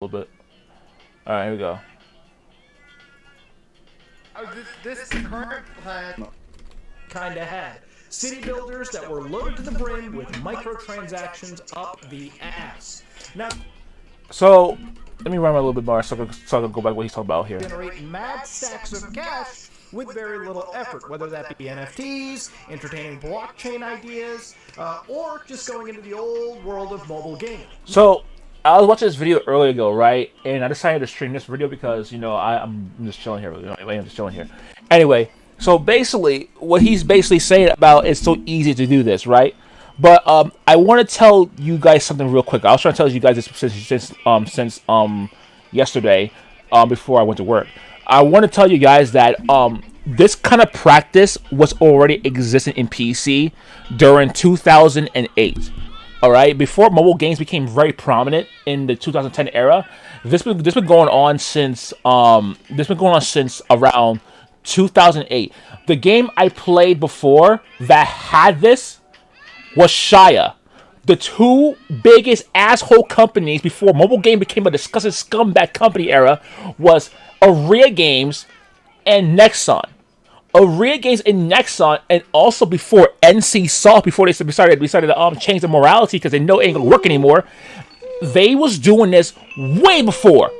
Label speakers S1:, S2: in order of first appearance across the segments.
S1: little bit. All right, here we go.
S2: This current plan kinda had city builders that were loaded to the brim with microtransactions up the ass. Now,
S1: So let me run a little bit more so I can go back to what he's talking about here.
S2: generate mad stacks of cash with very little effort, whether that be NFTs, entertaining blockchain ideas, or just going into the old world of mobile gaming.
S1: So I was watching this video earlier ago, right? And I decided to stream this video because I'm just chilling here. I'm just chilling here. Anyway, so basically, what he's basically saying about it's so easy to do this, right? But I want to tell you guys something real quick. I was trying to tell you guys this since yesterday, before I went to work. I want to tell you guys that this kind of practice was already existing in PC during 2008. All right, before mobile games became very prominent in the 2010 era, this been going on since around 2008. The game I played before that had this was Shia. The two biggest asshole companies before mobile game became a disgusting scumbag company era was Area Games and Nexon. Area Games and Nexon, and also before NC Soft, before they decided to change the morality because they know it ain't gonna work anymore. They was doing this way before.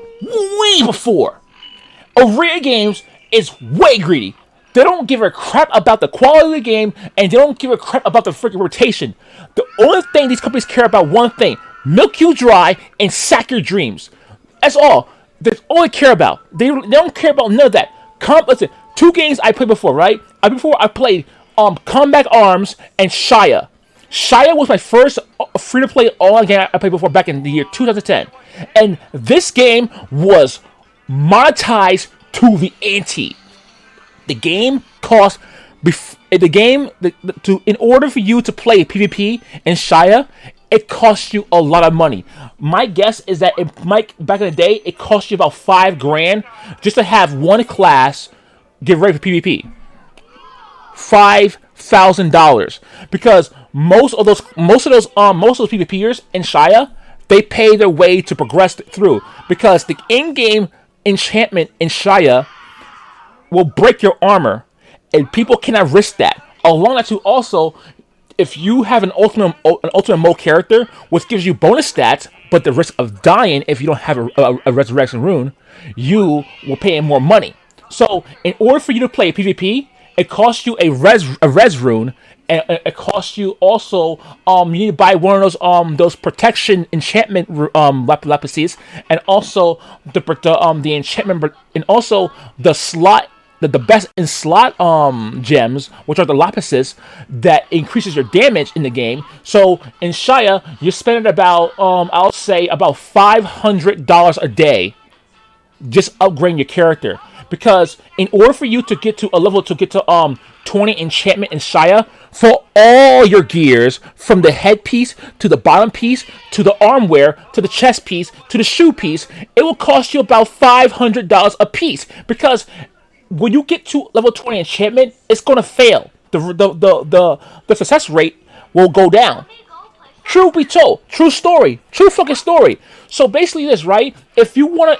S1: Area Games is way greedy. They don't give a crap about the quality of the game, and they don't give a crap about the freaking rotation. The only thing these companies care about, one thing: milk you dry and sack your dreams. That's all. That's all they care about. They don't care about none of that. Listen, two games I played before, right? I played Combat Arms and Shia. Shia was my first free-to-play online game I played before back in the year 2010. And this game was monetized to the ante. The game cost in order for you to play PvP in Shia, it costs you a lot of money. My guess is that back in the day, it cost you about $5,000 just to have one class get ready for PvP. $5,000 because most of those PvPers in Shia, they pay their way to progress through because the in-game enchantment in Shia will break your armor, and people cannot risk that. Along that too, also, if you have an ultimate mode character, which gives you bonus stats, but the risk of dying if you don't have a resurrection rune, you will pay more money. So, in order for you to play PvP, it costs you a res rune, and it costs you also you need to buy one of those protection enchantment lapises, and also the enchantment, and also the slot. The best in slot gems, which are the lapises, that increases your damage in the game. So in Shia, you're spending about I'll say about $500 a day just upgrading your character. Because in order for you to get to a level to get to 20 enchantment in Shia, for all your gears, from the headpiece to the bottom piece to the armwear to the chest piece to the shoe piece, it will cost you about $500 a piece. Because when you get to level 20 enchantment, it's gonna fail. The success rate will go down. True be told, true story, true fucking story. So basically, this right. If you wanna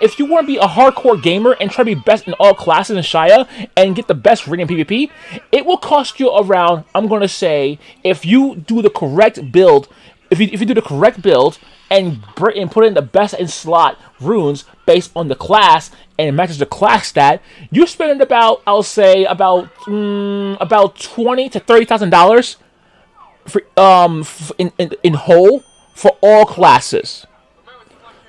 S1: be a hardcore gamer and try to be best in all classes in Shia and get the best rating in PvP, it will cost you around. I'm gonna say if you do the correct build, if you do the correct build and put in the best in slot runes based on the class and it matches the class stat, you're spending about, I'll say about $20,000 to $30,000 for in whole for all classes.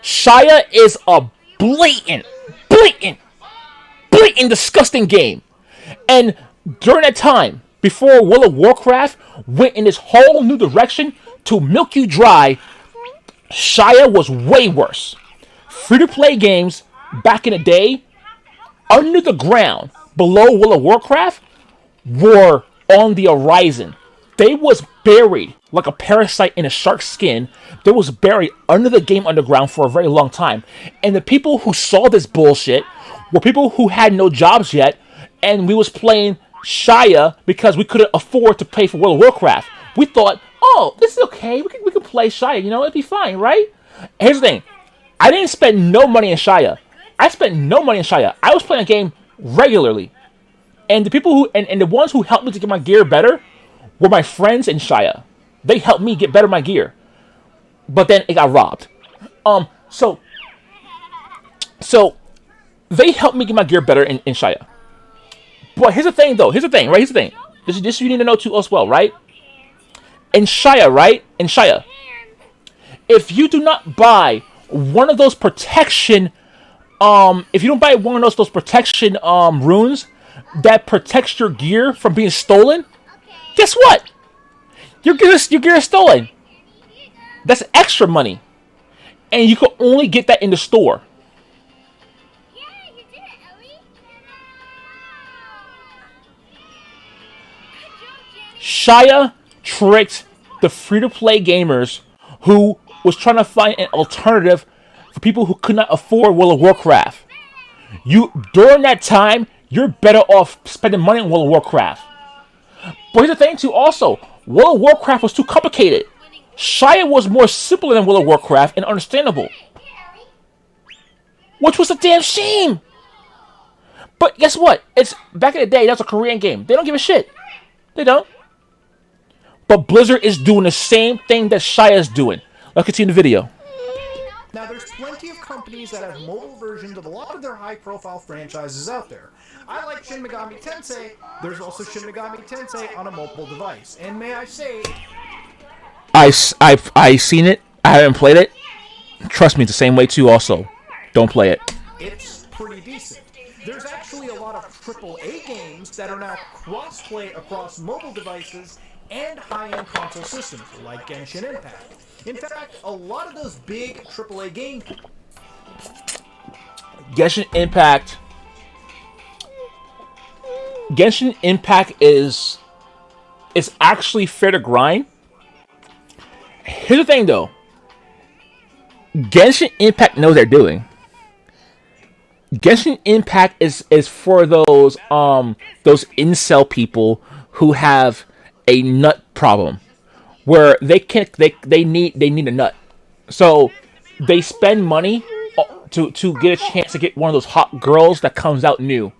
S1: Shia is a blatant disgusting game, and during that time before World of Warcraft went in this whole new direction to milk you dry, Shia was way worse. Free-to-play games back in the day, under the ground, below World of Warcraft, were on the horizon. They was buried like a parasite in a shark's skin. They was buried under the game underground for a very long time. And the people who saw this bullshit were people who had no jobs yet, and we was playing Shia because we couldn't afford to pay for World of Warcraft. We thought, oh, this is okay. We can play Shia. It'd be fine, right? Here's the thing. I didn't spend no money in Shia. I spent no money in Shia. I was playing a game regularly. And the people who and the ones who helped me to get my gear better were my friends in Shia. They helped me get better my gear. But then it got robbed. So they helped me get my gear better in Shia. But here's the thing though. Here's the thing, right? Here's the thing. This you need to know too as well, right? In Shia, right? In Shia. If you do not buy one of those protection if you don't buy one of those protection runes that protects your gear from being stolen, guess what? Your gear is stolen. That's extra money. And you can only get that in the store. Shia tricked the free-to-play gamers who was trying to find an alternative for people who could not afford World of Warcraft. During that time, you're better off spending money on World of Warcraft. But here's the thing too also, World of Warcraft was too complicated. Shia was more simple than World of Warcraft and understandable. Which was a damn shame. But guess what? It's back in the day, that's a Korean game. They don't give a shit. They don't. But Blizzard is doing the same thing that Shia is doing. Let's continue the video.
S2: Now, there's plenty of companies that have mobile versions of a lot of their high-profile franchises out there. I like Shin Megami Tensei. There's also Shin Megami Tensei on a mobile device. And may I say...
S1: I've seen it. I haven't played it. Trust me, it's the same way too also. Don't play it.
S2: It's pretty decent. There's actually a lot of AAA games that are now cross-play across mobile devices and high-end console systems, like Genshin Impact. In fact, a lot of those big AAA games...
S1: Genshin Impact is actually fair to grind. Here's the thing, though. Genshin Impact knows what they're doing. Genshin Impact is for those incel people who have a nut problem, where they need a nut, so they spend money to get a chance to get one of those hot girls that comes out new.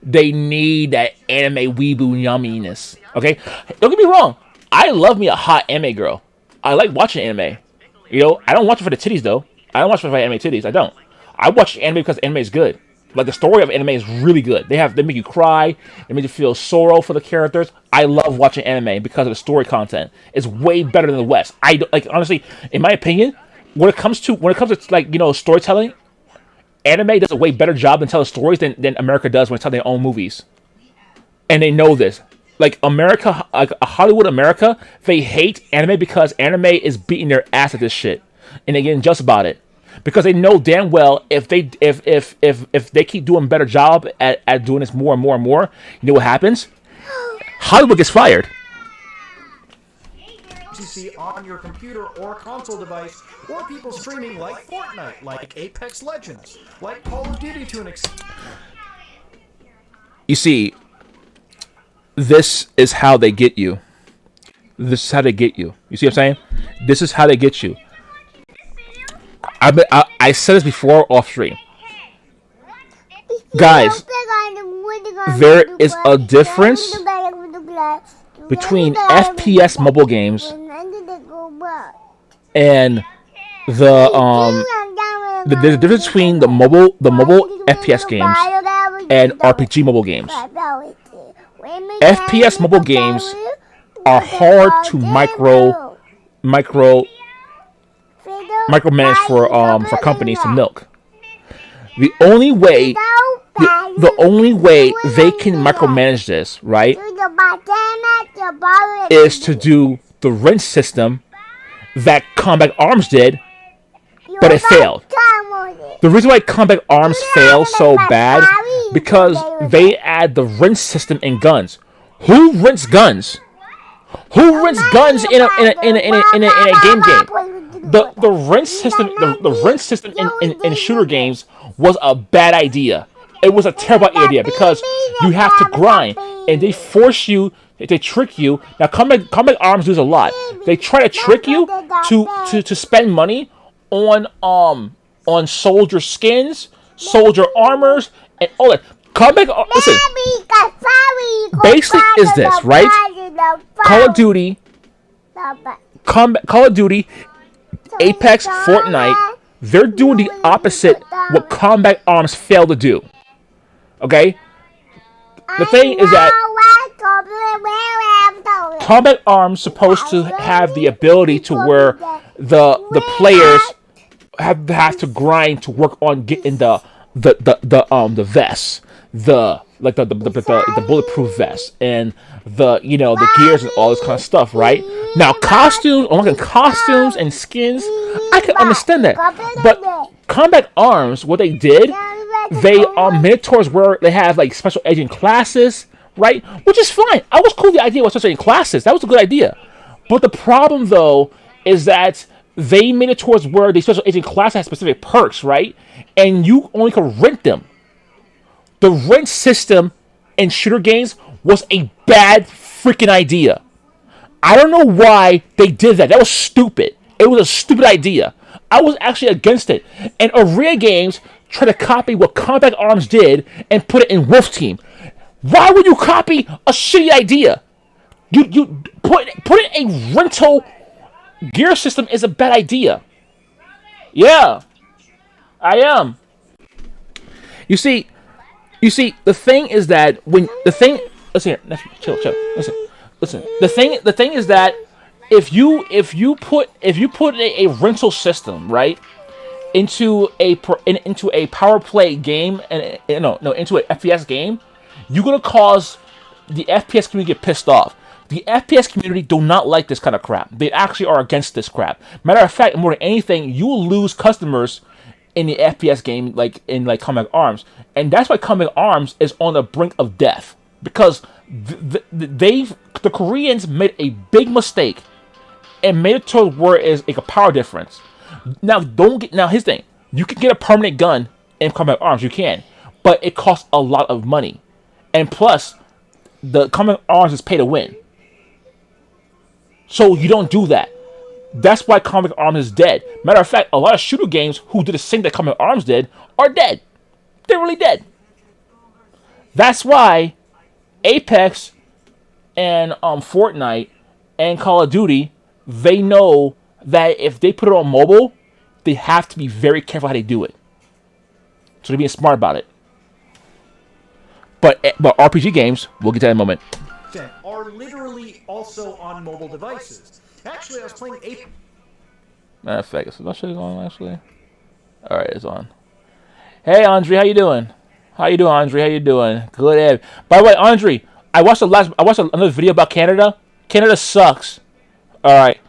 S1: They need that anime weeboo yumminess. Okay, don't get me wrong. I love me a hot anime girl. I like watching anime. You know, I don't watch it for the titties though. I don't watch it for anime titties. I don't. I watch anime because anime is good. Like, the story of anime is really good. They make you cry. They make you feel sorrow for the characters. I love watching anime because of the story content. It's way better than the West. Honestly, in my opinion, when it comes to like, you know, storytelling, anime does a way better job than telling stories than America does when they tell their own movies. And they know this. Like, America, like Hollywood America, they hate anime because anime is beating their ass at this shit, and they're getting just about it. Because they know damn well if they keep doing a better job at doing this more and more and more, you know what happens? Hollywood gets fired.
S2: You see on your computer or console device, or people streaming like Fortnite, like Apex Legends, like Call of Duty to an extent.
S1: You see, this is how they get you. This is how they get you. You see what I'm saying? This is how they get you. I said this before off stream. Guys, there is a difference between FPS mobile games and there's a difference between the mobile FPS games and RPG mobile games. FPS mobile games are hard to micromanage for companies to milk. The only way they can micromanage this, right, is to do the rinse system that Combat Arms did, but it failed. The reason why Combat Arms failed so bad because they add the rinse system in guns. Who rinsed guns? Who rinsed guns in a game? The rinse system, the rinse system in shooter games was a bad idea. It was a terrible idea because you have to grind, and they force you, they trick you. Now, Combat Arms does a lot. They try to trick you to spend money on on soldier skins, soldier armors, and all that. Combat. Listen. Basically, is this right? Call of Duty, Call of Duty, Apex, Fortnite. They're doing the opposite what Combat Arms failed to do. Okay. The thing is that Combat Arms supposed to have the ability to where the players have to grind to work on getting the vests, the bulletproof vest and the gears and all this kind of stuff, right? Now costumes and skins, I can understand that, but Combat Arms, what they did, they Minotaurs where they have like special agent classes, right? Which is fine. I was cool with the idea with special agent classes. That was a good idea. But the problem though is that they made it towards where the special agent class has specific perks, right? And you only can rent them. The rent system in shooter games was a bad freaking idea. I don't know why they did that. That was stupid. It was a stupid idea. I was actually against it. And Arena Games tried to copy what Combat Arms did and put it in Wolf Team. Why would you copy a shitty idea? You put in a rental gear system is a bad idea. Yeah, I am. You see, the thing is that when the thing, listen here, nephew, chill. Listen. The thing is that if you put a rental system, right, into a power play game and into an FPS game, you're gonna cause the FPS community to get pissed off. The FPS community do not like this kind of crap. They actually are against this crap. Matter of fact, more than anything, you will lose customers in the FPS game, like in Combat Arms, and that's why Combat Arms is on the brink of death because the Koreans made a big mistake and made it to where it is like a power difference. Now, here's the thing: you can get a permanent gun in Combat Arms, you can, but it costs a lot of money, and plus, the Combat Arms is pay to win. So you don't do that. That's why Combat Arms is dead. Matter of fact, a lot of shooter games who did the same that Combat Arms did are dead. They're really dead. That's why Apex and Fortnite and Call of Duty, they know that if they put it on mobile, they have to be very careful how they do it. So they're being smart about it. But RPG games, we'll get to that in a moment.
S2: Are literally also on mobile devices. Actually, I was playing Apex.
S1: Matter of fact, is that shit on actually? All right, it's on. Hey, Andre, how you doing? Andre? How you doing? Good. Ed. By the way, Andre, I watched another video about Canada. Canada sucks. All right,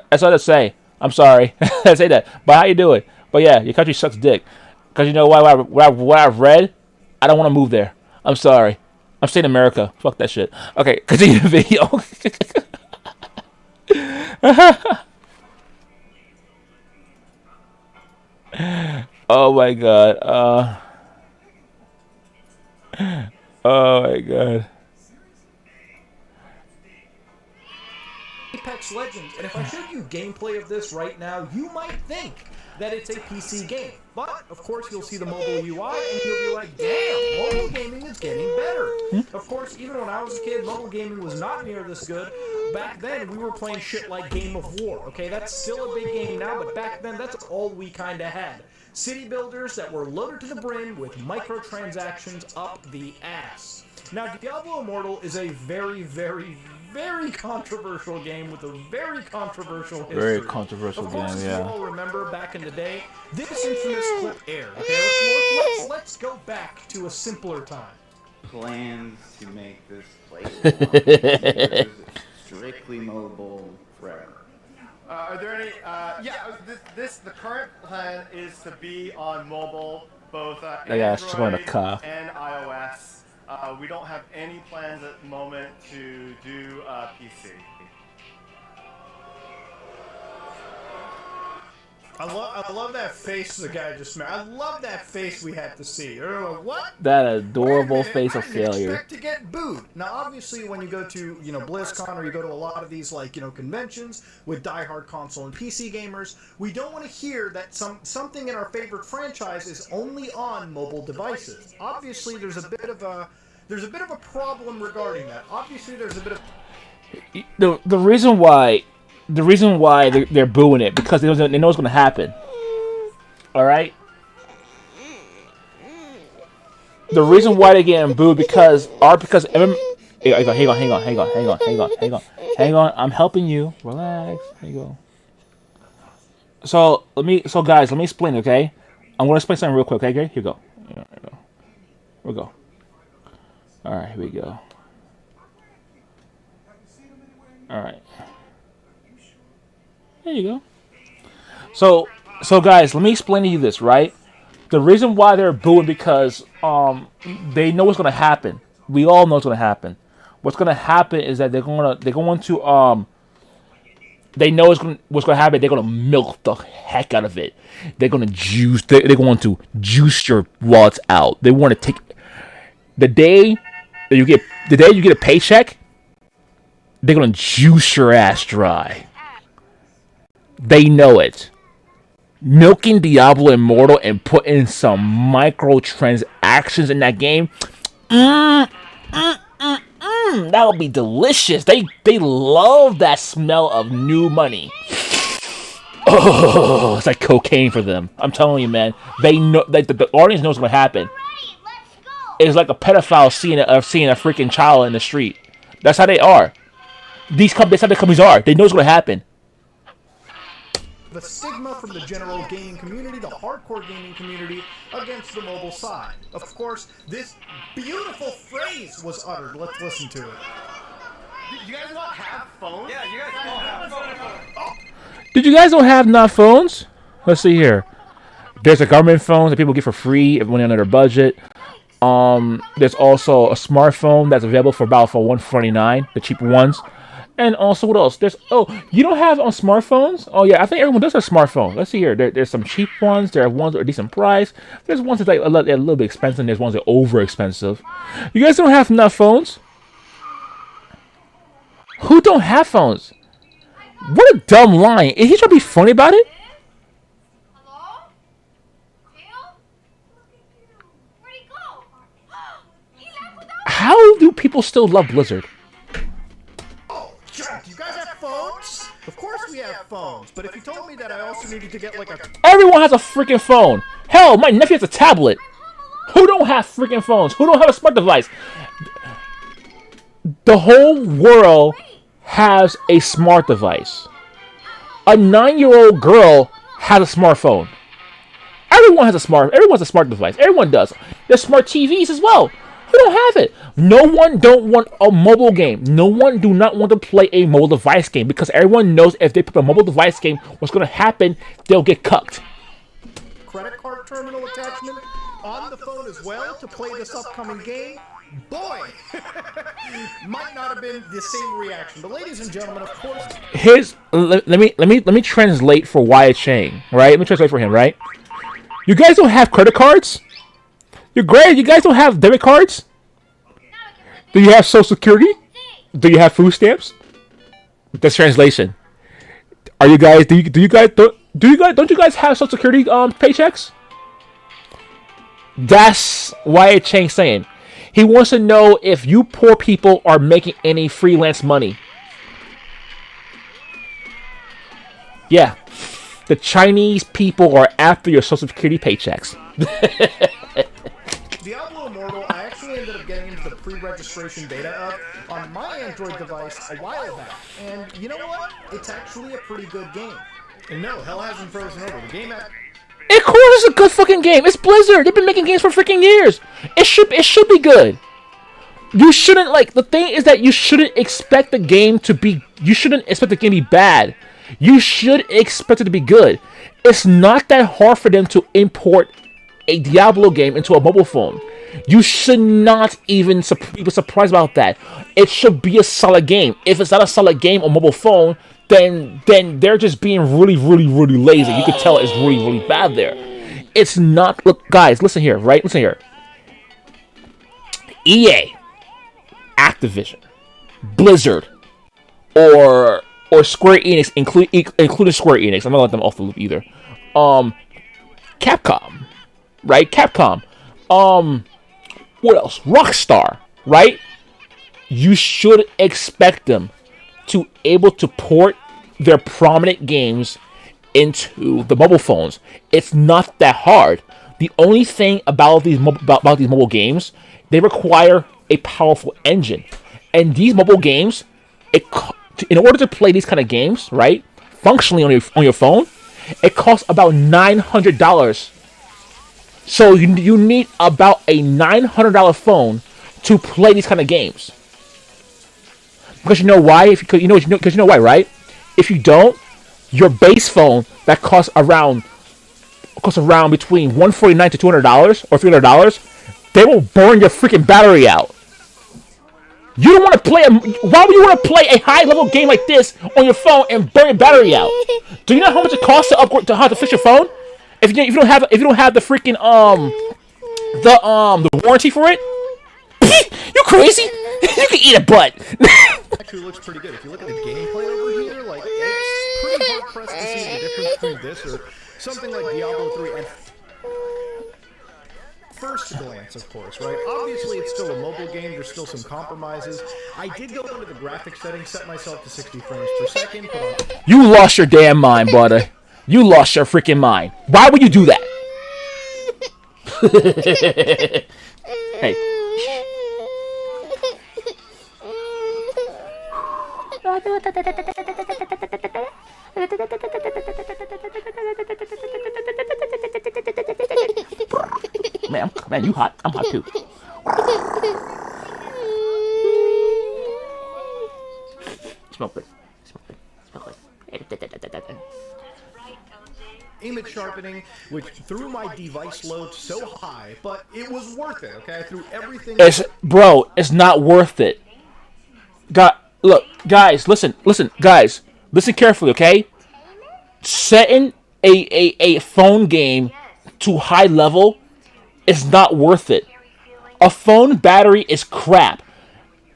S1: that's all I say. I'm sorry, I say that. But how you doing? But yeah, your country sucks dick. Cause you know what I've read, I don't want to move there. I'm sorry. I'm staying in America. Fuck that shit. Okay, continue the video. Oh my god. Oh my god.
S2: Apex Legends, and if I showed you gameplay of this right now, you might think that it's a PC game. But, of course, you'll see the mobile UI, and you'll be like, damn, mobile gaming is getting better. Of course, even when I was a kid, mobile gaming was not near this good. Back then, we were playing shit like Game of War, okay? That's still a big game now, but back then, that's all we kind of had. City builders that were loaded to the brim with microtransactions up the ass. Now, Diablo Immortal is a very, very, very controversial game with a very controversial history.
S1: Very controversial
S2: game, yeah. Of course, you all remember back in the day, this infamous clip aired. Okay, let's go back to a simpler time.
S3: Plans to make this playable. Strictly mobile forever.
S4: Are there any? The current plan is to be on mobile, both Android and iOS. We don't have any plans at the moment to do PC.
S2: I love that face the guy just made. I love that face we had to see. What?
S1: That adorable face of
S2: I didn't
S1: failure.
S2: expect to get booed. Now, obviously, when you go to BlizzCon or you go to a lot of these conventions with diehard console and PC gamers, we don't want to hear that something in our favorite franchise is only on mobile devices. Obviously, there's a bit of a problem regarding that. Obviously, there's a bit of
S1: The reason why they're booing it because they know what's going to happen. All right. The reason why they're getting booed because. Hang on. I'm helping you. Relax. There you go. So guys, let me explain. Okay, I'm going to explain something real quick. Okay, here we go. Here we go. All right, here we go. All right. There you go. So guys, let me explain to you this, right? The reason why they're booing because they know what's going to happen. We all know what's going to happen. What's going to happen is that they know what's going to happen. They're going to milk the heck out of it. They're going to juice. They're going to juice your wallets out. They want to take the day you get a paycheck. They're going to juice your ass dry. They know it. Milking Diablo Immortal and putting some microtransactions in that game. That would be delicious. They love that smell of new money. Oh, it's like cocaine for them. I'm telling you, man. They know that the audience knows what's going to happen. It's like a pedophile seeing a freaking child in the street. That's how they are. That's how the companies are. They know what's going to happen.
S2: The stigma from the general gaming community, the hardcore gaming community, against the mobile side. Of course, this beautiful phrase was uttered. Let's listen to it.
S4: You guys not have phones? Yeah, you guys all have phones.
S1: Did you guys don't have not phones? Let's see here. There's a government phone that people get for free if money under their budget. There's also a smartphone that's available for about $149, the cheaper ones. And also, what else? You don't have on smartphones? Oh yeah, I think everyone does have smartphones. Let's see here. There's some cheap ones. There are ones that are decent price. There's ones that's like a little bit expensive. And there's ones that are over expensive. You guys don't have enough phones? Who don't have phones? What a dumb line. Is he trying to be funny about it?
S5: Hello? Tail? Where'd he go? He left without
S1: How do people still love Blizzard?
S2: Do you guys have phones? Of course we have phones, but if you told me that I also needed to get like a...
S1: Everyone has a freaking phone. Hell, my nephew has a tablet. Who don't have freaking phones? Who don't have a smart device? The whole world has a smart device. A 9-year-old girl has a smartphone. Everyone has a smart device. Everyone does. There's smart TVs as well. Who don't have it? No one don't want a mobile game. No one do not want to play a mobile device game because everyone knows if they put a mobile device game, what's going to happen? They'll get cucked.
S2: credit card terminal attachment on the phone as well to play this upcoming game. Boy, might not have been the same reaction. But ladies and gentlemen, of course,
S1: let me translate for Wyatt Chang, right? Let me translate for him, right? You guys don't have credit cards? You're great. You guys don't have debit cards? Do you have Social Security? Do you have food stamps? That's translation. Are you guys? Don't you guys have Social Security paychecks? That's Wyatt Chang saying. He wants to know if you poor people are making any freelance money. Yeah. The Chinese people are after your Social Security paychecks.
S2: Diablo Immortal, I actually ended up getting into the pre-registration beta of on my Android device a while back. And you know what? It's actually a pretty good game. And no, hell hasn't frozen over. The game
S1: Of course it's a good fucking game. It's Blizzard. They've been making games for freaking years. It should be good. You shouldn't, the thing is that you shouldn't expect the game to be, you shouldn't expect the game to be bad. You should expect it to be good. It's not that hard for them to import a Diablo game into a mobile phone. You should not even be surprised about that. It should be a solid game. If it's not a solid game on mobile phone, then they're just being really, really, really lazy. You can tell it's really, really bad there. It's not. Look, guys, listen here, right? Listen here. EA, Activision, Blizzard, or Square Enix, including Square Enix. I'm not letting them off the loop either. Capcom, right? Capcom. What else? Rockstar, right? You should expect them to able to port their prominent games into the mobile phones. It's not that hard. The only thing about these mobile games, they require a powerful engine, and these mobile games, in order to play these kind of games, right, functionally on your phone, it costs about $900. So you need about a $900 phone to play these kind of games. Because you know why? Because you know why, right? If you don't, your base phone that costs around between $149 to $200 or $300, they will burn your freaking battery out. You don't want to play why would you want to play a high level game like this on your phone and burn your battery out? Do you know how much it costs to upgrade to how to fix your phone? If you don't have the freaking the warranty for it, you crazy? You can eat a butt.
S2: Actually looks pretty good. If you look at the gameplay over here, like it's pretty hard pressed to see the difference between this or something like Diablo 3 and first glance, of course, right? Obviously, it's still a mobile game. There's still some compromises. I did go into the graphics settings, set myself to 60 frames per second.
S1: You lost your damn mind, brother. You lost your freaking mind. Why would you do that? Hey. Man, you hot. I'm hot too. Smell good.
S2: Image sharpening, which threw my device load so high, but it was worth it, okay? I threw everything...
S1: It's not worth it. Look, guys, listen, guys. Listen carefully, okay? Setting a phone game to high level is not worth it. A phone battery is crap.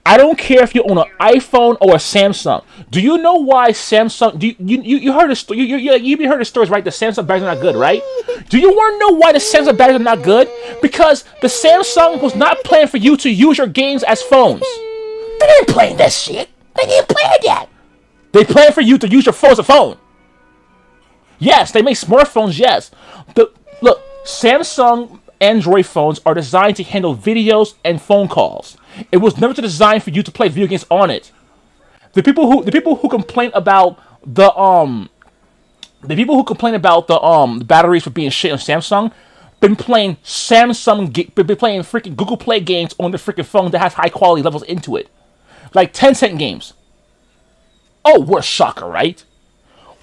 S1: I don't care if you own an iPhone or a Samsung. Do you know why Samsung? You heard the story? You heard the stories, right? The Samsung batteries are not good, right? Do you want to know why the Samsung batteries are not good? Because the Samsung was not planned for you to use your games as phones. They didn't plan that shit. They didn't plan that. They planned for you to use your phone as a phone. Yes, they make smartphones. Yes, look, Samsung Android phones are designed to handle videos and phone calls. It was never designed for you to play video games on it. The people who complain about the batteries for being shit on Samsung been playing freaking Google Play games on the freaking phone that has high quality levels into it, like 10-cent games. Oh, what a shocker, right?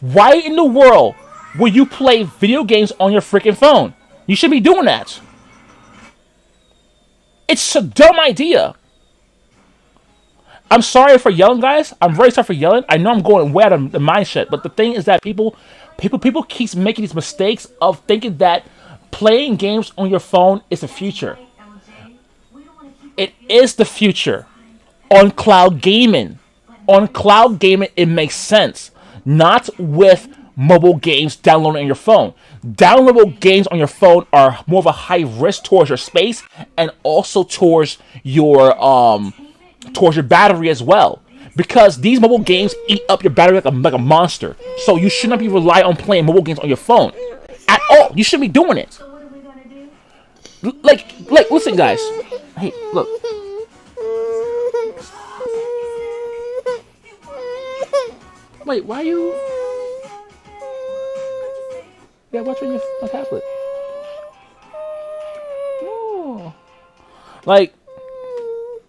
S1: Why in the world would you play video games on your freaking phone? You should be doing that. It's a dumb idea. I'm sorry for yelling, guys. I'm very sorry for yelling. I know I'm going way out of the mindset, but the thing is that people keep making these mistakes of thinking that playing games on your phone is the future. It is the future. On cloud gaming. On cloud gaming, it makes sense. Not with mobile games downloaded on your phone. Downloadable games on your phone are more of a high risk towards your space and also towards your battery as well. Because these mobile games eat up your battery like a monster. So you should not be relying on playing mobile games on your phone at all. You shouldn't be doing it.
S5: So what are we gonna do?
S1: Like, listen, guys. Hey, look. Wait, why are you? Yeah, watch on your tablet. Oh. Like,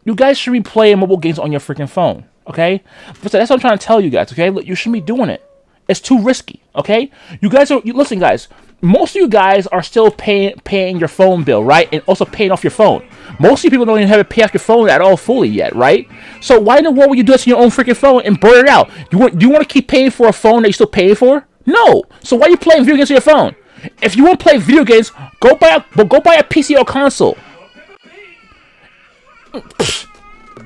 S1: you guys should be playing mobile games on your freaking phone, okay? But that's what I'm trying to tell you guys, okay? Look, you shouldn't be doing it. It's too risky, okay? Listen, guys. most of you guys are still paying your phone bill, right? And also paying off your phone. Most of you people don't even have to pay off your phone at all fully yet, right? So why in the world would you do this on your own freaking phone and burn it out? Do you want to keep paying for a phone that you're still paying for? No. So why are you playing video games on your phone? If you want to play video games, go buy a PC or console.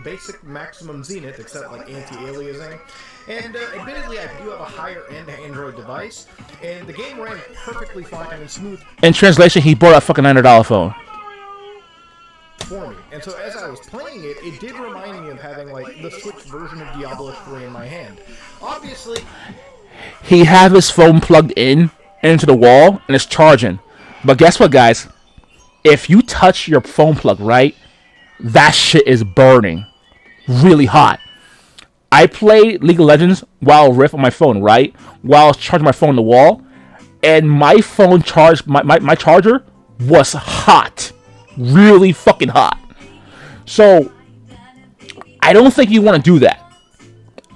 S2: Basic maximum zenith, except like anti-aliasing. And admittedly, I do have a higher-end Android device, and the game ran perfectly fine and smooth.
S1: In translation, he bought a fucking $900 phone
S2: for me. And so as I was playing it, it did remind me of having like the Switch version of Diablo 3 in my hand. Obviously,
S1: he had his phone plugged in into the wall and it's charging. But guess what, guys? If you touch your phone plug, right, that shit is burning really hot. I played League of Legends Wild Rift on my phone, right? While I was charging my phone on the wall, and my phone charged, my charger was hot. Really fucking hot. So, I don't think you want to do that.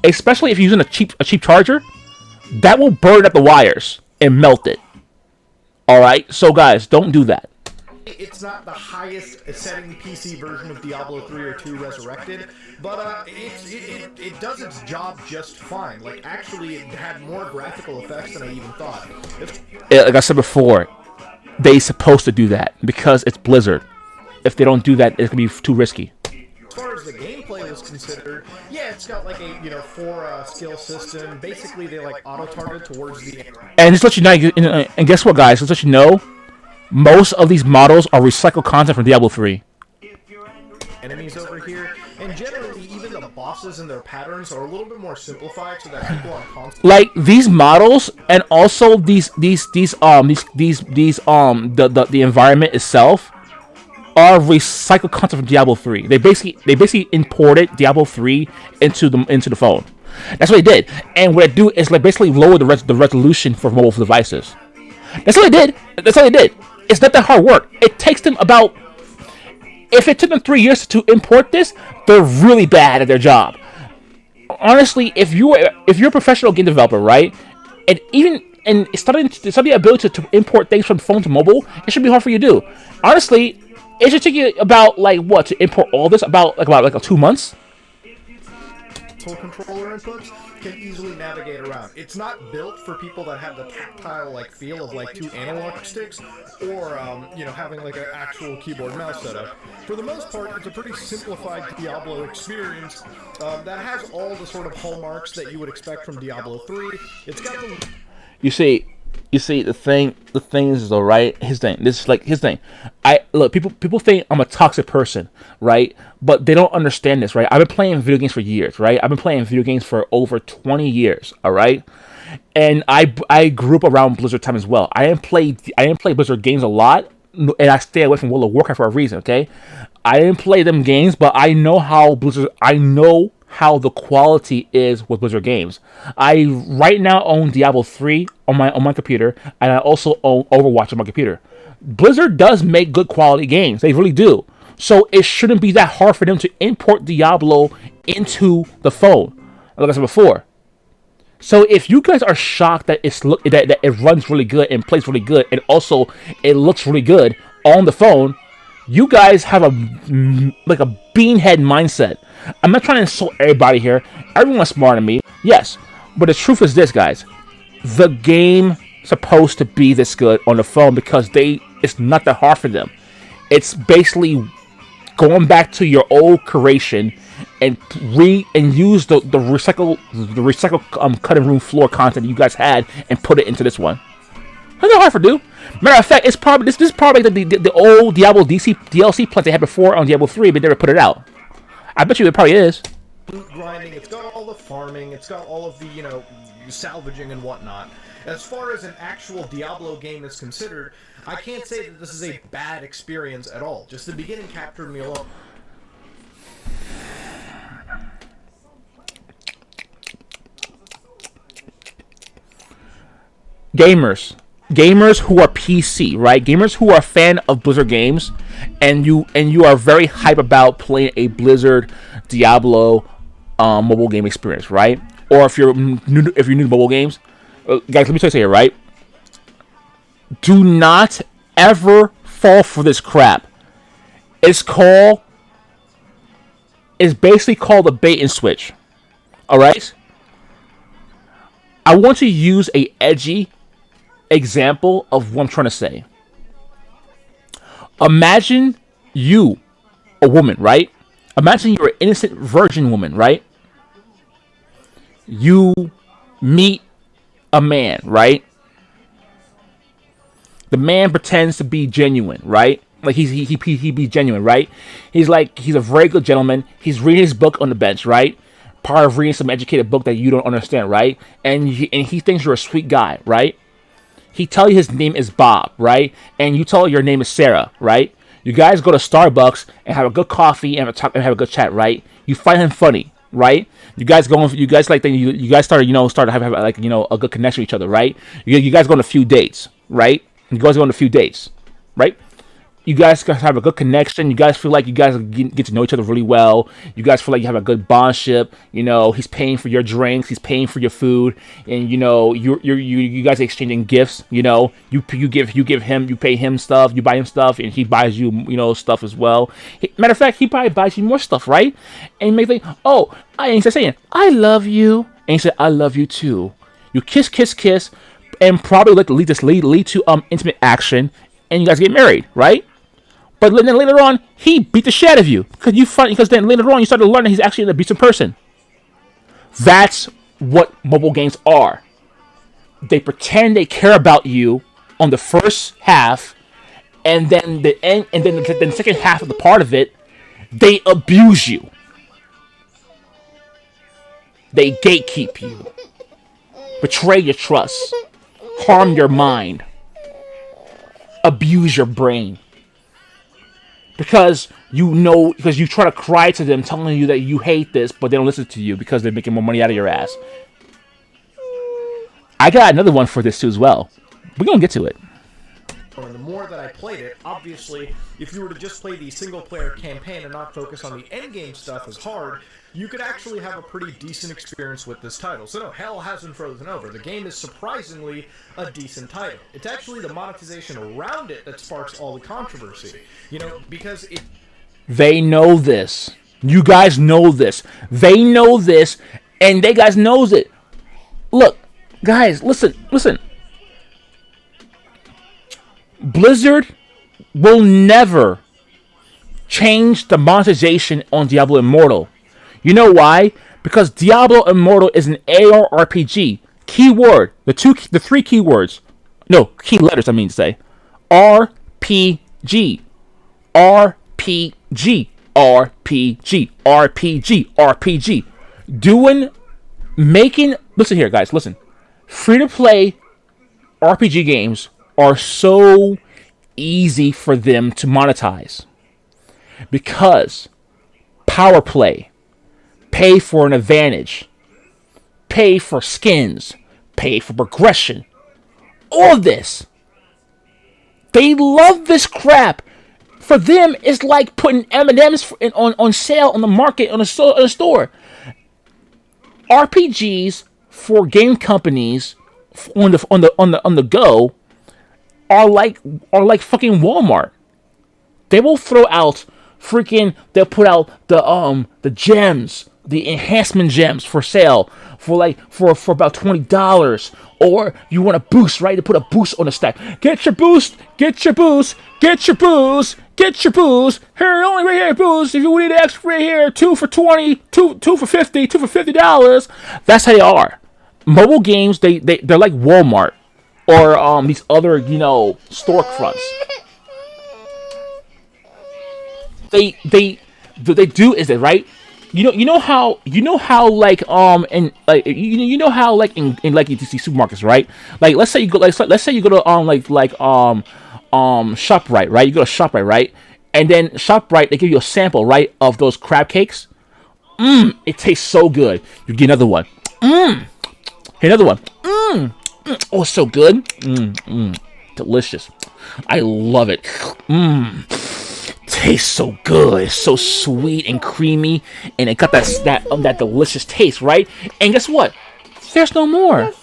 S1: Especially if you're using a cheap charger. That will burn up the wires and melt it. Alright? So guys, don't do that.
S2: It's not the highest setting PC version of Diablo 3 or 2 Resurrected, but it does its job just fine. Like, actually, it had more graphical effects than I even thought.
S1: Like I said before, they're supposed to do that because it's Blizzard. If they don't do that, it's going to be too risky.
S2: As far as the gameplay is considered, yeah, it's got like a, 4 skill system. Basically, they like auto-target towards the end.
S1: And just let you know, and guess what, guys? Just let you know, most of these models are recycled content from Diablo 3.
S2: Enemies over here, and generally even the bosses and their patterns are a little bit more simplified so that people on console,
S1: like these models, and also the environment itself are recycled content from Diablo 3. They basically imported Diablo 3 into the phone. That's what they did, and what they do is like basically lower the resolution for mobile devices. That's what they did. That's all they did. It's not that hard work. It takes them about... If it took them 3 years to import this, they're really bad at their job. Honestly, if you're a professional game developer, right, and studying the ability to import things from phone to mobile, it should be hard for you to do. Honestly, it should take you about to import all this about 2 months.
S2: Controller inputs can easily navigate around. It's not built for people that have the tactile feel of 2 analog sticks or having an actual keyboard mouse setup. For the most part, it's a pretty simplified Diablo experience that has all the sort of hallmarks that you would expect from Diablo 3. It's got the...
S1: You see, the thing is though, right? His thing. This is his thing. People think I'm a toxic person, right? But they don't understand this, right? I've been playing video games for years, right? I've been playing video games for over 20 years, all right? And I grew up around Blizzard time as well. I didn't play Blizzard games a lot, and I stay away from World of Warcraft for a reason, okay? I didn't play them games, but I know how the quality is with Blizzard games. I right now own Diablo 3 on my computer, and I also own Overwatch on my computer. Blizzard does make good quality games. They really do. So it shouldn't be that hard for them to import Diablo into the phone, like I said before. So if you guys are shocked that that it runs really good and plays really good, and also it looks really good on the phone, you guys have a beanhead mindset. I'm not trying to insult everybody here. Everyone's smarter than me. Yes. But the truth is this, guys. The game supposed to be this good on the phone because it's not that hard for them. It's basically going back to your old creation and use the recycle cutting room floor content that you guys had and put it into this one. That's not hard for do. Matter of fact, it's probably this is probably the old Diablo DLC plant they had before on Diablo 3, but they never put it out. I bet you it probably is.
S2: Grinding, it's got all the farming, it's got all of the, salvaging and whatnot. As far as an actual Diablo game is considered, I can't say that this is a bad experience at all. Just the beginning captured me alone.
S1: Gamers who are PC, right? Gamers who are a fan of Blizzard games, and you are very hype about playing a Blizzard Diablo mobile game experience, right? Or if you're new to mobile games, guys, let me tell you something here, right? Do not ever fall for this crap. It's basically called a bait and switch. Alright? I want to use a edgy example of what I'm trying to say. Imagine you, a woman, right? Imagine you're an innocent virgin woman, right? You meet a man, right? The man pretends to be genuine, right? Like he be genuine, right? He's a very good gentleman. He's reading his book on the bench, right? Part of reading some educated book that you don't understand, right? And he thinks you're a sweet guy, right? He tell you his name is Bob, right? And you tell your name is Sarah, right? You guys go to Starbucks and have a good coffee and have a good chat, right? You find him funny, right? You guys start to have like, you know, a good connection with each other, right? You guys go on a few dates, right? You guys go on a few dates, right? You guys have a good connection. You guys feel like you guys get to know each other really well. You guys feel like you have a good bondship. You know, he's paying for your drinks, he's paying for your food, and you know you guys are exchanging gifts. You know, you give him, you pay him stuff, you buy him stuff, and he buys you stuff as well. Matter of fact, he probably buys you more stuff, right? And you may think, oh, and he starts saying, "I love you," and he said, "I love you too." You kiss, and probably lead to intimate action, and you guys get married, right? But then later on, he beat the shit out of you because then later on you started to learn that he's actually an abusive person. That's what mobile games are. They pretend they care about you on the first half, and then the second half of the part of it, they abuse you. They gatekeep you, betray your trust, harm your mind, abuse your brain. Because you try to cry to them, telling you that you hate this, but they don't listen to you because they're making more money out of your ass. I got another one for this too as well. We're gonna get to it.
S2: And the more that I played it, obviously, if you were to just play the single-player campaign and not focus on the endgame stuff as hard, you could actually have a pretty decent experience with this title. So no, hell hasn't frozen over. The game is surprisingly a decent title. It's actually the monetization around it that sparks all the controversy. You know, because it...
S1: They know this. You guys know this. They know this, and they guys knows it. Look, guys, listen. Blizzard will never change the monetization on Diablo Immortal. You know why? Because Diablo Immortal is an ARPG. Keyword. The three keywords. No, key letters, I mean to say. RPG. RPG. RPG. RPG. RPG. Listen here, guys, listen. Free-to-play RPG games are so easy for them to monetize. Because power play, pay for an advantage, pay for skins, pay for progression, all of this. They love this crap. For them, it's like putting M&Ms on sale on the market on a store. RPGs for game companies on the go are like fucking Walmart. They will throw out they'll put out the gems, the enhancement gems for sale for about $20. Or you want a boost, right? To put a boost on the stack. Get your boost. Here, only right here, boost. If you need an extra right here, 2 for $20, two for $50, 2 for $50. That's how they are. Mobile games, they're like Walmart or these other storefronts. They do is it right? You know how like in like how like in like these supermarkets, right? Like let's say you go to ShopRite, right? You go to ShopRite, right? And then ShopRite, they give you a sample, right, of those crab cakes. It tastes so good. You get another one. Here, another one. Oh, it's so good. Delicious. I love it. Tastes so good. It's so sweet and creamy, and it got that delicious taste, right? And guess what? There's no more.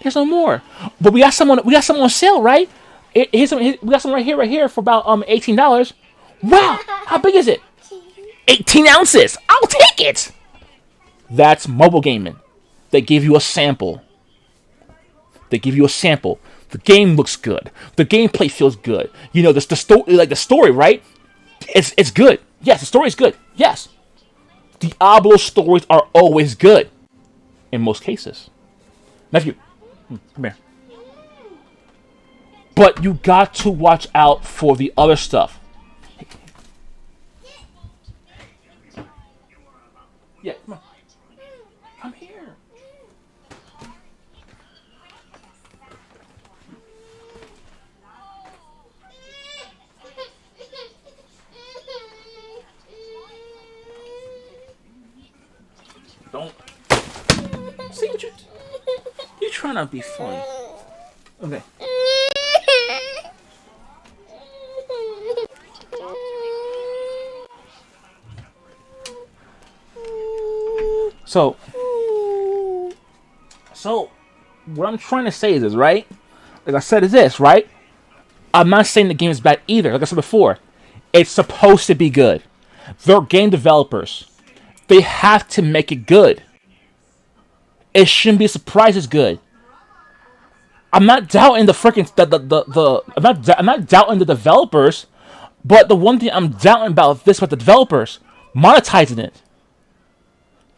S1: There's no more. But we got some on sale, right? We got some right here for about $18. Wow, how big is it? 18 ounces. I'll take it. That's mobile gaming. They give you a sample. The game looks good. The gameplay feels good. You know, the story, right? It's good. Yes, the story is good. Yes. Diablo stories are always good. In most cases. Nephew, come here. But you got to watch out for the other stuff. Yeah, come on. Come here. Don't. See what you're trying to be funny. Okay. So, what I'm trying to say is this, right? Like I said, is this, right? I'm not saying the game is bad either. Like I said before, it's supposed to be good. They're game developers. They have to make it good. It shouldn't be a surprise it's good. I'm not doubting the freaking I'm not doubting the developers, but the one thing I'm doubting about this with the developers monetizing it.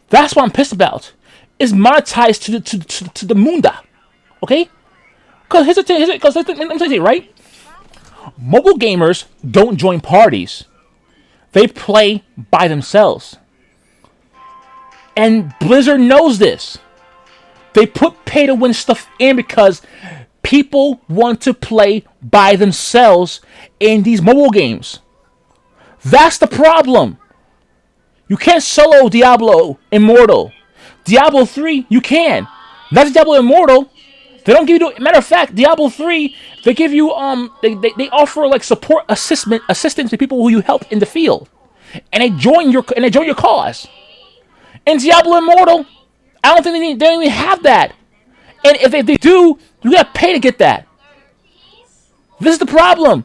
S1: That's what I'm pissed about. Is monetized to the munda, okay? Because here's the thing. Let me tell you, right? Mobile gamers don't join parties. They play by themselves. And Blizzard knows this. They put pay-to-win stuff in because people want to play by themselves in these mobile games. That's the problem. You can't solo Diablo Immortal. Diablo 3, you can. That's Diablo Immortal. They don't give you. Matter of fact, Diablo 3, they give you they offer like support assistance to people who you help in the field, and they join your cause. In Diablo Immortal, I don't think they don't even have that. And if they do, you gotta pay to get that. This is the problem.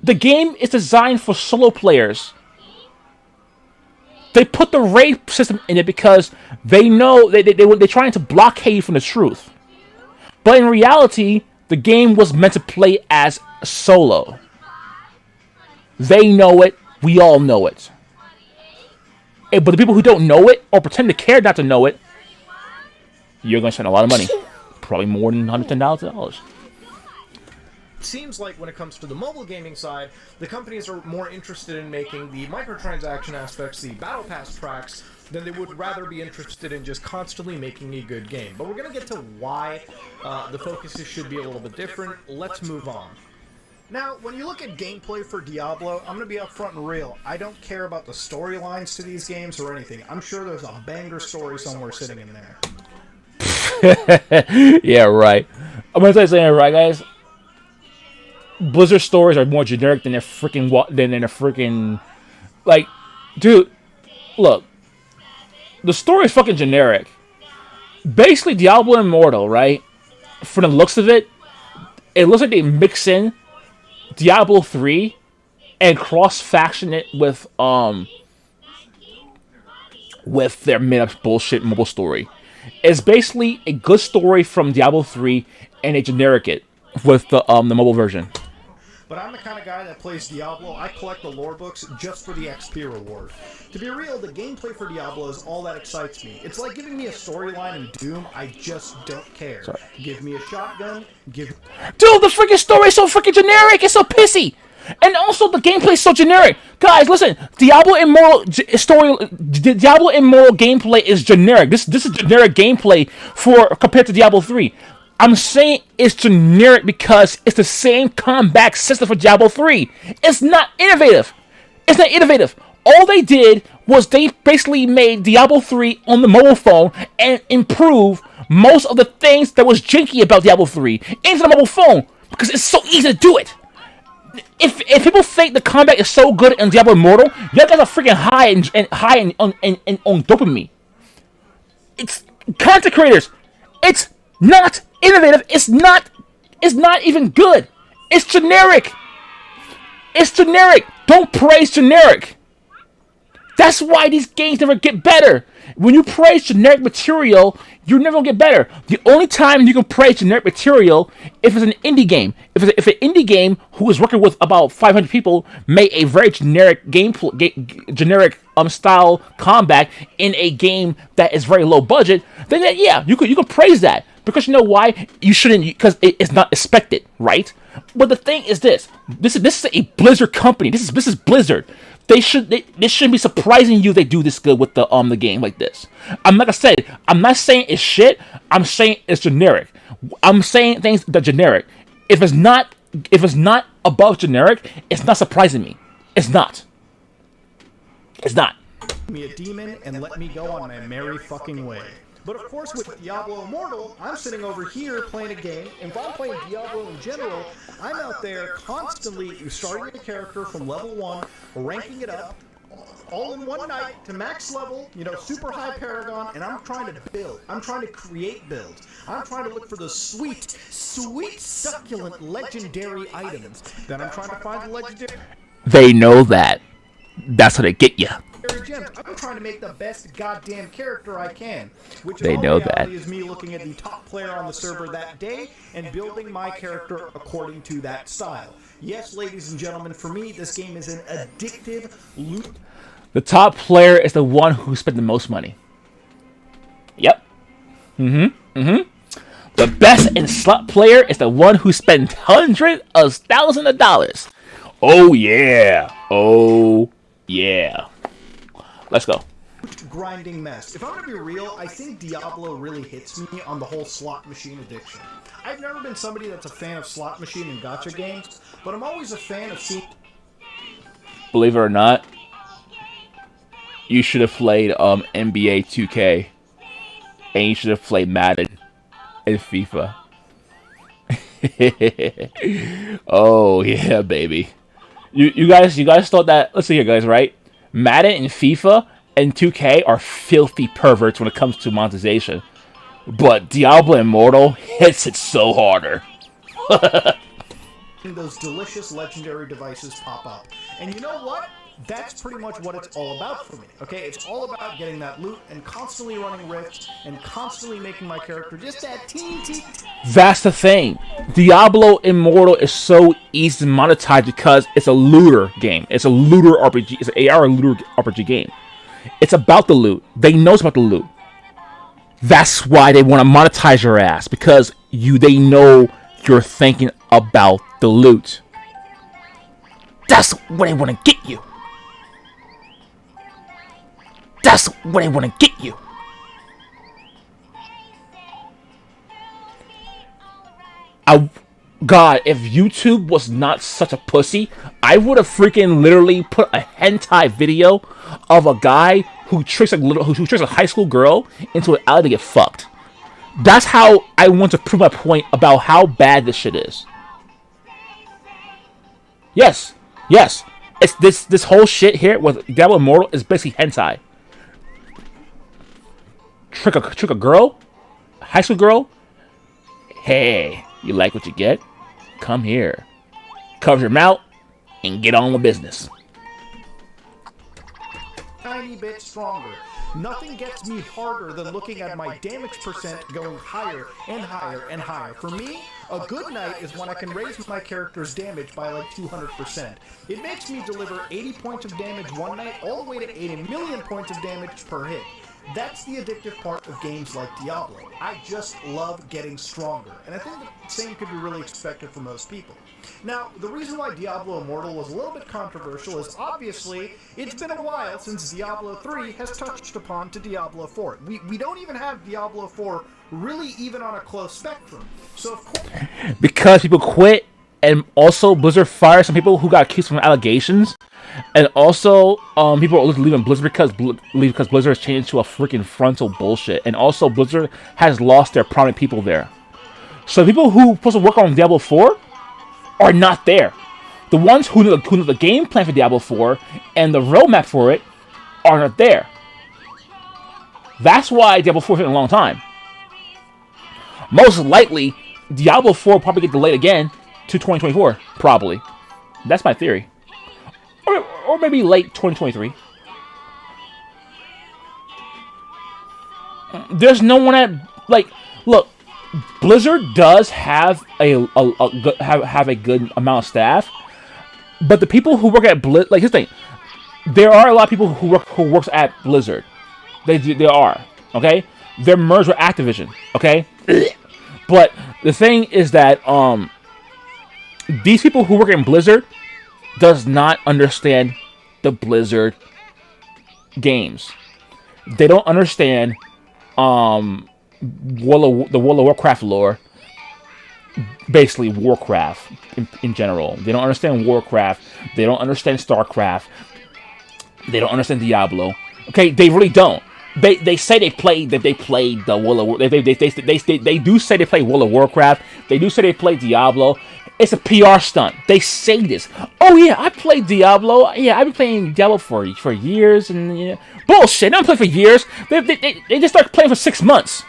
S1: The game is designed for solo players. They put the raid system in it because they know they're trying to blockade you from the truth. But in reality, the game was meant to play as solo. They know it. We all know it. But the people who don't know it or pretend to care not to know it, you're going to spend a lot of money. Probably more than $110.
S2: It seems like when it comes to the mobile gaming side, the companies are more interested in making the microtransaction aspects, the battle pass tracks, than they would rather be interested in just constantly making a good game. But we're going to get to why the focuses should be a little bit different. Let's move on. Now, when you look at gameplay for Diablo, I'm going to be upfront and real. I don't care about the storylines to these games or anything. I'm sure there's a banger story somewhere sitting in there.
S1: Yeah, right. I'm going to tell you something, right, guys? Blizzard stories are more generic than their freaking like, dude, look, the story is fucking generic. Basically, Diablo Immortal, right? From the looks of it, it looks like they mix in Diablo 3 and cross-faction it with their made-up bullshit mobile story. It's basically a good story from Diablo 3 and they generic it with the mobile version.
S2: But I'm the kind of guy that plays Diablo. I collect the lore books just for the XP reward. To be real, the gameplay for Diablo is all that excites me. It's like giving me a storyline in Doom. I just don't care. Sorry. Give me a shotgun. Dude,
S1: the freaking story is so freaking generic. It's so pissy. And also, the gameplay is so generic. Guys, listen. Diablo Immortal gameplay is generic. This is generic gameplay compared to Diablo 3. I'm saying it's generic because it's the same combat system for Diablo 3. It's not innovative. All they did was they basically made Diablo 3 on the mobile phone and improved most of the things that was janky about Diablo 3 into the mobile phone because it's so easy to do it. If people think the combat is so good in Diablo Immortal, you guys are freaking high on dopamine. It's content creators. It's not innovative. It's not even good. It's generic. It's generic. Don't praise generic. That's why these games never get better. When you praise generic material, you're never gonna get better. The only time you can praise generic material if it's an indie game. If an indie game who is working with about 500 people made a very generic generic style combat in a game that is very low budget, then yeah, you can praise that, because you know why you shouldn't, because it's not expected, right? But the thing is this is a Blizzard company. This is Blizzard. This shouldn't be surprising you they do this good with the game like this. I'm not saying it's shit. I'm saying it's generic. I'm saying things that are generic. If it's not above generic, it's not surprising me. It's not.
S2: Me a demon and let me go on my merry fucking way. But of course, with Diablo Immortal, I'm sitting over here playing a game, and if I'm playing Diablo in general, I'm out there constantly starting a character from level 1, ranking it up, all in one night to max level, super high Paragon, and I'm trying to build. I'm trying to create builds. I'm trying to look for those sweet, succulent, legendary items that I'm trying to find the legendary.
S1: They know that. That's how they get you.
S2: Gems. I'm trying to make the best goddamn character I can, which
S1: they know that
S2: is me looking at the top player on the server that day and building my character according to that style. Yes, ladies and gentlemen, for me, this game is an addictive loop.
S1: The top player is the one who spent the most money. Yep. The best and slot player is the one who spent hundreds of thousands of dollars. Oh yeah. Let's go.
S2: Grinding mess. If I'm gonna be real, I think Diablo really hits me on the whole slot machine addiction. I've never been somebody that's a fan of slot machine and gacha games, but I'm always a fan of seeing.
S1: Believe it or not, you should have played NBA 2K, and you should have played Madden and FIFA. Oh yeah, baby. You guys thought that? Let's see here, guys. Right? Madden and FIFA and 2K are filthy perverts when it comes to monetization, but Diablo Immortal hits it so harder.
S2: Those delicious legendary devices pop up, and you know what? That's pretty much what it's all about for me. Okay, it's all about getting that loot and constantly running rifts and constantly making my character just that teeny.
S1: That's the thing. Diablo Immortal is so easy to monetize because it's a looter game. It's a looter RPG. It's an AR looter RPG game. It's about the loot. They know it's about the loot. That's why they want to monetize your ass, because they know you're thinking about the loot. That's what they want to get you. That's what they want to get you. God, if YouTube was not such a pussy, I would have freaking literally put a hentai video of a guy who tricks a high school girl into an alley to get fucked. That's how I want to prove my point about how bad this shit is. Yes. It's this whole shit here with Diablo Immortal is basically hentai. Trick a girl, high school girl. Hey, you like what you get? Come here. Cover your mouth and get on with business.
S2: Tiny bit stronger. Nothing gets me harder than looking at my damage percent going higher and higher and higher. For me, a good night is when I can raise my character's damage by like 200%. It makes me deliver 80 points of damage one night all the way to 80 million points of damage per hit. That's the addictive part of games like Diablo. I just love getting stronger, and I think the same could be really expected for most people. Now, the reason why Diablo Immortal was a little bit controversial is obviously it's been a while since Diablo 3 has touched upon to Diablo 4. We don't even have Diablo 4 really even on a close spectrum. So of course,
S1: because people quit, and also Blizzard fired some people who got accused from allegations. And also, people are leaving Blizzard because Blizzard has changed to a freaking frontal bullshit. And also, Blizzard has lost their prominent people there. So people who are supposed to work on Diablo 4 are not there. The ones who know the game plan for Diablo 4 and the roadmap for it are not there. That's why Diablo 4 has been a long time. most likely Diablo 4 will probably get delayed again to 2024. Probably. That's my theory. Or maybe late 2023. There's no one at like look. Blizzard does have have a good amount of staff, but the people who work at Blizzard, like here's the thing, there are a lot of people who works at Blizzard. They are okay. They're merged with Activision. Okay, but the thing is that these people who work in Blizzard does not understand the Blizzard games. They don't understand the World of Warcraft lore. Basically, Warcraft in general. They don't understand Warcraft. They don't understand StarCraft. They don't understand Diablo. Okay, they really don't. They say they played the World of Warcraft. They do say they play World of Warcraft. They do say they play Diablo. It's a PR stunt. They say this. Oh yeah, I played Diablo. Yeah, I've been playing Diablo for years, and yeah. Bullshit. They don't play for years. They just started playing for 6 months,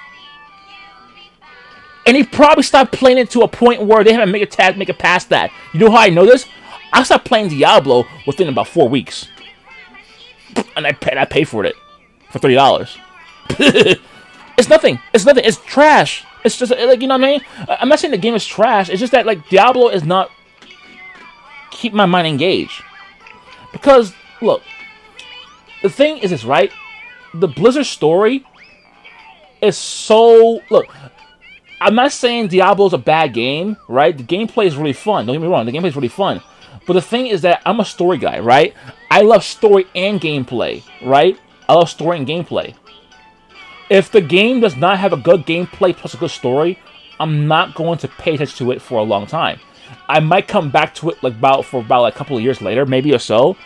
S1: and they probably stopped playing it to a point where they haven't make it past that. You know how I know this? I stopped playing Diablo within about 4 weeks, and I paid for it for $30. It's nothing. It's nothing. It's trash. It's just like, you know what I mean? I'm not saying the game is trash. It's just that like Diablo is not keep my mind engaged. Because look, the thing is this, right? The Blizzard story is so look. I'm not saying Diablo's a bad game, right? The gameplay is really fun. Don't get me wrong. The gameplay is really fun. But the thing is that I'm a story guy, right? I love story and gameplay, right? I love story and gameplay. If the game does not have a good gameplay plus a good story, I'm not going to pay attention to it for a long time. I might come back to it like about a couple of years later, maybe or so.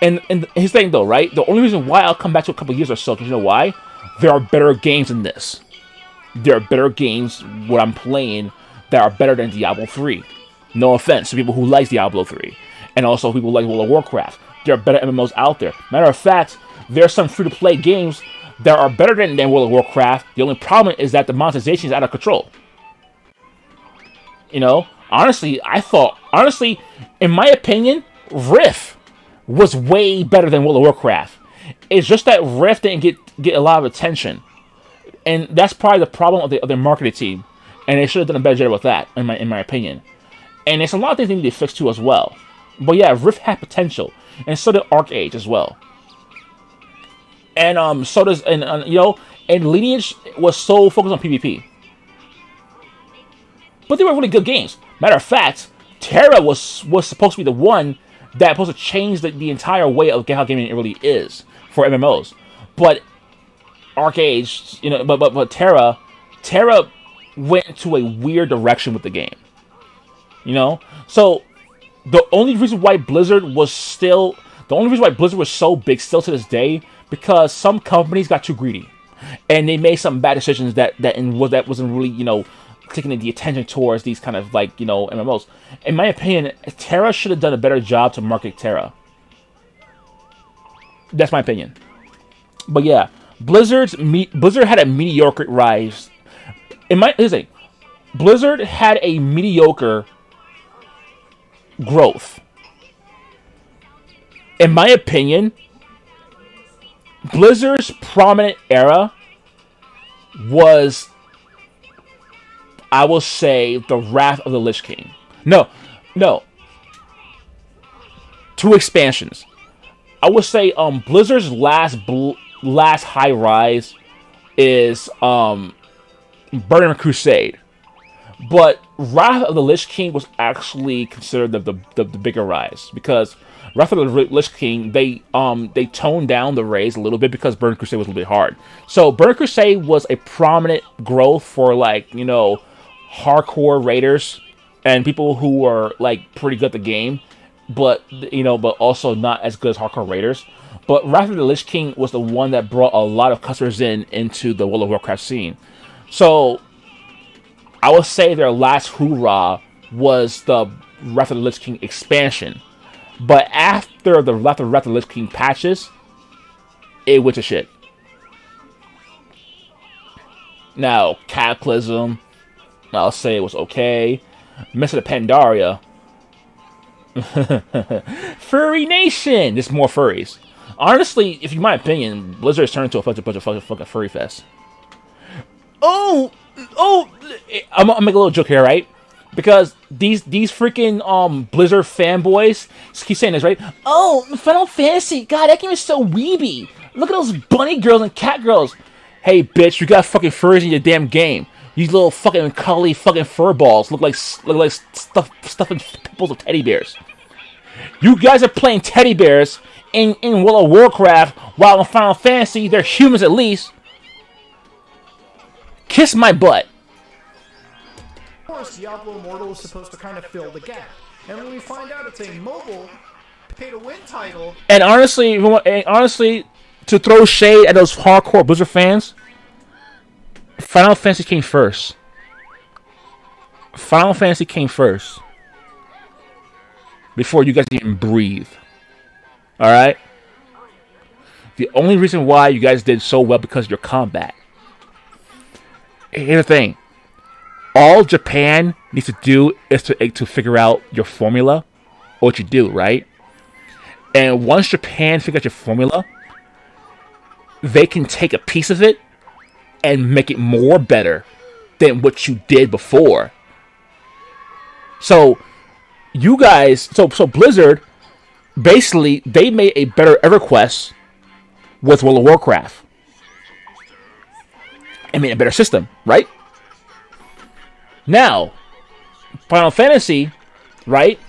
S1: And here's the thing though, right? The only reason why I'll come back to it a couple of years or so, because you know why? There are better games than this. There are better games what I'm playing that are better than Diablo 3. No offense to people who like Diablo 3. And also people who like World of Warcraft. There are better MMOs out there. Matter of fact, there are some free-to-play games that are better than World of Warcraft. The only problem is that the monetization is out of control. You know, honestly, in my opinion, Rift was way better than World of Warcraft. It's just that Rift didn't get a lot of attention, and that's probably the problem of their marketing team. And they should have done a better job with that, in my opinion. And there's a lot of things they need to fix too as well. But yeah, Rift had potential, and so did Arcade as well. And so does and Lineage was so focused on PvP, but they were really good games. Matter of fact, Terra was supposed to be the one that was supposed to change the entire way of how gaming really is for MMOs. But Arcade, but Terra went to a weird direction with the game. So the only reason why Blizzard was so big still to this day, because some companies got too greedy, and they made some bad decisions that wasn't really, taking the attention towards these kind of MMOs. In my opinion, Terra should have done a better job to market Terra. That's my opinion. But yeah, Blizzard had a mediocre rise. Blizzard had a mediocre growth. In my opinion, Blizzard's prominent era was, I will say, the Wrath of the Lich King. No. 2 expansions. I would say Blizzard's last high rise is Burning Crusade. But Wrath of the Lich King was actually considered the bigger rise, because Wrath of the Lich King, they toned down the raids a little bit because Burning Crusade was a little bit hard. So Burning Crusade was a prominent growth for hardcore raiders and people who were pretty good at the game, but also not as good as hardcore raiders. But Wrath of the Lich King was the one that brought a lot of customers into the World of Warcraft scene. So I would say their last hoorah was the Wrath of the Lich King expansion. But after the Wrath of the Lich King patches, it went to shit. Now, Cataclysm, I'll say it was okay. Miss of the Pandaria. Furry Nation. There's more furries. Honestly, if you my opinion, Blizzard has turned into a bunch of fucking furry fest. Oh, I'm gonna make a little joke here, right? Because these freaking Blizzard fanboys keep saying this, right? Oh, Final Fantasy, God, that game is so weeby. Look at those bunny girls and cat girls. Hey, bitch, you got fucking furries in your damn game. These little fucking cuddly fucking fur balls look like stuffing pimples of teddy bears. You guys are playing teddy bears in World of Warcraft, while in Final Fantasy they're humans at least. Kiss my butt.
S2: Of course, Diablo Immortal is supposed to kind of fill the gap. And when we find out it's a mobile pay-to-win title...
S1: And honestly, to throw shade at those hardcore Blizzard fans, Final Fantasy came first. Final Fantasy came first. Before you guys even breathe. Alright? The only reason why you guys did so well because of your combat. Here's the thing. All Japan needs to do is to figure out your formula. Or what you do, right? And once Japan figures out your formula, they can take a piece of it and make it more better than what you did before. So, you guys... So Blizzard, basically, they made a better EverQuest with World of Warcraft. I mean, a better system, right? Now, Final Fantasy, right?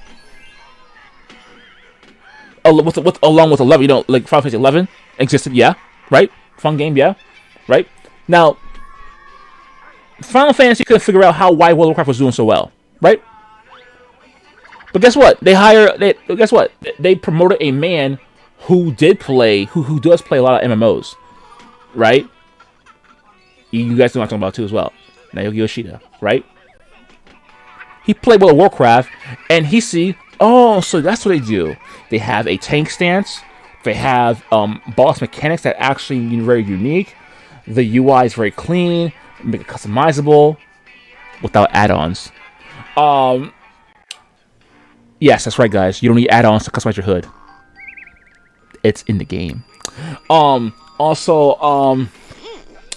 S1: Along with 11, you know, like Final Fantasy 11 existed, yeah, right? Fun game, yeah, right? Now, Final Fantasy couldn't figure out why World of Warcraft was doing so well, right? But guess what? They promoted a man who does play a lot of MMOs, right? You guys know what I'm talking about too as well. Naoki Yoshida, right? He played World of Warcraft, and he see, oh, so that's what they do. They have a tank stance. They have boss mechanics that actually very unique. The UI is very clean, make it customizable, without add-ons. Yes, that's right, guys. You don't need add-ons to customize your hood. It's in the game. Also,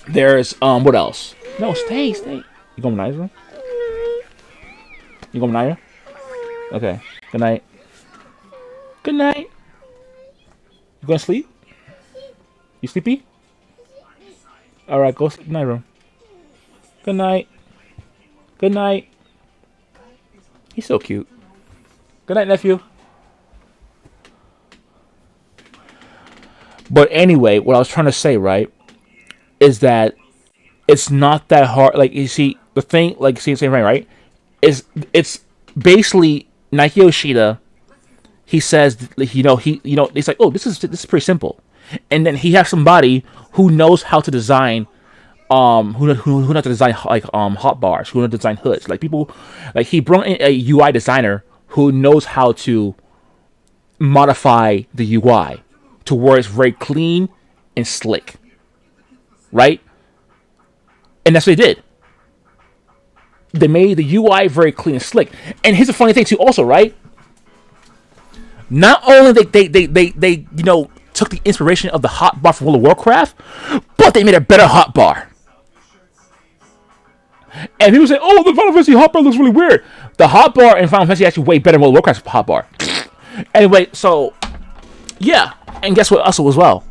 S1: there's what else? No, stay. You going to Naya? You going to Naya? Okay. Good night. Good night. You going to sleep? You sleepy? All right, go sleep in my room. Good night. Good night. He's so cute. Good night, nephew. But anyway, what I was trying to say, right, is that it's not that hard. Like, you see, the thing, like, see the same thing, right? Is it's basically Naoki Yoshida. He says, he's like, oh, this is pretty simple, and then he has somebody who knows how to design, who knows how to design like hotbars, who knows how to design hoods, like people, like he brought in a UI designer who knows how to modify the UI to where it's very clean and slick, right? And that's what they did. They made the UI very clean and slick. And here's the funny thing too, also, right? Not only they took the inspiration of the hotbar from World of Warcraft, but they made a better hotbar. And people say, "Oh, the Final Fantasy hotbar looks really weird." The hotbar in Final Fantasy is actually way better than World of Warcraft's hotbar. Anyway, so yeah, and guess what? Also as well,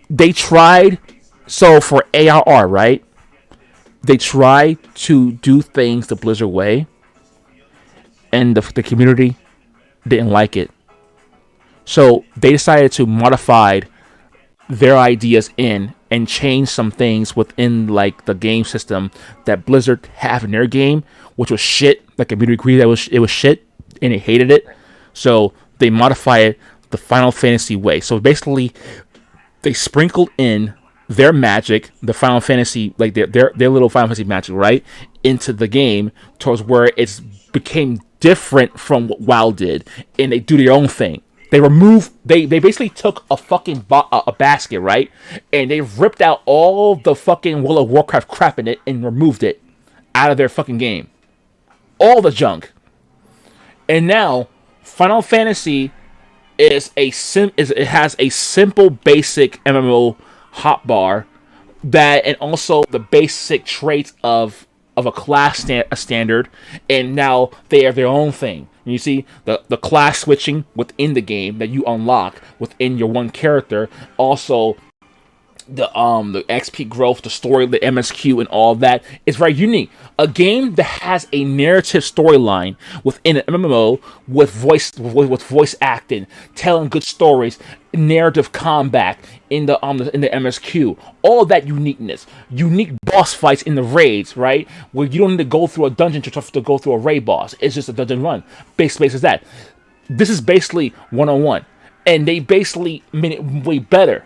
S1: they tried. So for ARR, right? They tried to do things the Blizzard way, and the community didn't like it. So they decided to modify their ideas in and change some things within like the game system that Blizzard have in their game, which was shit. The community agreed that it was shit, and they hated it. So they modified it the Final Fantasy way. So basically, they sprinkled in their magic, the Final Fantasy, like their little Final Fantasy magic, right, into the game towards where it's became different from what WoW did, and they do their own thing. They basically took a fucking a basket, right, and they ripped out all the fucking World of Warcraft crap in it and removed it out of their fucking game. All the junk. And now, Final Fantasy is it has a simple, basic MMO hotbar that, and also the basic traits of a class standard, and now they have their own thing. And you see the class switching within the game that you unlock within your one character. Also, the XP growth, the story, the MSQ, and all that is very unique. A game that has a narrative storyline within an MMO with voice acting, telling good stories, narrative combat in the MSQ, all that uniqueness, unique boss fights in the raids, right? Where you don't need to go through a dungeon to go through a raid boss. It's just a dungeon run. Base is that. This is basically 101, and they basically made it way better.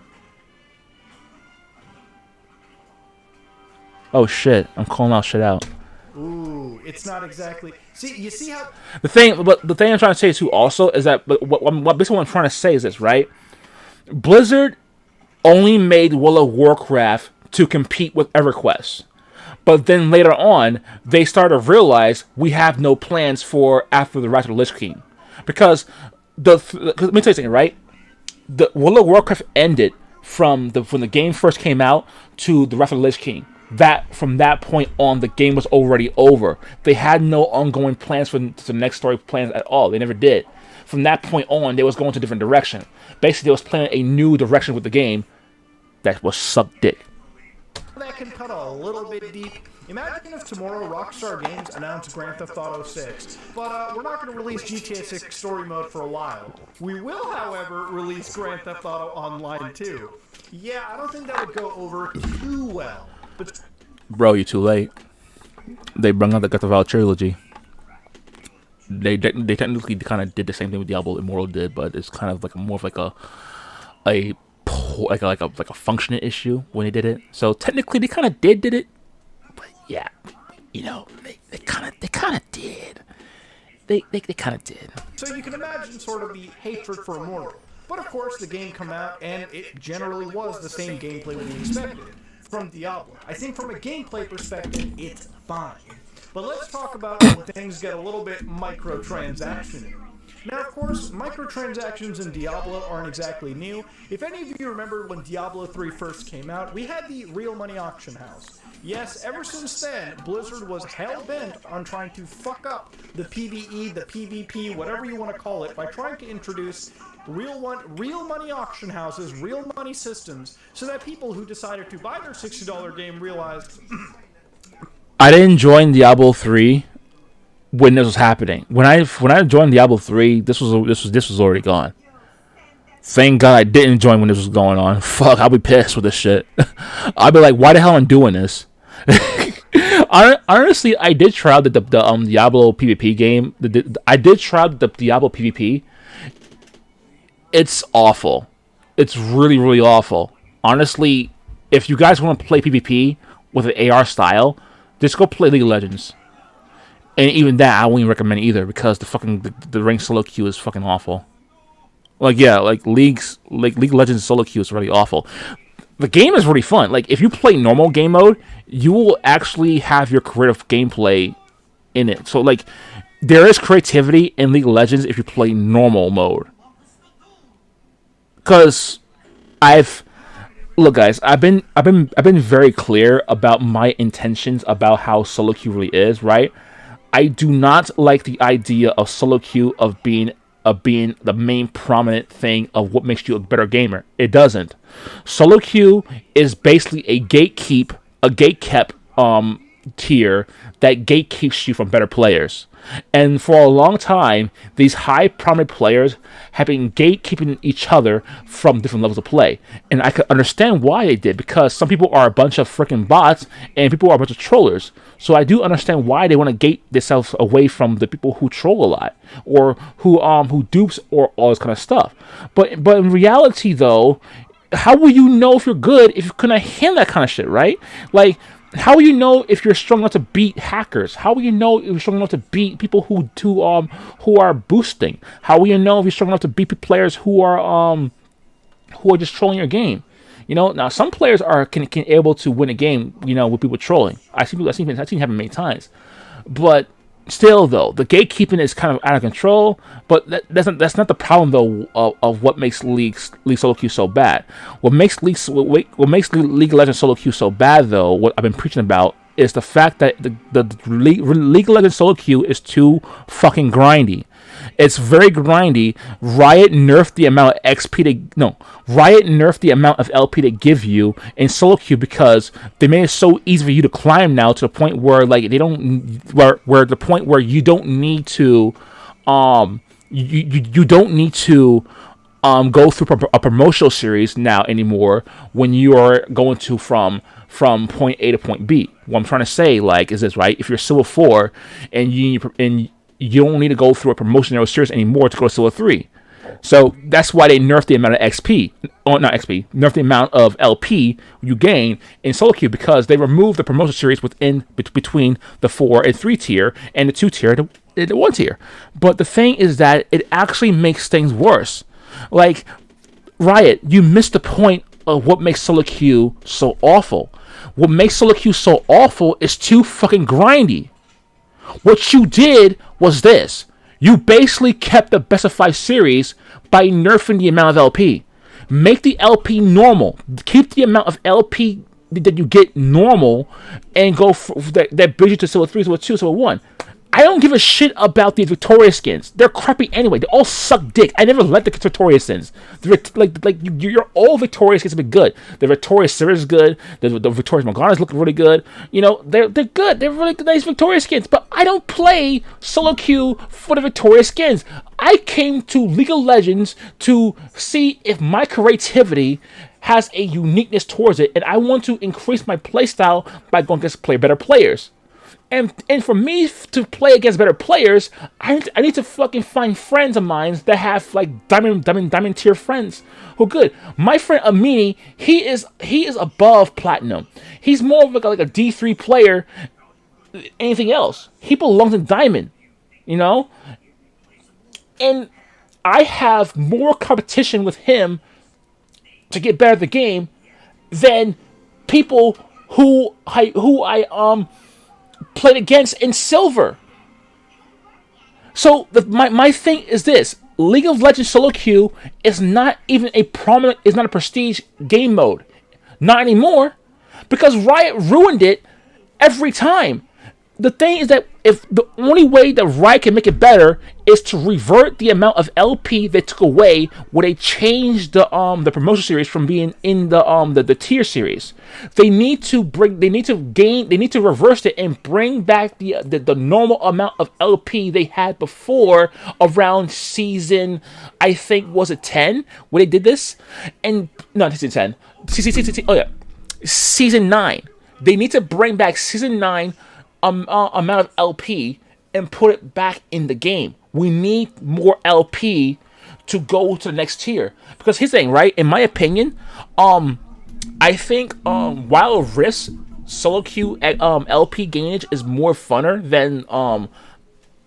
S1: Oh shit! I'm calling out shit out.
S2: Ooh, it's not exactly. See, you see how
S1: the thing I'm trying to say too also is that basically what I'm trying to say is this, right? Blizzard only made World of Warcraft to compete with EverQuest, but then later on they started to realize we have no plans for after the Rise of the Lich King, because let me tell you something, right? The World of Warcraft ended from when the game first came out to the Rise of the Lich King. That from that point on, the game was already over. They had no ongoing plans for the next story plans at all. They never did. From that point on, they was going to a different direction. Basically, they was planning a new direction with the game that was suck dick.
S2: that can cut a little bit deep. Imagine if tomorrow Rockstar Games announced Grand Theft Auto 6, but we're not going to release GTA 6 story mode for a while. We will, however, release Grand Theft Auto Online 2. Yeah, I don't think that would go over too well. But
S1: bro, you're too late. They brought out the Grand Theft Auto trilogy. They technically kind of did the same thing with Diablo Immortal did, but it's kind of like more of like a functioning issue when they did it. So technically, they kind of did it, but yeah, you know, they kind of did. They kind of did.
S2: So you can imagine sort of the hatred for Immortal. But of course, the game came out, and it generally was the same gameplay we expected from Diablo. I think from a gameplay perspective, it's fine. But let's talk about when things get a little bit microtransaction. Now, of course, microtransactions in Diablo aren't exactly new. If any of you remember when Diablo 3 first came out, we had the real money auction house. Yes, ever since then, Blizzard was hell-bent on trying to fuck up the PvE, the PvP, whatever you want to call it, by trying to introduce real money auction houses, real money systems, so that people who decided to buy their $60 game realized...
S1: I didn't join Diablo 3 when this was happening. When I joined Diablo 3, this was already gone. Thank God I didn't join when this was going on. Fuck, I'll be pissed with this shit. I'll be like, why the hell am I doing this? Honestly, I did try out the Diablo PvP game. I did try out the Diablo PvP. It's awful. It's really, really awful. Honestly, if you guys want to play PvP with an AR style, just go play League of Legends. And even that, I wouldn't recommend either, because the ranked solo queue is fucking awful. League of Legends solo queue is really awful. The game is really fun. Like, if you play normal game mode, you will actually have your creative gameplay in it. So, like, there is creativity in League of Legends if you play normal mode. Because look, guys, I've been very clear about my intentions about how solo queue really is, right? I do not like the idea of solo queue of being the main prominent thing of what makes you a better gamer. It doesn't. Solo queue is basically a gatekept tier that gatekeeps you from better players. And for a long time, these high prominent players have been gatekeeping each other from different levels of play. And I could understand why they did, because some people are a bunch of freaking bots and people are a bunch of trollers. So I do understand why they want to gate themselves away from the people who troll a lot, or who dupes, or all this kind of stuff. But in reality, though, how will you know if you're good if you couldn't handle that kind of shit, right? Like, how will you know if you're strong enough to beat hackers? How will you know if you're strong enough to beat people who are boosting? How will you know if you're strong enough to beat players who are just trolling your game? You know, now some players can able to win a game, you know, with people trolling. I've seen it happen many times, but still though, the gatekeeping is kind of out of control. But that's not the problem though of what makes League solo queue so bad. What makes League of Legends solo queue so bad though, what I've been preaching about, is the fact that the League of Legends solo queue is too fucking grindy. It's very grindy. Riot nerfed the amount of Riot nerfed the amount of LP they give you in solo queue because they made it so easy for you to climb now, to the point where like they don't where the point where you don't need to you don't need to go through a promotional series now anymore when you are going to from point A to point B. What I'm trying to say, like, is this, right? If you're Silver 4 and you don't need to go through a promotional series anymore to go to Silver 3. So that's why they nerfed the amount of XP, or not XP, nerfed the amount of LP you gain in solo queue, because they removed the promotional series between the 4 and 3 tier and the 2 tier and the 1 tier. But the thing is that it actually makes things worse. Like, Riot, you missed the point of what makes solo queue so awful. What makes solo queue so awful is too fucking grindy. What you did was this. You basically kept the best of 5 series by nerfing the amount of LP. Make the LP normal. Keep the amount of LP that you get normal, and go for that brings you to Silver 3, Silver 2, Silver 1. I don't give a shit about these Victoria skins. They're crappy anyway. They all suck dick. I never liked the Victoria skins. Your all Victoria skins have been good. The Victoria Series is good. The Victoria Morgana's looking really good. You know, they're good. They're really nice Victoria skins. But I don't play solo queue for the Victoria skins. I came to League of Legends to see if my creativity has a uniqueness towards it, and I want to increase my playstyle by going to play better players. And for me to play against better players, I need to fucking find friends of mine that have like diamond tier friends who are good. My friend Amini, he is above platinum. He's more of like a D3 player. Anything else, he belongs in diamond, you know. And I have more competition with him to get better at the game than people who I played against in silver. So my thing is this: League of Legends solo queue is not even is not a prestige game mode, not anymore, because Riot ruined it every time. The thing is that if the only way that Riot can make it better is to revert the amount of LP they took away when they changed the promotion series from being in the tier series. They need to reverse it and bring back the normal amount of LP they had before, around season, I think, was it 10 when they did this? And no, season 10. Season 9. They need to bring back season 9 amount of LP and put it back in the game. We need more LP to go to the next tier. Because here's the thing, right? In my opinion, I think Wild Rift solo queue LP gainage is more funner than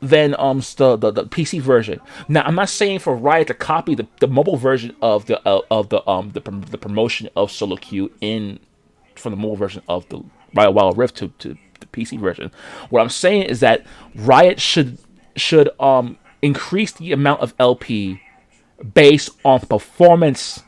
S1: the PC version. Now, I'm not saying for Riot to copy the mobile version of the promotion of solo queue from the mobile version of the Wild Rift to the PC version. What I'm saying is that Riot should increase the amount of LP based on performance.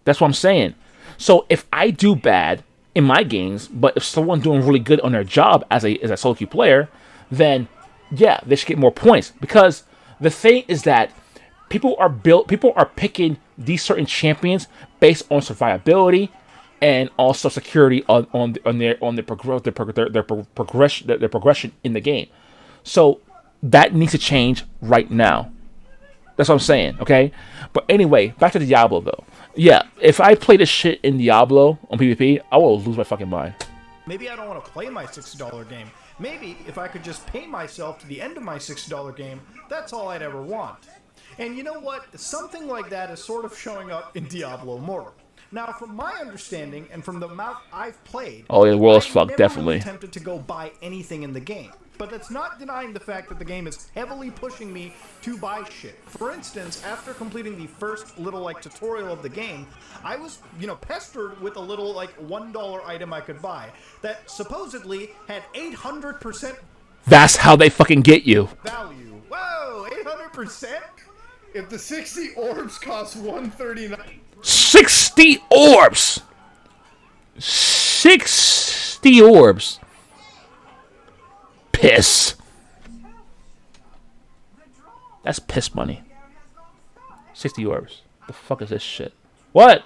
S1: That's what I'm saying. So if I do bad in my games, but if someone's doing really good on their job as a solo queue player, then yeah, they should get more points. Because the thing is that people are picking these certain champions based on survivability and also security on their progression in the game. So that needs to change right now. That's what I'm saying, okay? But anyway, back to Diablo though. Yeah, if I play this shit in Diablo on PvP, I will lose my fucking mind.
S2: Maybe I don't want to play my $60 game. Maybe if I could just pay myself to the end of my $60 game, that's all I'd ever want. And you know what? Something like that is sort of showing up in Diablo Immortal. Now, from my understanding and from the amount I've played,
S1: oh, yeah, the world's fucked, definitely.
S2: Really tempted to go buy anything in the game. But that's not denying the fact that the game is heavily pushing me to buy shit. For instance, after completing the first little like tutorial of the game, I was, pestered with a little like $1 item I could buy that supposedly had 800%
S1: That's how they fucking get you.
S2: value. Whoa, 800%?
S6: If the 60 orbs cost 139,
S1: 60 orbs. 60 orbs. Piss. That's piss money. 60 orbs. The fuck is this shit? What?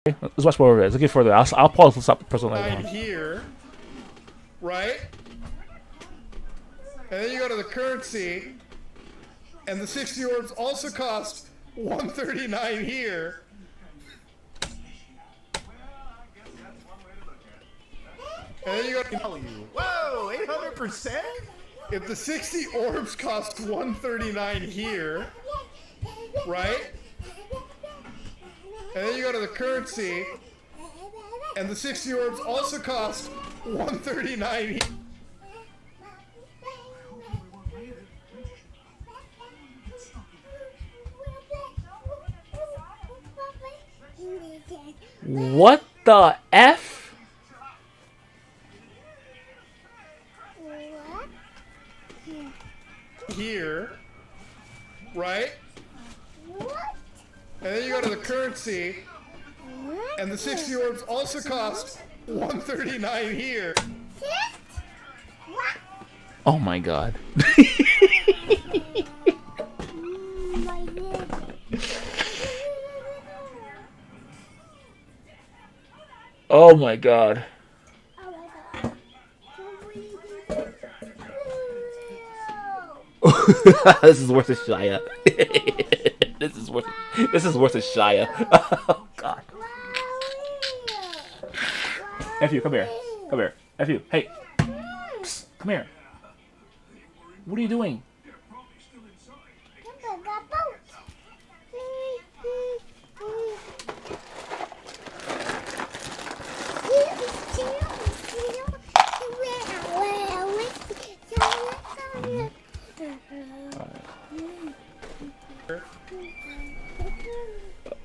S1: Let's watch more of it. Let's get further. I'll pause and stop pressing later on.
S6: here, right? And then you go to the currency, and the 60 orbs also cost 139 here. And then you go to
S2: Value. Whoa, 800%?
S6: if the 60 orbs cost 139 here, right? And then you go to the currency, and the 60 orbs also cost 139 here.
S1: What the F?
S6: Here, right? And then you go to the currency, and the 60 orbs also cost 139 here.
S1: Oh my god. Oh my god. This is worse than Shia. This is worse. This is worse than Shia. Oh God. F you, come here. Come here. F you. Hey. Psst, come here. What are you doing?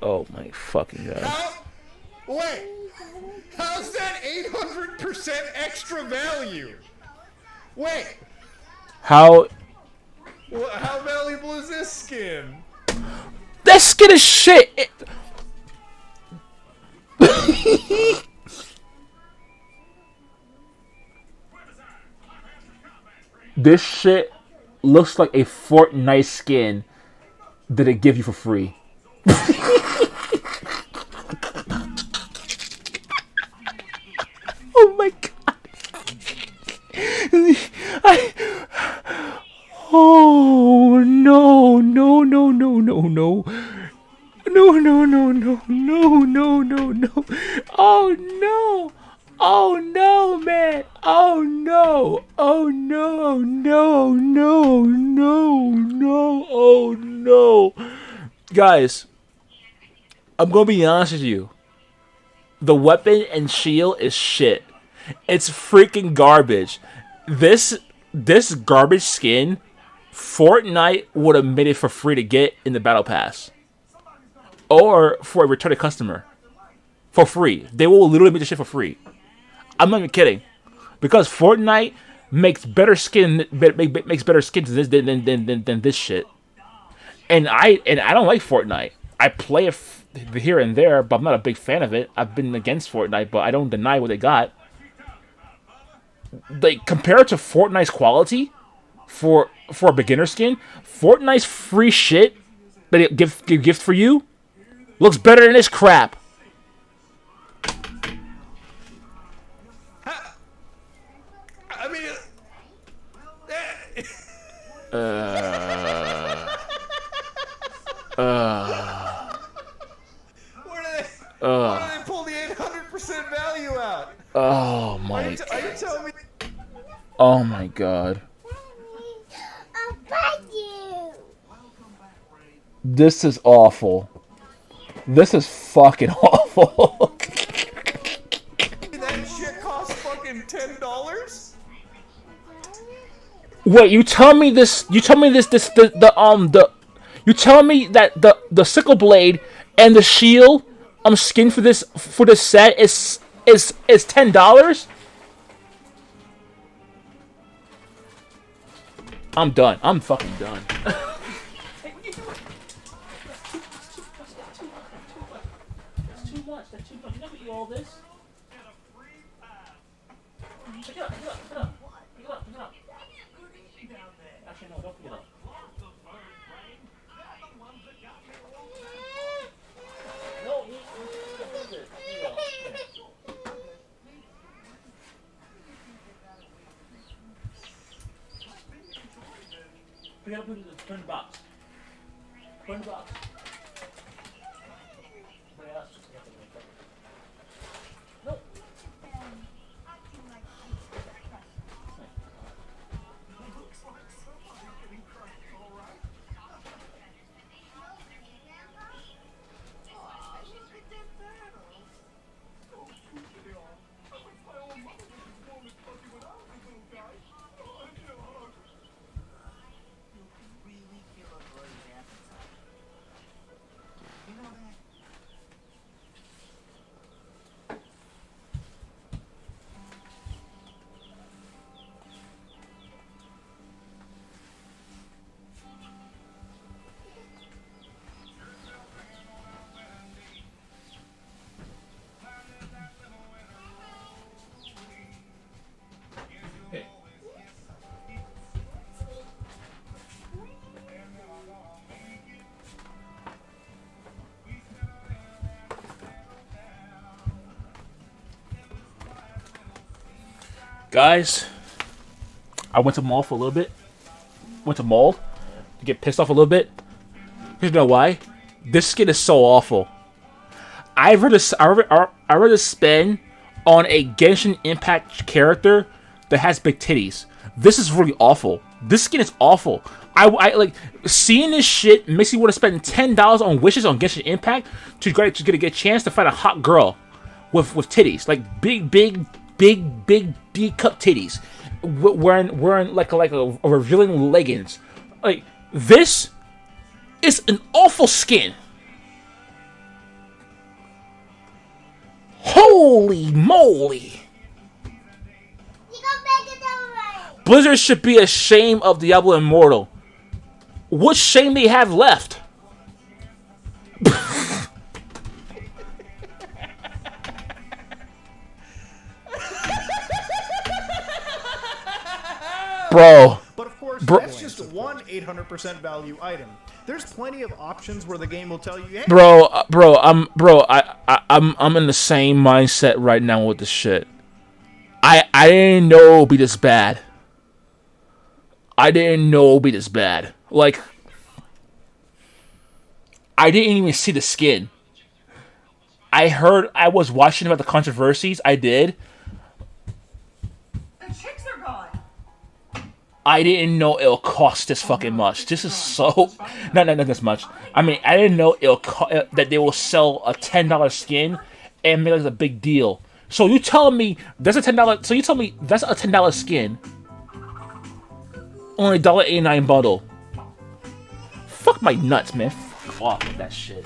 S1: Oh my fucking God.
S6: Wait. How's that 800% extra value? Wait.
S1: How
S6: valuable is this skin?
S1: that skin is shit. This shit looks like a Fortnite skin that it give you for free. Oh my God. Oh no, no, no, no, no, no. No, no, no, no, no, no, no, no. Oh no. Oh no, man. Oh no. Oh no, no, no, no, no. Oh no. Guys, I'm gonna be honest with you. The weapon and shield is shit. It's freaking garbage. This garbage skin, Fortnite would have made it for free to get in the battle pass, or for a returning customer, for free. They will literally make this shit for free. I'm not even kidding, because Fortnite makes better skin, makes better skins than this shit. And I don't like Fortnite. I play it here and there, but I'm not a big fan of it. I've been against Fortnite, but I don't deny what they got. Like, compared to Fortnite's quality for a beginner skin, Fortnite's free shit that it give gift for you looks better than this crap.
S6: I mean, where do they pull the 800% value out?
S1: Oh my.
S6: Are you telling me?
S1: Oh my God. This is awful. This is fucking awful.
S6: That shit costs fucking $10?
S1: Wait, you tell me this? You tell me you tell me that the sickle blade and the shield skin for this set is $10? I'm done. I'm fucking done. That's too much. That's too much. You never eat all this. Pick it up. Pick it up. Pick it up. Pick it up. Pick it up. Actually, no. Don't pick it up. No, you it. We gotta put it in the box. Put it in the box. Nope. Guys, I went to mall for a little bit. Went to mall. get pissed off a little bit. You know why? This skin is so awful. I'd rather spend on a Genshin Impact character that has big titties. This is really awful. This skin is awful. I like seeing this shit makes me want to spend $10 on wishes on Genshin Impact to get a chance to find a hot girl with titties, like big D cup titties, wearing like a revealing leggings. Like this is an awful skin. Holy moly! Blizzard should be ashamed of Diablo Immortal. What shame they have left? Bro.
S2: But of course, that's just one 800% value item. There's plenty of options where the game will tell you, hey,
S1: I'm in the same mindset right now with this shit. I didn't know it would be this bad. Like, I didn't even see the skin. I was watching about the controversies. I did.
S5: The chicks are gone.
S1: I didn't know it'll cost this fucking much. This is so... Not this much. I mean, I didn't know that they will sell a $10 skin and make it as a big deal. So you telling me that's a $10... So you tell me that's a $10 skin on a $1.89 bundle. Fuck my nuts, man. Fuck off that shit.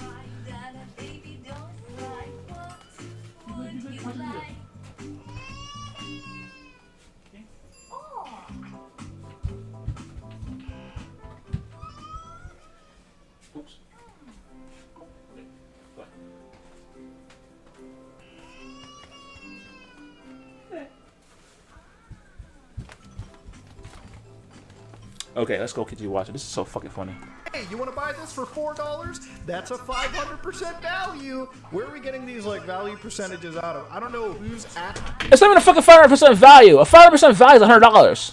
S1: Okay, let's go continue watching. This is so fucking funny.
S2: hey, you want to buy this for $4? That's a 500% value. Where are we getting these like value percentages out of? I don't know who's at.
S1: It's not even a fucking 500% value. A 500% value is $100.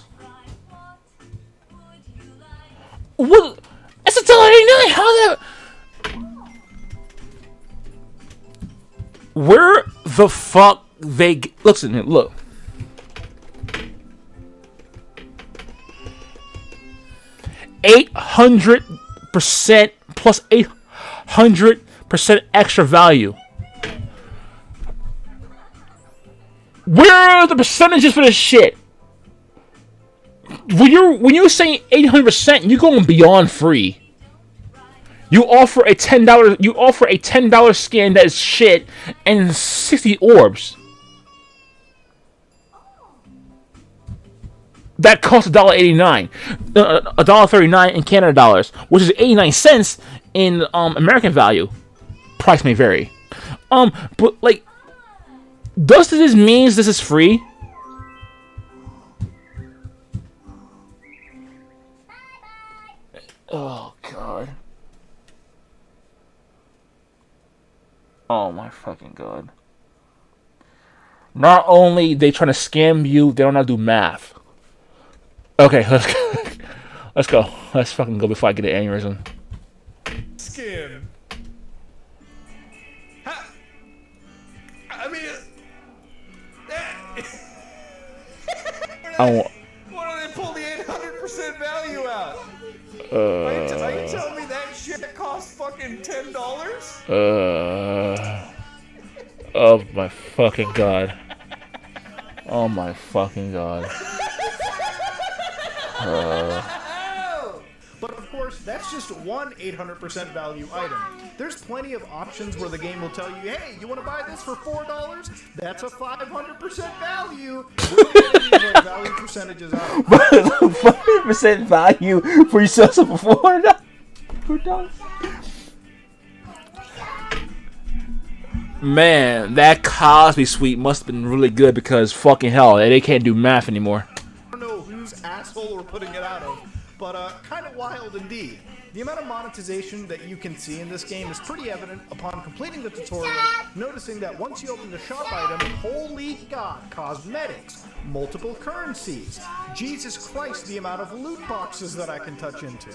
S1: What? It's $1.89. How that? Where the fuck they? Listen, look. $800% plus 800% extra value. Where are the percentages for this shit? When you're saying 800%, you're going beyond free. You offer a $10 skin that is shit and 60 orbs. That costs $1.89, $1.39 in Canada dollars, which is 89 cents in American value. Price may vary. But like, does this mean this is free? Oh god. Oh my fucking god. Not only they trying to scam you, they don't know how to do math. Okay, let's go. Let's go. Let's fucking go before I get an aneurysm.
S6: Skin. I mean,
S1: I want.
S6: why do they pull the 800% value out? Are you telling me that shit costs fucking $10?
S1: Oh my fucking god. Oh my fucking god.
S2: But of course, that's just one 800% value item. There's plenty of options where the game will tell you, hey, you want to buy this for $4? That's a 500% value. We're getting these like, value percentages out of
S1: 500% value for yourself for $4. Man, that Cosby suite must have been really good because fucking hell, they can't do math anymore.
S2: I don't know whose asshole we're putting it out of, but kind of wild indeed. The amount of monetization that you can see in this game is pretty evident upon completing the tutorial, noticing that once you open the shop item, holy god, cosmetics, multiple currencies, Jesus Christ, the amount of loot boxes that I can touch into.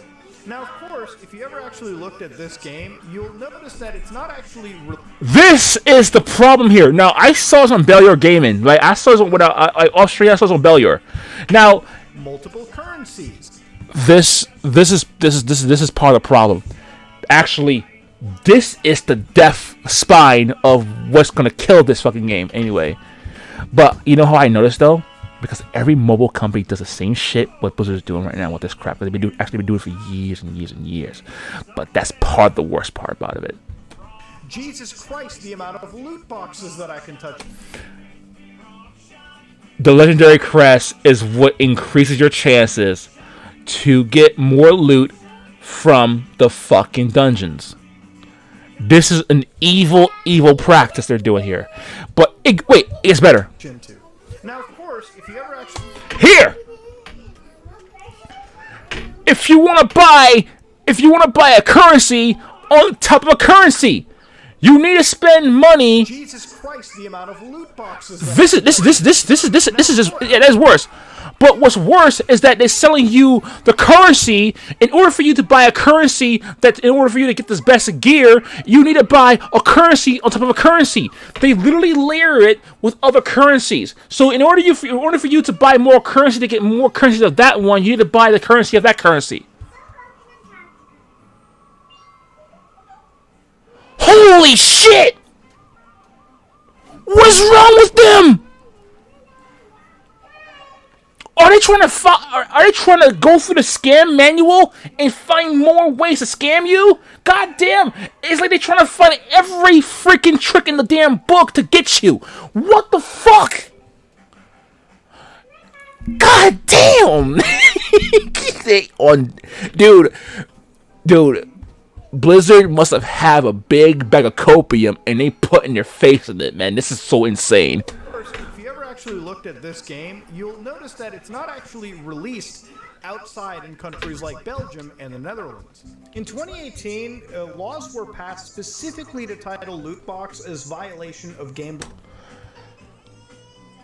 S2: Now, of course, if you ever actually looked at this game, you'll notice that it's not actually.
S1: This is the problem here. Now, I saw this on Bellior Gaming. Right? I saw this on Austria. I saw this on Bellior. Now,
S2: multiple currencies.
S1: This is part of the problem. Actually, this is the death spine of what's gonna kill this fucking game. Anyway, but you know how I noticed though? Because every mobile company does the same shit what Blizzard's doing right now with this crap. They've been doing it for years and years and years. But that's part of the worst part about it.
S2: Jesus Christ, the amount of loot boxes that I can touch.
S1: The legendary crest is what increases your chances to get more loot from the fucking dungeons. This is an evil, evil practice they're doing here. But wait, it's better.
S2: Now, of course, if you ever actually
S1: here, if you want to buy a currency on top of a currency, you need to spend money.
S2: Jesus Christ, the amount of loot boxes.
S1: This is just, yeah, that's worse. But what's worse is that they're selling you the currency. In order for you to buy a currency, in order for you to get this best gear, you need to buy a currency on top of a currency. They literally layer it with other currencies. So in order for you to buy more currency to get more currencies of that one, you need to buy the currency of that currency. Holy shit! What's wrong with them? Are they trying to go through the scam manual and find more ways to scam you? God damn! It's like they're trying to find every freaking trick in the damn book to get you. What the fuck? God damn! Dude. Blizzard must have a big bag of copium and they put in their face in it, man. This is so insane.
S2: If you ever actually looked at this game, you'll notice that it's not actually released outside in countries like Belgium and the Netherlands. In 2018, laws were passed specifically to title loot box as violation of game.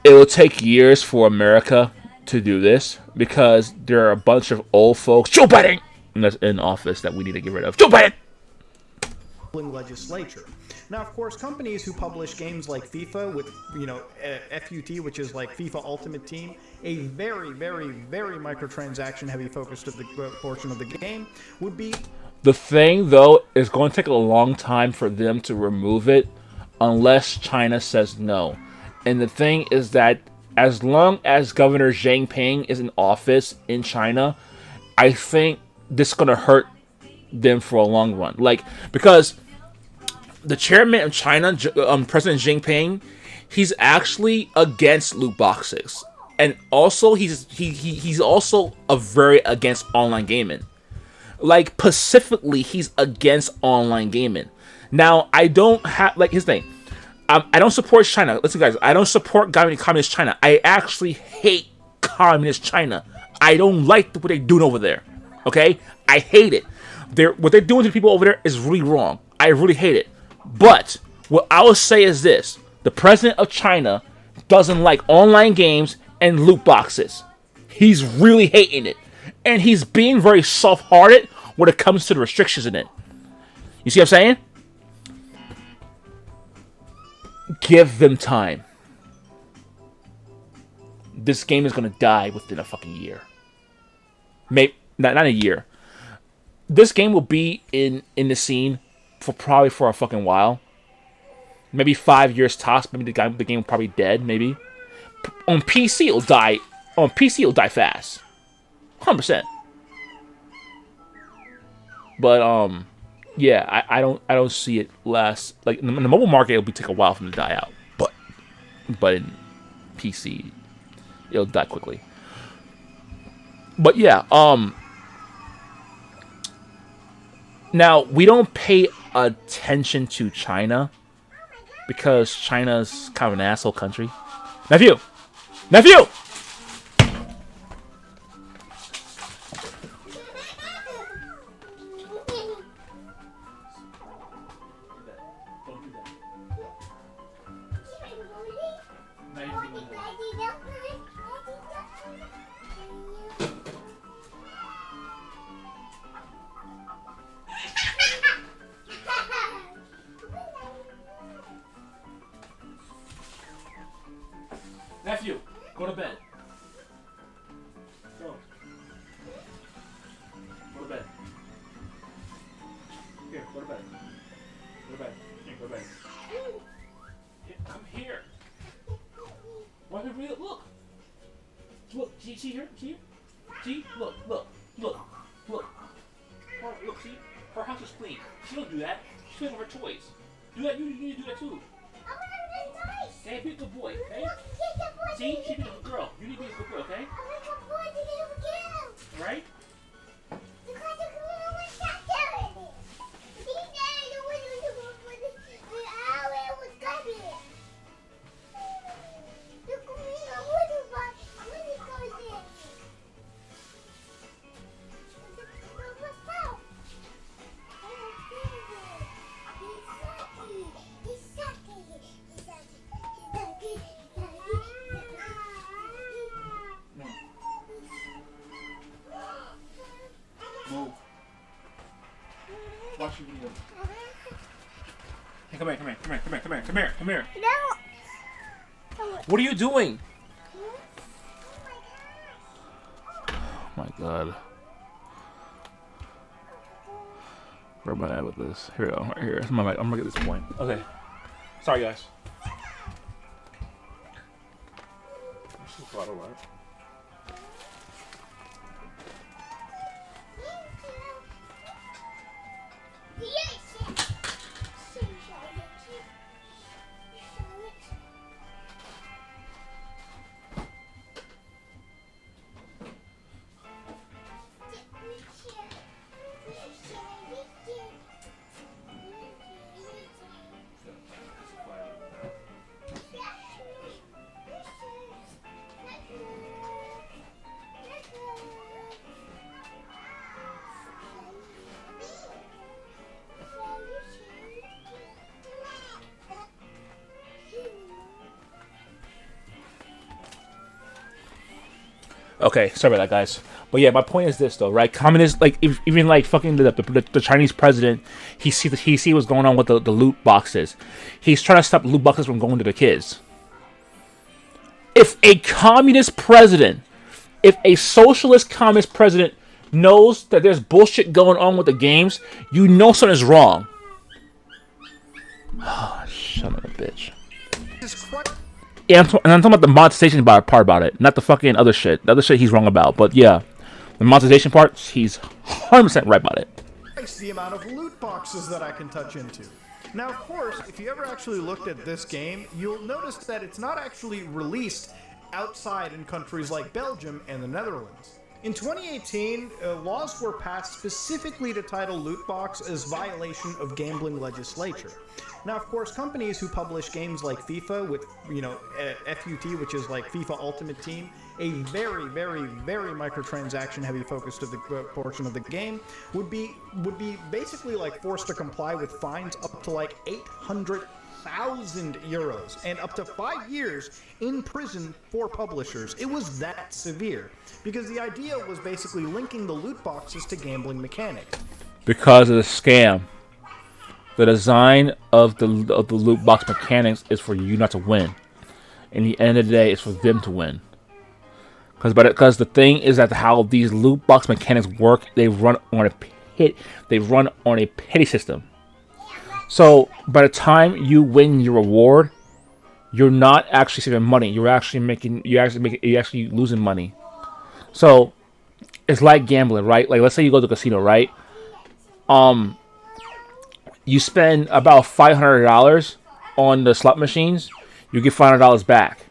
S1: It will take years for America to do this because there are a bunch of old folks. Joe Biden! That's in office that we need to get rid of. Joe Biden!
S2: Legislature. Now, of course, companies who publish games like FIFA with, FUT, which is like FIFA Ultimate Team, a very, very, very microtransaction heavy focused of the portion of the game, would be.
S1: The thing, though, is going to take a long time for them to remove it unless China says no. And the thing is that as long as Governor Xi Jinping is in office in China, I think this is going to hurt them for a long run. Because the chairman of China, President Xi Jinping, he's actually against loot boxes. And also, he's also very against online gaming. Specifically, he's against online gaming. Now, I don't have, his thing. I don't support China. Listen, guys, I don't support communist China. I actually hate communist China. I don't like what they're doing over there. Okay? I hate it. What they're doing to people over there is really wrong. I really hate it. But what I will say is this. The president of China doesn't like online games and loot boxes. He's really hating it. And he's being very soft-hearted when it comes to the restrictions in it. You see what I'm saying? Give them time. This game is going to die within a fucking year. Maybe not a year. This game will be in the scene for a fucking while. Maybe 5 years tops. Maybe the game will probably dead. Maybe on PC it'll die. On PC it'll die fast, 100%. But yeah, I don't see it last. In the mobile market, it'll take a while for them to die out. But in PC, it'll die quickly. But yeah, now we don't pay attention to China because China's kind of an asshole country. Nephew! Nephew, go to bed. Go. Go to bed. Here, go to bed. Go to bed. Here, go to bed. Here, come here. Why don't you look? Look, see here? See here? See? Look. Look. Look, see? Her house is clean. She don't do that. She plays with her toys. Do that. You need to do that too. Hey, be a good boy, okay? See? She's a good girl. You need to be a good girl, okay? Right? Move. Watch your video. Hey, come here.
S5: No.
S1: What are you doing? Oh my god. Where am I at with this? Here we go, right here. I'm gonna get this point. Okay. Sorry, guys. This is a bottle, right? Okay, sorry about that, guys. But yeah, my point is this, though, right? Communist, like, even like fucking the Chinese president, he see what's going on with the loot boxes. He's trying to stop loot boxes from going to the kids. If a communist president, if a socialist communist president knows that there's bullshit going on with the games, you know something's wrong. Oh, son of a bitch. Yeah, I'm talking about the monetization part about it, not the fucking other shit. The other shit he's wrong about, but yeah, the monetization part, he's 100% right about it.
S2: The amount of loot boxes that I can touch into. Now, of course, if you ever actually looked at this game, you'll notice that it's not actually released outside in countries like Belgium and the Netherlands. In 2018, laws were passed specifically to title loot box as violation of gambling legislation. Now, of course, companies who publish games like FIFA with, FUT, which is like FIFA Ultimate Team, a very, very, very microtransaction-heavy focus of the portion of the game, would be basically like forced to comply with fines up to like 800,000 euros and up to 5 years in prison for publishers. It was that severe because the idea was basically linking the loot boxes to gambling mechanics.
S1: Because of the scam. The design of the loot box mechanics is for you not to win. In the end of the day, it's for them to win. Because the thing is that how these loot box mechanics work, they run on a pity system. So by the time you win your reward, you're not actually saving money. You're actually losing money. So it's like gambling, right? Like let's say you go to the casino, right? You spend about $500 on the slot machines, you get $500 back.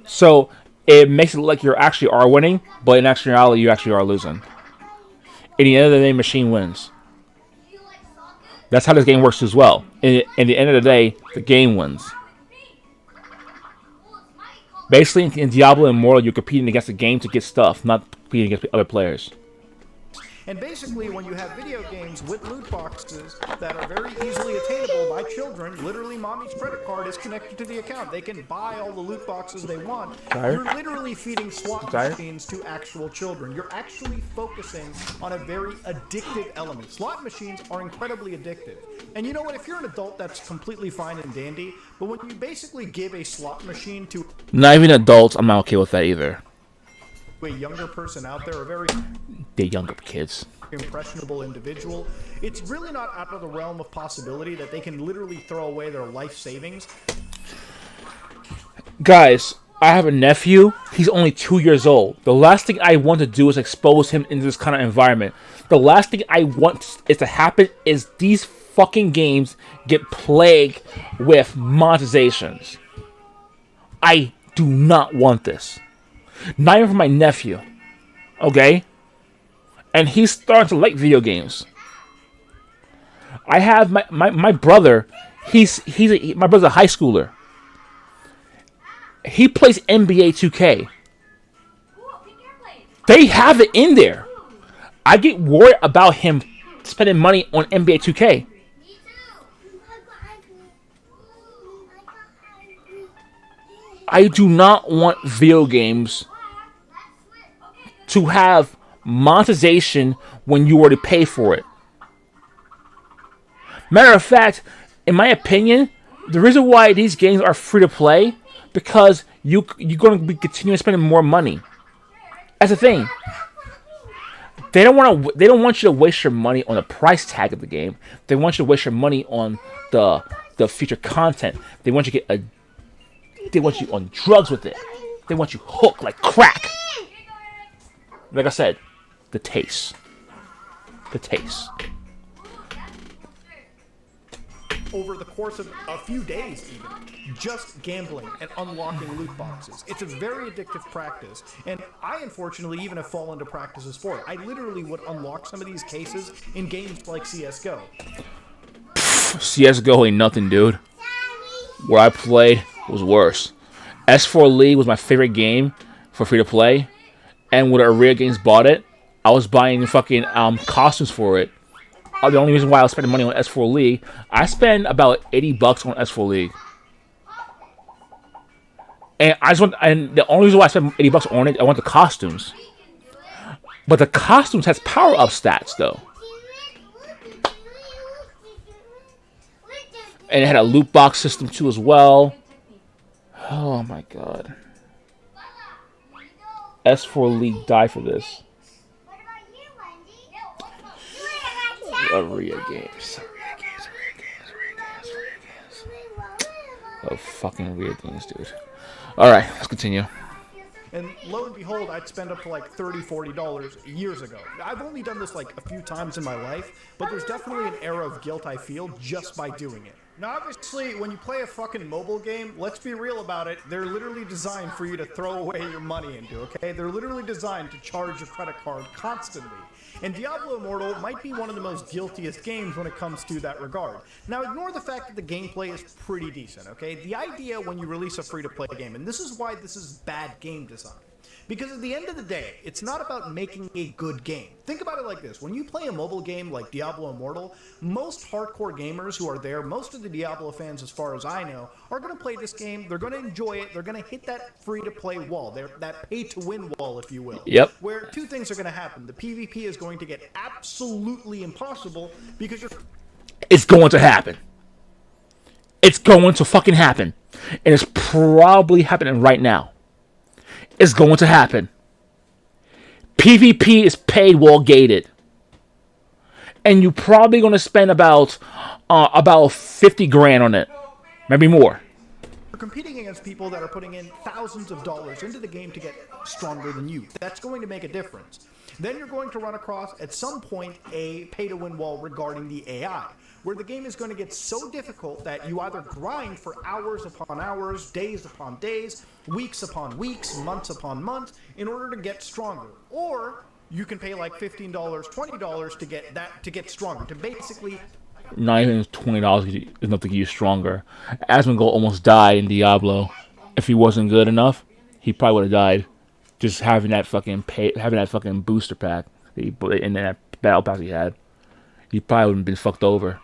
S1: So it makes it look like you actually are winning, but in actuality, you actually are losing. In the end of the day, machine wins. That's how this game works as well. In the end of the day, the game wins. Basically, in Diablo Immortal, you're competing against the game to get stuff, not competing against other players.
S2: And basically, when you have video games with loot boxes that are very easily attainable by children, literally mommy's credit card is connected to the account. They can buy all the loot boxes they want. You're literally feeding slot machines to actual children. You're actually focusing on a very addictive element. Slot machines are incredibly addictive. And you know what? If you're an adult, that's completely fine and dandy. But when you basically give a slot machine to
S1: Not even adults, I'm not okay with that either.
S2: a younger person out there, a very
S1: They're younger kids.
S2: impressionable individual, it's really not out of the realm of possibility that they can literally throw away their life savings.
S1: Guys, I have a nephew. He's only 2 years old. The last thing I want to do is expose him into this kind of environment. The last thing I want is to happen is these fucking games get plagued with monetizations. I do not want this. Not even for my nephew. Okay? And he's starting to like video games. I have my brother. My brother's a high schooler. He plays NBA 2K. They have it in there. I get worried about him spending money on NBA 2K. I do not want video games to have monetization when you already pay for it. Matter of fact, in my opinion, the reason why these games are free to play because you're going to be continuing spending more money. That's the thing. They don't want you to waste your money on the price tag of the game. They want you to waste your money on the future content. They want you on drugs with it. They want you hooked like crack. Like I said, the taste. The taste.
S2: Over the course of a few days even, just gambling and unlocking loot boxes. It's a very addictive practice, and I unfortunately even have fallen into practices for it. I literally would unlock some of these cases in games like CSGO.
S1: CSGO ain't nothing, dude. Where I played was worse. S4 League was my favorite game for free to play, and when Area Games bought it, I was buying fucking costumes for it. The only reason why I was spending money on S4 League, I spend about $80 on S4 League, and the only reason why I spend $80 on it, I want the costumes. But the costumes has power up stats though, and it had a loot box system too as well. Oh my god, S4 League died for this. Area games. Oh, fucking weird games, dude. Alright, let's continue.
S2: And lo and behold, I'd spend up to like $30, $40 years ago. I've only done this like a few times in my life, but there's definitely an era of guilt I feel just by doing it. Now, obviously, when you play a fucking mobile game, let's be real about it, they're literally designed for you to throw away your money into, okay? They're literally designed to charge your credit card constantly. And Diablo Immortal might be one of the most guiltiest games when it comes to that regard. Now, ignore the fact that the gameplay is pretty decent, okay? The idea when you release a free-to-play game, and this is why this is bad game design. Because at the end of the day, it's not about making a good game. Think about it like this. When you play a mobile game like Diablo Immortal, most hardcore gamers who are there, most of the Diablo fans as far as I know, are going to play this game, they're going to enjoy it, they're going to hit that free-to-play wall, that pay-to-win wall, if you will.
S1: Yep.
S2: Where two things are going to happen. The PvP is going to get absolutely impossible because you're...
S1: It's going to happen. It's going to fucking happen. And it's probably happening right now. It's going to happen. PvP is paid wall gated. And you're probably going to spend about 50 grand on it. Maybe more.
S2: You're competing against people that are putting in thousands of dollars into the game to get stronger than you. That's going to make a difference. Then you're going to run across, at some point, a pay-to-win wall regarding the AI, where the game is going to get so difficult that you either grind for hours upon hours, days upon days, weeks upon weeks, months upon months, in order to get stronger. Or you can pay like $15, $20 to get stronger, to basically...
S1: Not even $20 is enough to get you stronger. Asmongold almost died in Diablo. If he wasn't good enough, he probably would have died. Just having that fucking booster pack and that battle pass he had, he probably would have been fucked over.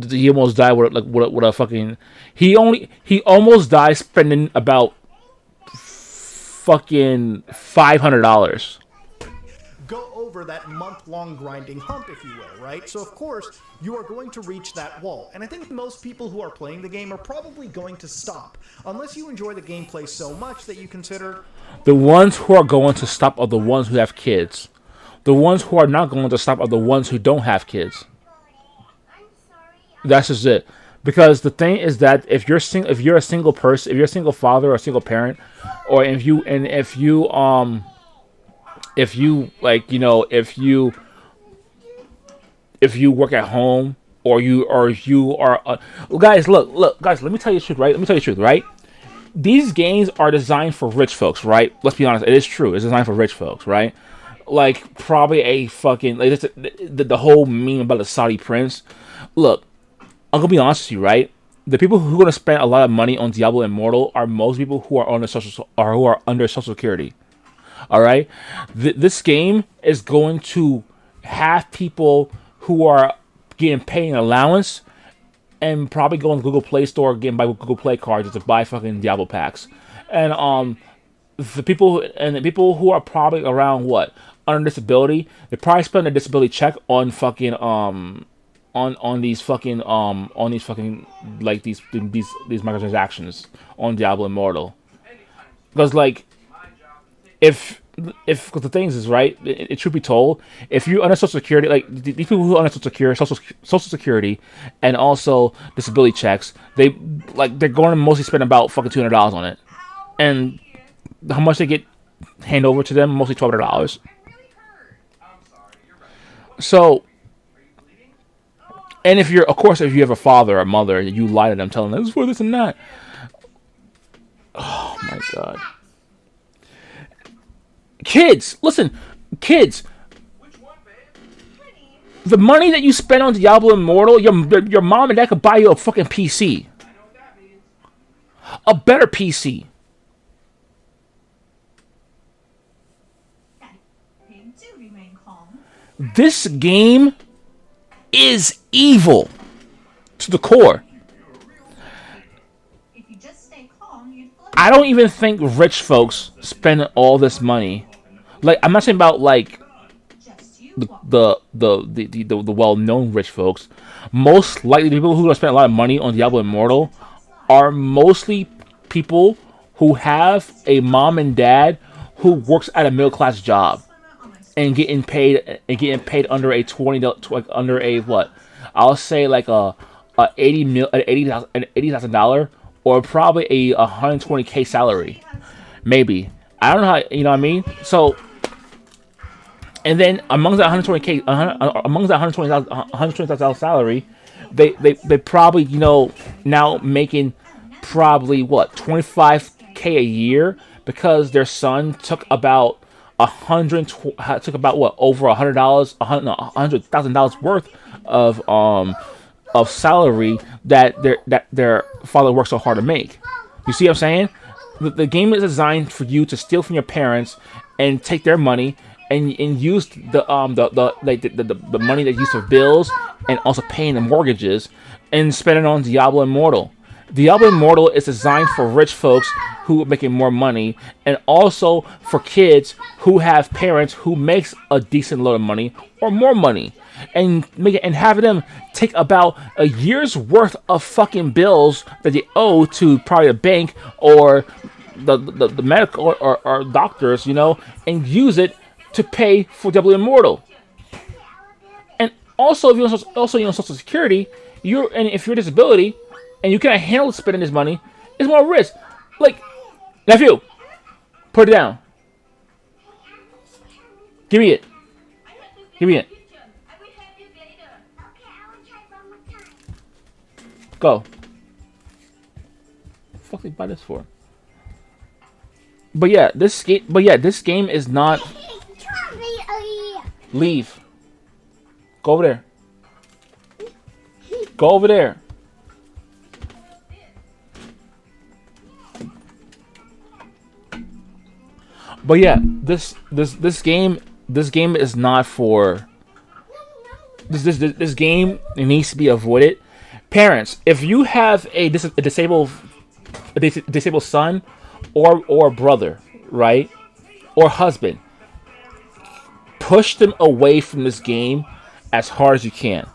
S1: He almost died with a fucking. He almost died spending about fucking $500.
S2: Go over that month-long grinding hump, if you will, right? So, of course, you are going to reach that wall. And I think most people who are playing the game are probably going to stop, unless you enjoy the gameplay so much that you consider...
S1: The ones who are going to stop are the ones who have kids. The ones who are not going to stop are the ones who don't have kids. That's just it. Because the thing is that if you're a single person, if you're a single father or a single parent, or if you work at home, or you are guys, look, guys, let me tell you the truth, right? Let me tell you the truth, right? These games are designed for rich folks, right? Let's be honest, it is true. It's designed for rich folks, right? Like probably a fucking like the whole meme about the Saudi prince. Look, I'm gonna be honest with you, right? The people who are gonna spend a lot of money on Diablo Immortal are most people who are under Social Security. All right, this game is going to have people who are getting paid an allowance and probably go on the Google Play Store getting buy Google Play cards to buy fucking Diablo packs, and the people who are probably around what under disability, they probably spend their disability check on fucking on these fucking like these microtransactions on Diablo Immortal, because like if cause the things is right, it should be told, if you're under Social Security, like these people who are under Social Security and also disability checks, they're going to mostly spend about fucking $200 on it, and how much they get hand over to them, mostly $1,200. So. And if you have a father or a mother, you lie to them, telling them this is for this and that. Oh my god. Kids, listen, kids. The money that you spend on Diablo Immortal, your mom and dad could buy you a fucking PC. A better PC. This game is evil to the core. I don't even think rich folks spend all this money. Like, I'm not saying about like the well-known rich folks. Most likely, the people who are gonna spend a lot of money on Diablo Immortal are mostly people who have a mom and dad who works at a middle-class job and getting paid under a what? I'll say like a $80,000 or probably a $120K salary, maybe. I don't know how, you know what I mean. So, and then amongst that $120,000 salary, they probably now making probably what $25K a year because their son took about over $100,000 worth of salary that their father worked so hard to make. You see what I'm saying? The game is designed for you to steal from your parents and take their money and use the money they use for bills and also paying the mortgages and spend it on Diablo Immortal. Diablo Immortal is designed for rich folks who are making more money, and also for kids who have parents who makes a decent load of money or more money, and having them take about a year's worth of fucking bills that they owe to probably a bank or the medical or doctors, and use it to pay for Diablo Immortal. And also, if you're on Social Security, if you're a disability and you can't handle spending this money, it's more risk. Like, nephew, put it down. Give me it. Give me it. Go. What the fuck did they buy this for? But yeah, this game is not. Leave. Go over there. Go over there. But yeah, this game this game is not for. This game needs to be avoided. Parents, if you have a disabled son, or brother, right, or husband, push them away from this game as hard as you can.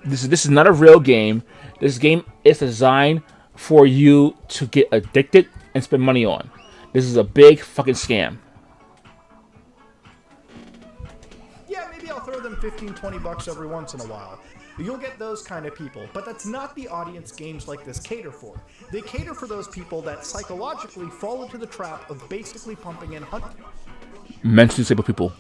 S1: This is not a real game. This game is designed for you to get addicted and spend money on. This is a big fucking scam.
S2: Yeah, maybe I'll throw them 15, 20 bucks every once in a while. You'll get those kind of people, but that's not the audience games like this cater for. They cater for those people that psychologically fall into the trap of basically pumping in
S1: Mentally disabled people.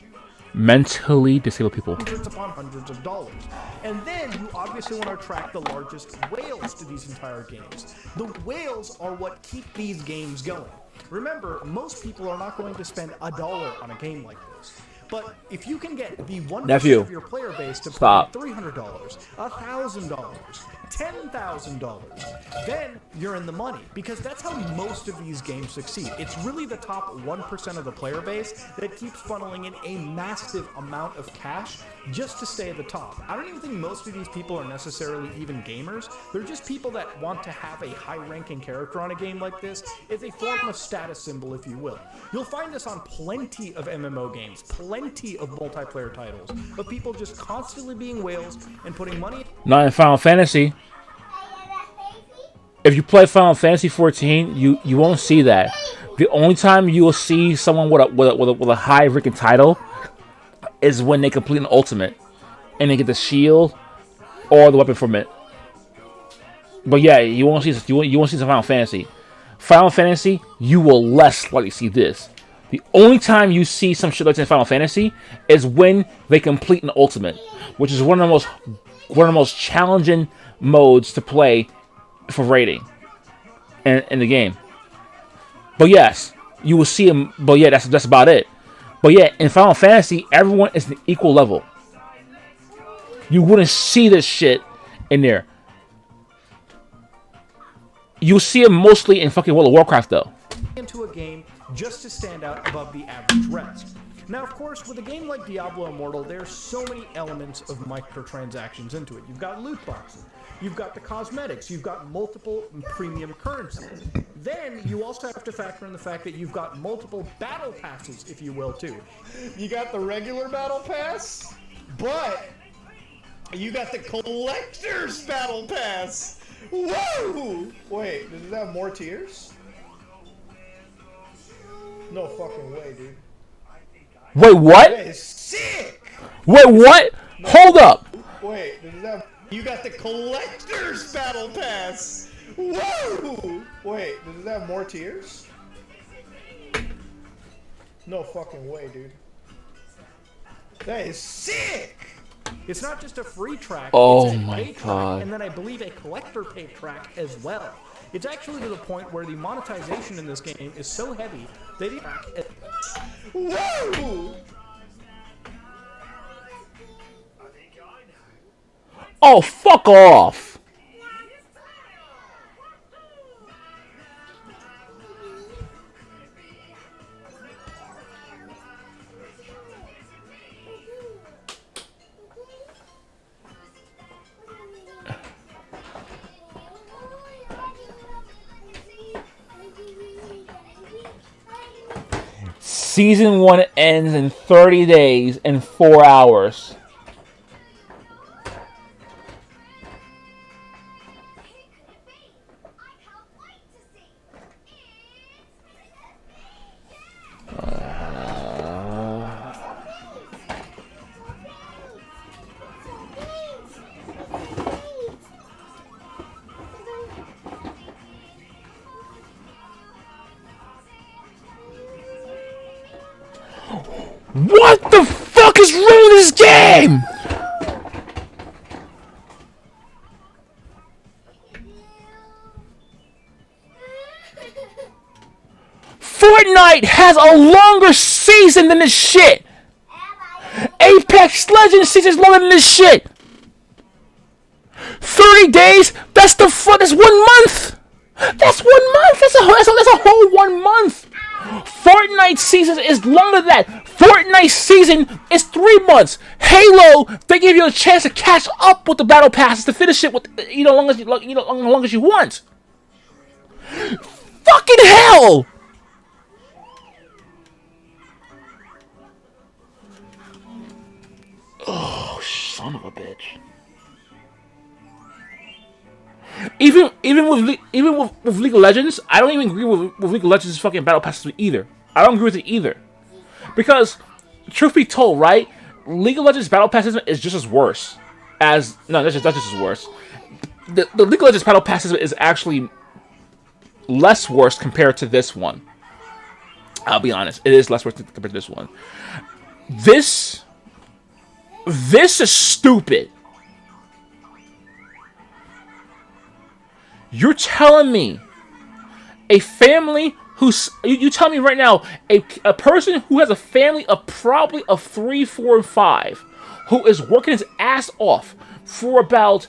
S1: Mentally disabled people.
S2: Hundreds upon hundreds of dollars. And then you obviously want to attract the largest whales to these entire games. The whales are what keep these games going. Remember, most people are not going to spend $1 on a game like this. But if you can get the 1% of your player base to pay $300, $1,000, $10,000, then you're in the money, because that's how most of these games succeed. It's really the top 1% of the player base that keeps funneling in a massive amount of cash just to stay at the top. I don't even think most of these people are necessarily even gamers. They're just people that want to have a high-ranking character on a game like this. It's a form of status symbol, if you will. You'll find this on plenty of MMO games, plenty of multiplayer titles, of people just constantly being whales and putting money.
S1: Not in Final Fantasy. If you play Final Fantasy 14, you won't see that. The only time you will see someone with a high ranking title is when they complete an ultimate and they get the shield or the weapon from it. But yeah, you won't see some Final Fantasy. Final Fantasy, you will less likely see this. The only time you see some shit like this in Final Fantasy is when they complete an ultimate, which is one of the most challenging modes to play for rating in the game. But yes, you will see them. But yeah, that's about it. But yeah, in Final Fantasy, everyone is an equal level. You wouldn't see this shit in there. You'll see it mostly in fucking World of Warcraft, though.
S2: Into a game just to stand out above the average rest. Now, of course, with a game like Diablo Immortal, there's so many elements of microtransactions into it. You've got loot boxes, you've got the cosmetics, you've got multiple premium currencies. Then you also have to factor in the fact that you've got multiple battle passes, if you will, too.
S6: You got the regular battle pass, but you got the collector's battle pass. Whoa! Wait, does it have more tiers? No fucking way, dude.
S1: Wait, what?
S6: That is sick!
S1: Wait, what? No. Hold up!
S6: Wait, does it have... You got the collector's battle pass! Whoa! Wait, does it have more tiers? No fucking way, dude. That is sick!
S2: It's not just a free track,
S1: oh
S2: it's a
S1: my
S2: pay
S1: god.
S2: Track, and then I believe a collector pay track as well. It's actually to the point where the monetization in this game is so heavy that it...
S6: Whoa!
S1: Oh, fuck off! Season 1 ends in 30 days and 4 hours. What the fuck is wrong with this game? Fortnite has a longer season than this shit. Apex Legends season is longer than this shit. 30 days? That's 1 month. That's 1 month. That's a whole 1 month. Fortnite season is longer than that. Fortnite season is 3 months. Halo, they give you a chance to catch up with the battle passes to finish it with long as long as you want. Fucking hell! Oh, son of a bitch. Even with League of Legends, I don't even agree with League of Legends' fucking battle passes either. I don't agree with it either, because truth be told, right, League of Legends battle pass is just as worse as that's just as worse. The League of Legends battle pass is actually less worse compared to this one. I'll be honest, it is less worse compared to this one. This is stupid. You're telling me a family you tell me right now, a person who has a family of probably of 3, 4, and 5, who is working his ass off about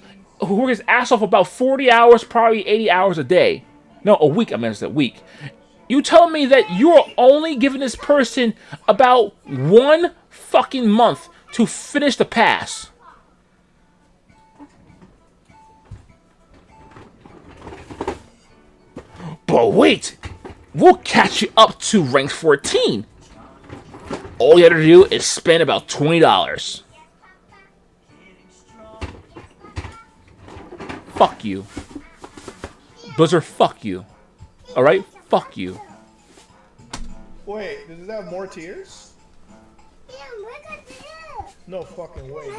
S1: 40 hours, probably 80 hours a day. No, a week, I meant a week. You tell me that you're only giving this person about 1 fucking month to finish the pass. But wait, we'll catch you up to rank 14. All you have to do is spend about $20. Fuck you. Blizzard, fuck you. Alright? Fuck you.
S6: Wait, does it have more tiers? No fucking way.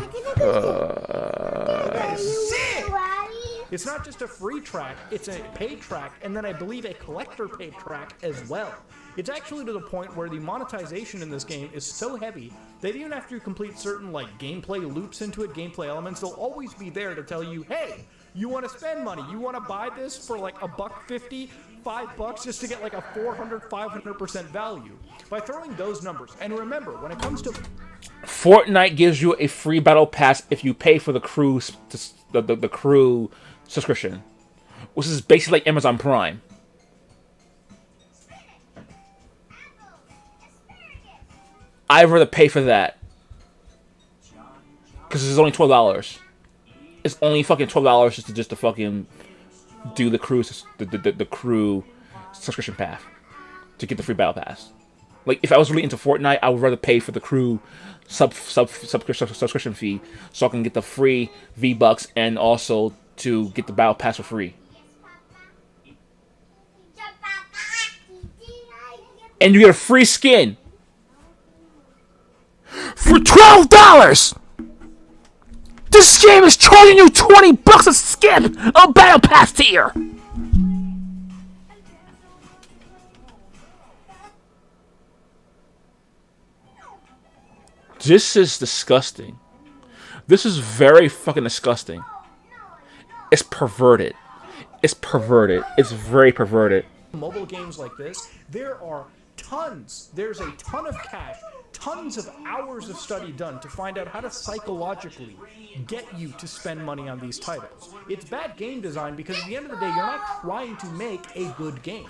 S2: It's not just a free track, it's a paid track, and then I believe a collector paid track as well. It's actually to the point where the monetization in this game is so heavy that even after you complete certain gameplay loops into it, gameplay elements, they'll always be there to tell you, hey, you want to spend money, you want to buy this for $1.50, $5 just to get a 400-500% value. By throwing those numbers, and remember, when it comes to
S1: Fortnite gives you a free battle pass if you pay for the crew the crew subscription, which is basically like Amazon Prime. I'd rather pay for that because it's only $12. It's only fucking $12 just to fucking do the crew the crew subscription path to get the free battle pass. If I was really into Fortnite, I would rather pay for the crew subscription fee so I can get the free V-Bucks and also to get the battle pass for free. And you get a free skin for $12. This game is charging you $20 a skip a battle pass tier. This is disgusting. This is very fucking disgusting. It's perverted. It's perverted. It's very perverted.
S2: Mobile games like this, there's a ton of cash, tons of hours of study done to find out how to psychologically get you to spend money on these titles. It's bad game design because at the end of the day, you're not trying to make a good game.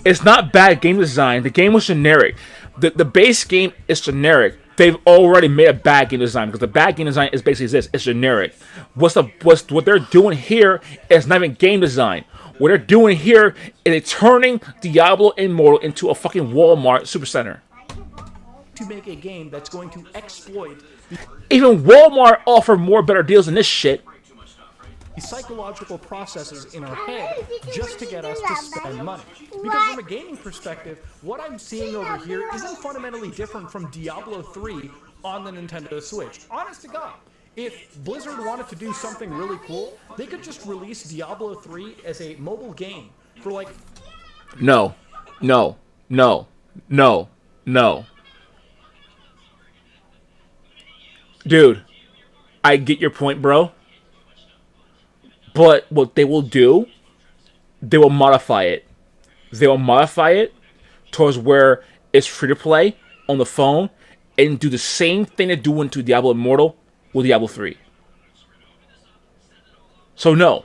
S1: It's not bad game design. The game was generic. The base game is generic. They've already made a bad game design because the bad game design is basically this. It's generic. What they're doing here is not even game design. What they're doing here is turning Diablo Immortal into a fucking Walmart supercenter.
S2: To make a game that's going to exploit
S1: even Walmart offer more better deals than this shit.
S2: The psychological processes in our head just to get us to spend money. Because from a gaming perspective, what I'm seeing over here isn't fundamentally different from Diablo 3 on the Nintendo Switch. Honest to God, if Blizzard wanted to do something really cool, they could just release Diablo 3 as a mobile game for
S1: No. Dude, I get your point, bro. But what they will do, they will modify it. They will modify it towards where it's free to play on the phone and do the same thing they're doing to Diablo Immortal with Diablo 3. So no,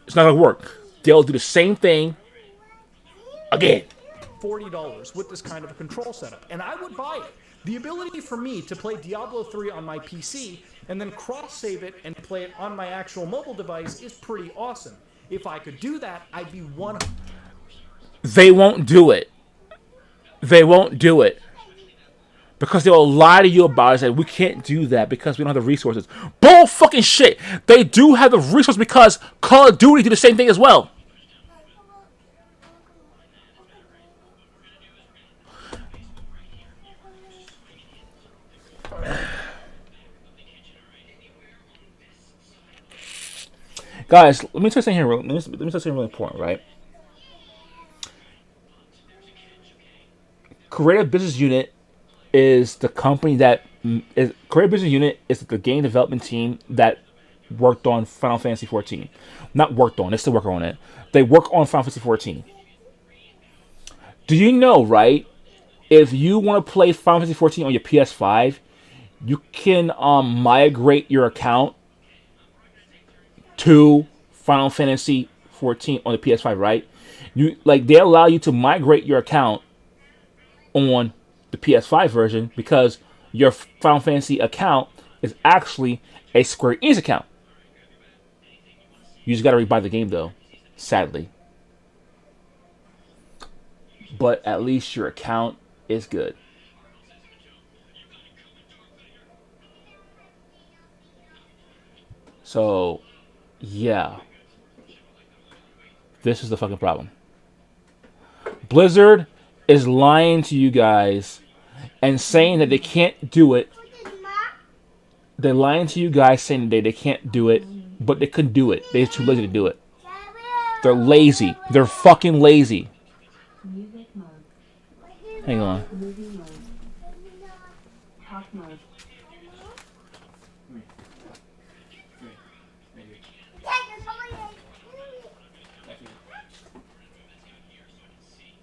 S1: it's not going to work. They'll do the same thing again.
S2: $40 with this kind of a control setup, and I would buy it. The ability for me to play Diablo 3 on my PC and then cross-save it and play it on my actual mobile device is pretty awesome. If I could do that, I'd be one.
S1: They won't do it. They won't do it. Because they will lie to you about it and say, we can't do that because we don't have the resources. Bull fucking shit. They do have the resources because Call of Duty do the same thing as well. Guys, let me tell you something here. Let me tell you something really important, right? Creative Business Unit is the company that is Creative Business Unit is the game development team that worked on Final Fantasy 14. Not worked on, they still work on it. They work on Final Fantasy 14. Do you know, right? If you want to play Final Fantasy 14 on your PS5, you can migrate your account to Final Fantasy 14 on the PS5, right? They allow you to migrate your account on the PS5 version because your Final Fantasy account is actually a Square Enix account. You just gotta rebuy the game though, sadly. But at least your account is good. So, yeah. This is the fucking problem. Blizzard is lying to you guys and saying that they can't do it. They're lying to you guys saying that they can't do it, but they couldn't do it. They're too lazy to do it. They're lazy. They're fucking lazy. Hang on.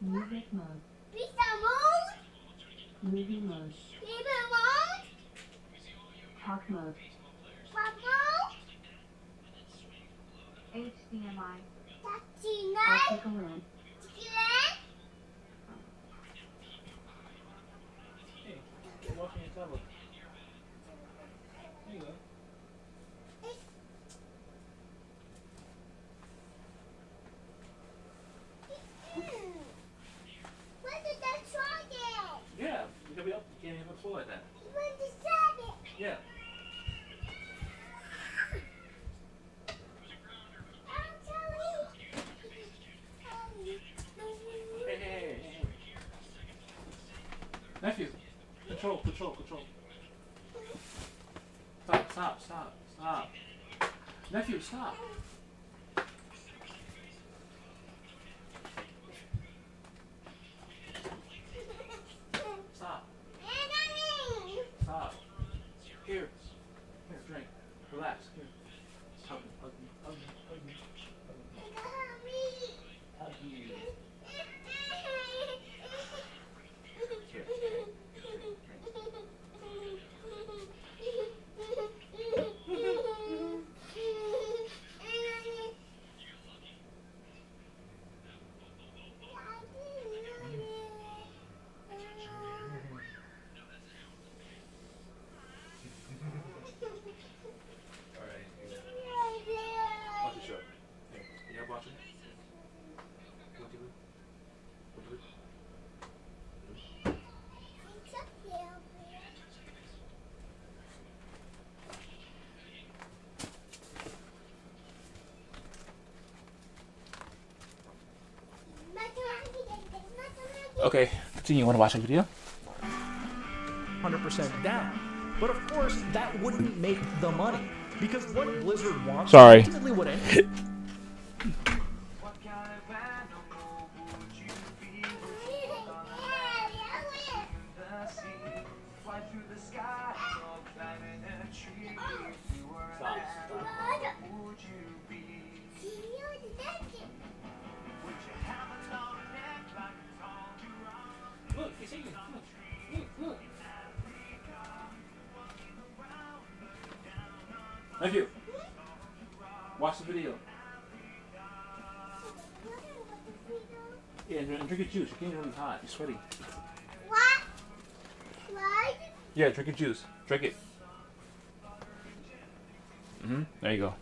S5: Music mode. Pizza mode. Movie mode. Paper mode. Talk mode. Talk mode. HDMI. Optical lens.
S1: Hey, you're watching your tablet. There you go. Yeah, you can be up. You can't have a floor like that. Yeah. Hey. Nephew, control. Stop. Nephew, stop. Stop. Here, drink. Relax. Here. Hug me. Hug you. Here. Okay, continue. You want to watch a video?
S2: 100% down. But of course, that wouldn't make the money. Because what Blizzard wants
S1: Sorry.
S2: is ultimately what
S1: Look, he's singing. Look. Nephew, watch the video. Yeah, drink your juice. You're getting really hot. You're sweaty.
S5: What? What?
S1: Yeah, drink your juice. Drink it. There you go.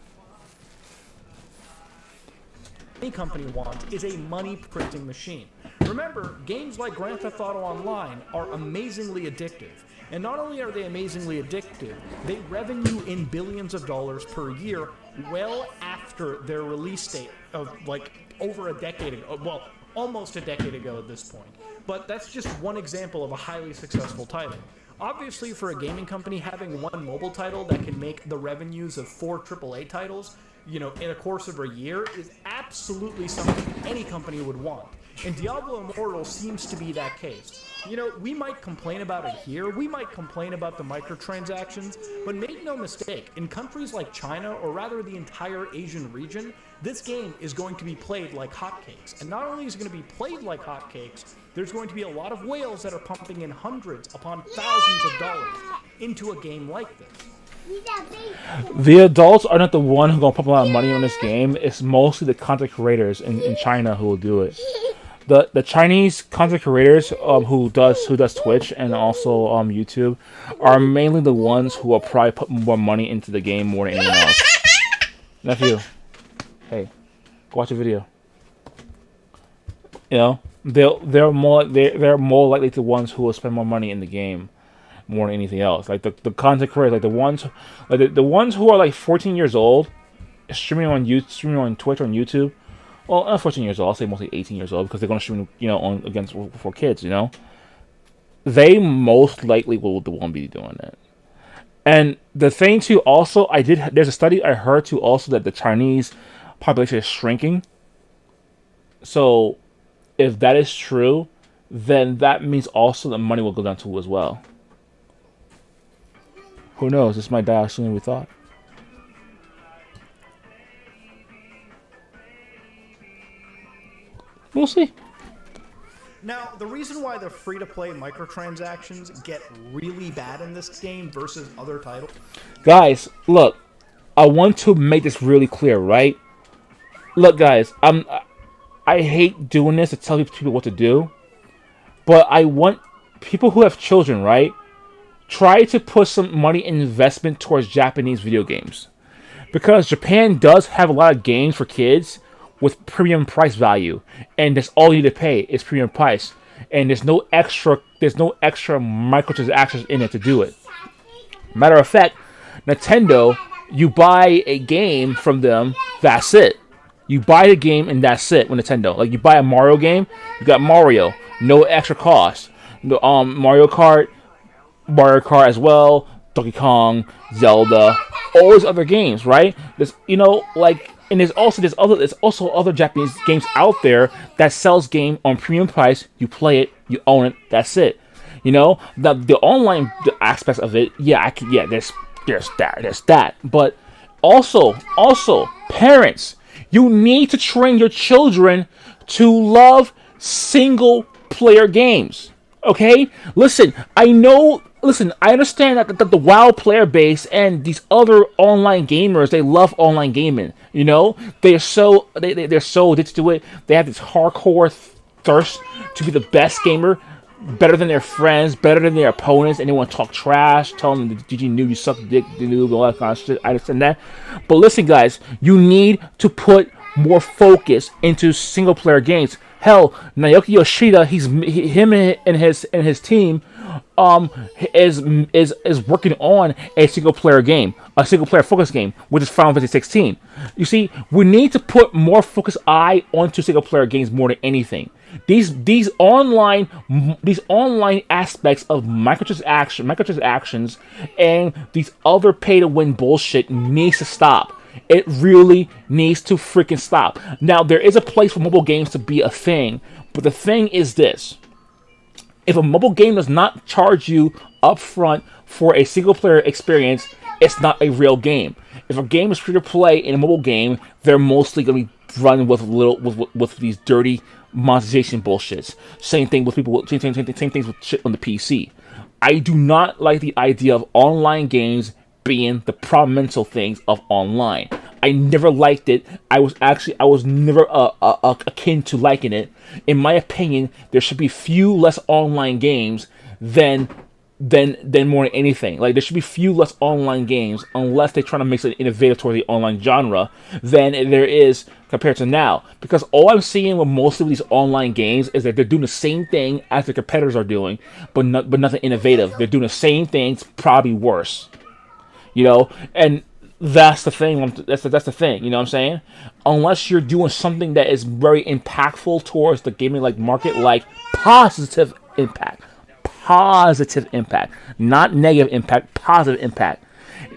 S2: Any company wants is a money printing machine. Remember, games like Grand Theft Auto Online are amazingly addictive. And not only are they amazingly addictive, they revenue in billions of dollars per year well after their release date of like over a decade ago. Well, almost a decade ago at this point. But that's just one example of a highly successful title. Obviously, for a gaming company, having one mobile title that can make the revenues of 4 AAA titles, you know, in a course of a year is absolutely something any company would want. And Diablo Immortal seems to be that case. You know, we might complain about it here, we might complain about the microtransactions, but make no mistake, in countries like China, or rather the entire Asian region, this game is going to be played like hotcakes. And not only is it going to be played like hotcakes, there's going to be a lot of whales that are pumping in hundreds upon thousands of dollars into a game like this.
S1: The adults are not the one who gonna pump a lot of money on this game. It's mostly the content creators in China who will do it. The Chinese content creators who does Twitch and also YouTube are mainly the ones who will probably put more money into the game more than anyone else. Nephew, hey, go watch a video. You know, they're more likely the ones who will spend more money in the game more than anything else. Like the content creators, like the ones who are like 14 years old, streaming on Twitch on YouTube. Well, not 14 years old. I'll say mostly 18 years old because they're going to stream, you know, on against for kids. You know, they most likely will the one be doing it. And the thing too, also, there's a study I heard too, also that the Chinese population is shrinking. So, if that is true, then that means also the money will go down too as well. Who knows? This might die sooner than we thought. We'll see.
S2: Now, the reason why the free-to-play microtransactions get really bad in this game versus other titles...
S1: Guys, look. I want to make this really clear, right? Look, guys. I hate doing this to tell people what to do. But I want people who have children, right? Try to put some money in investment towards Japanese video games. Because Japan does have a lot of games for kids with premium price value, and that's all you need to pay is premium price, and there's no extra microtransactions in it to do it. Matter of fact, Nintendo, you buy a game from them, that's it. You buy the game and that's it with Nintendo. Like you buy a Mario game, you got Mario, no extra cost. The Mario Kart as well, Donkey Kong, Zelda, all those other games, right? There's and there's also other Japanese games out there that sells game on premium price. You play it, you own it, that's it. You know, the online aspects of it, there's that. But also parents, you need to train your children to love single player games. Okay? Listen, I understand that the WoW player base and these other online gamers, they love online gaming. You know, they're so addicted to it. They have this hardcore thirst to be the best gamer, better than their friends, better than their opponents, and they want to talk trash, tell them, "Did you noob, you suck dick, you noob," all that kind of shit. I understand that, but listen, guys, you need to put more focus into single player games. Hell, Naoki Yoshida, him and his team is working on a single player game, a single player focus game, which is Final Fantasy 16. You see, we need to put more focus onto single player games more than anything. These online aspects of microtransactions and these other pay to win bullshit needs to stop. It really needs to freaking stop. Now, there is a place for mobile games to be a thing, but the thing is this. If a mobile game does not charge you upfront for a single-player experience, it's not a real game. If a game is free to play in a mobile game, they're mostly going to be run with these dirty monetization bullshits. Same thing with same things with shit on the PC. I do not like the idea of online games being the prominential things of online. I never liked it. I was never akin to liking it. In my opinion, there should be few less online games than more than anything. Like, there should be few less online games, unless they're trying to make it innovative toward the online genre, than there is compared to now. Because all I'm seeing with most of these online games is that they're doing the same thing as the competitors are doing, but nothing innovative. They're doing the same things, probably worse. You know, and that's the thing. That's the thing. You know what I'm saying? Unless you're doing something that is very impactful towards the gaming like market, like positive impact, not negative impact, positive impact,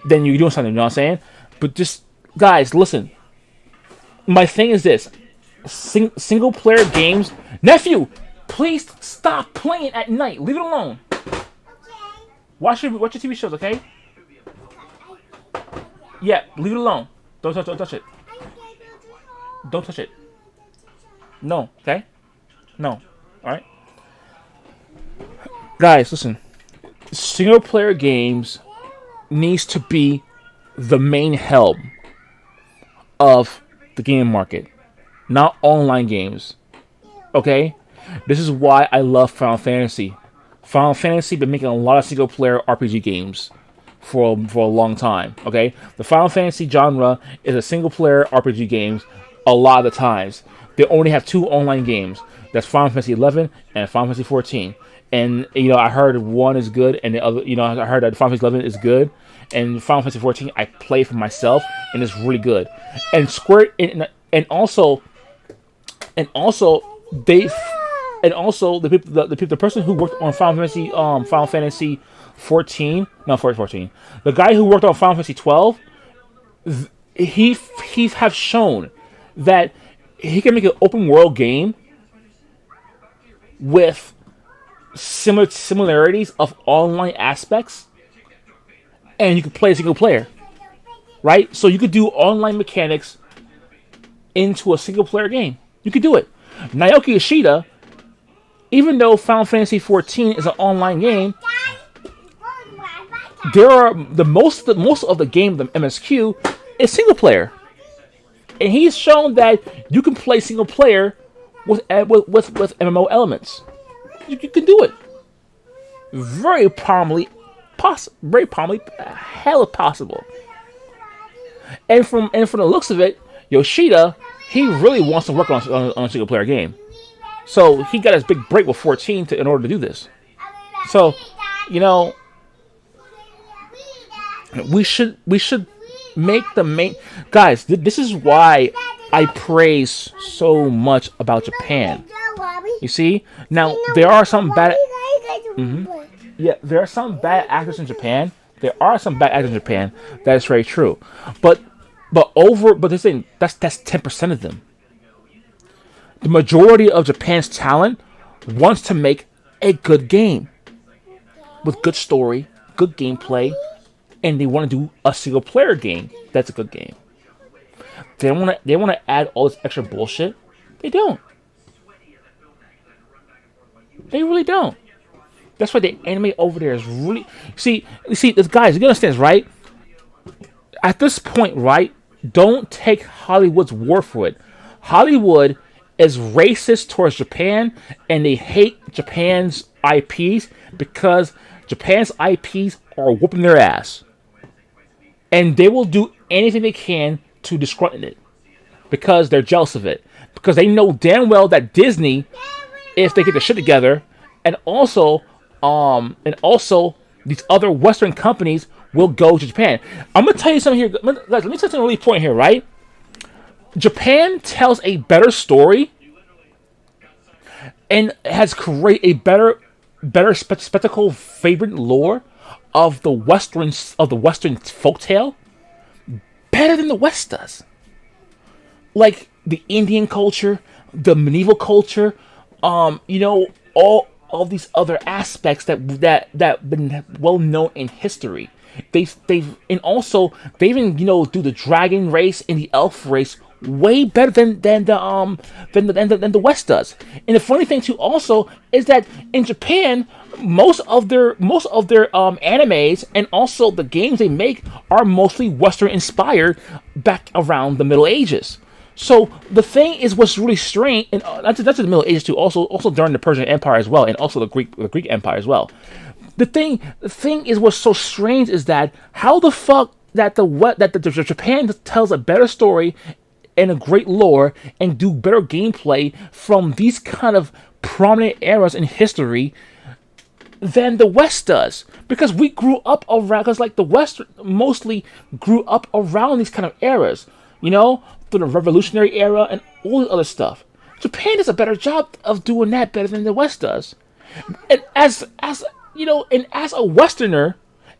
S1: then you're doing something. You know what I'm saying? But just, guys, listen. My thing is this: single player games. Nephew, please stop playing at night. Leave it alone. Watch your TV shows, okay? Yeah, leave it alone. Don't touch it. Don't touch it. No, okay? No. Alright? Guys, listen. Single player games needs to be the main help of the game market, not online games. Okay? This is why I love Final Fantasy. Final Fantasy been making a lot of single player RPG games for a long time. Okay, the Final Fantasy genre is a single player RPG games a lot of the times. They only have 2 online games. That's Final Fantasy 11 and Final Fantasy 14. And I heard one is good, and the other, I heard that Final Fantasy 11 is good, and Final Fantasy 14 I play for myself, and it's really good. And the person who worked on Final Fantasy 14, no, 14. The guy who worked on Final Fantasy 12, he have shown that he can make an open world game with similarities of online aspects, and you could play a single player, right? So you could do online mechanics into a single player game. You could do it. Naoki Yoshida, even though Final Fantasy 14 is an online game, there are most of the game, the MSQ, is single player, and he's shown that you can play single player with MMO elements. You can do it very probably, hella possible. And from the looks of it, Yoshida, he really wants to work on a single player game. So he got his big break with 14 in order to do this. So, we should make the main, guys. This is why I praise so much about Japan. You see, now there are some bad. Yeah, there are some bad actors in Japan. That is very true. But this thing, that's 10% of them. The majority of Japan's talent wants to make a good game with good story, good gameplay, and they want to do a single player game that's a good game. They want to add all this extra bullshit. They don't. They really don't. That's why the anime over there is really... See, this, guys, you gotta understand this, right? At this point, right, don't take Hollywood's word for it. Hollywood is racist towards Japan, and they hate Japan's IPs because Japan's IPs are whooping their ass. And they will do anything they can to discredit it because they're jealous of it. Because they know damn well that Disney, if they get their shit together, and also these other Western companies will go to Japan. I'm gonna tell you something here, guys. Let me tell you something really important here, right? Japan tells a better story and has created a better spectacle, favorite lore of the Western folktale better than the West does. Like the Indian culture, the medieval culture, all these other aspects that been well known in history. They've even do the dragon race and the elf race way better than the West does. And the funny thing too also is that in Japan, most of their animes and also the games they make are mostly Western inspired back around the Middle Ages. So the thing is, what's really strange, and not just the Middle Ages too, also during the Persian Empire as well, and also the Greek Empire as well. The thing is, what's so strange is that how the fuck that the Japan tells a better story and a great lore and do better gameplay from these kind of prominent eras in history than the West does, because we grew up around, because like the West mostly grew up around these kind of eras, through the Revolutionary era and all the other stuff. Japan does a better job of doing that better than the West does, and as a Westerner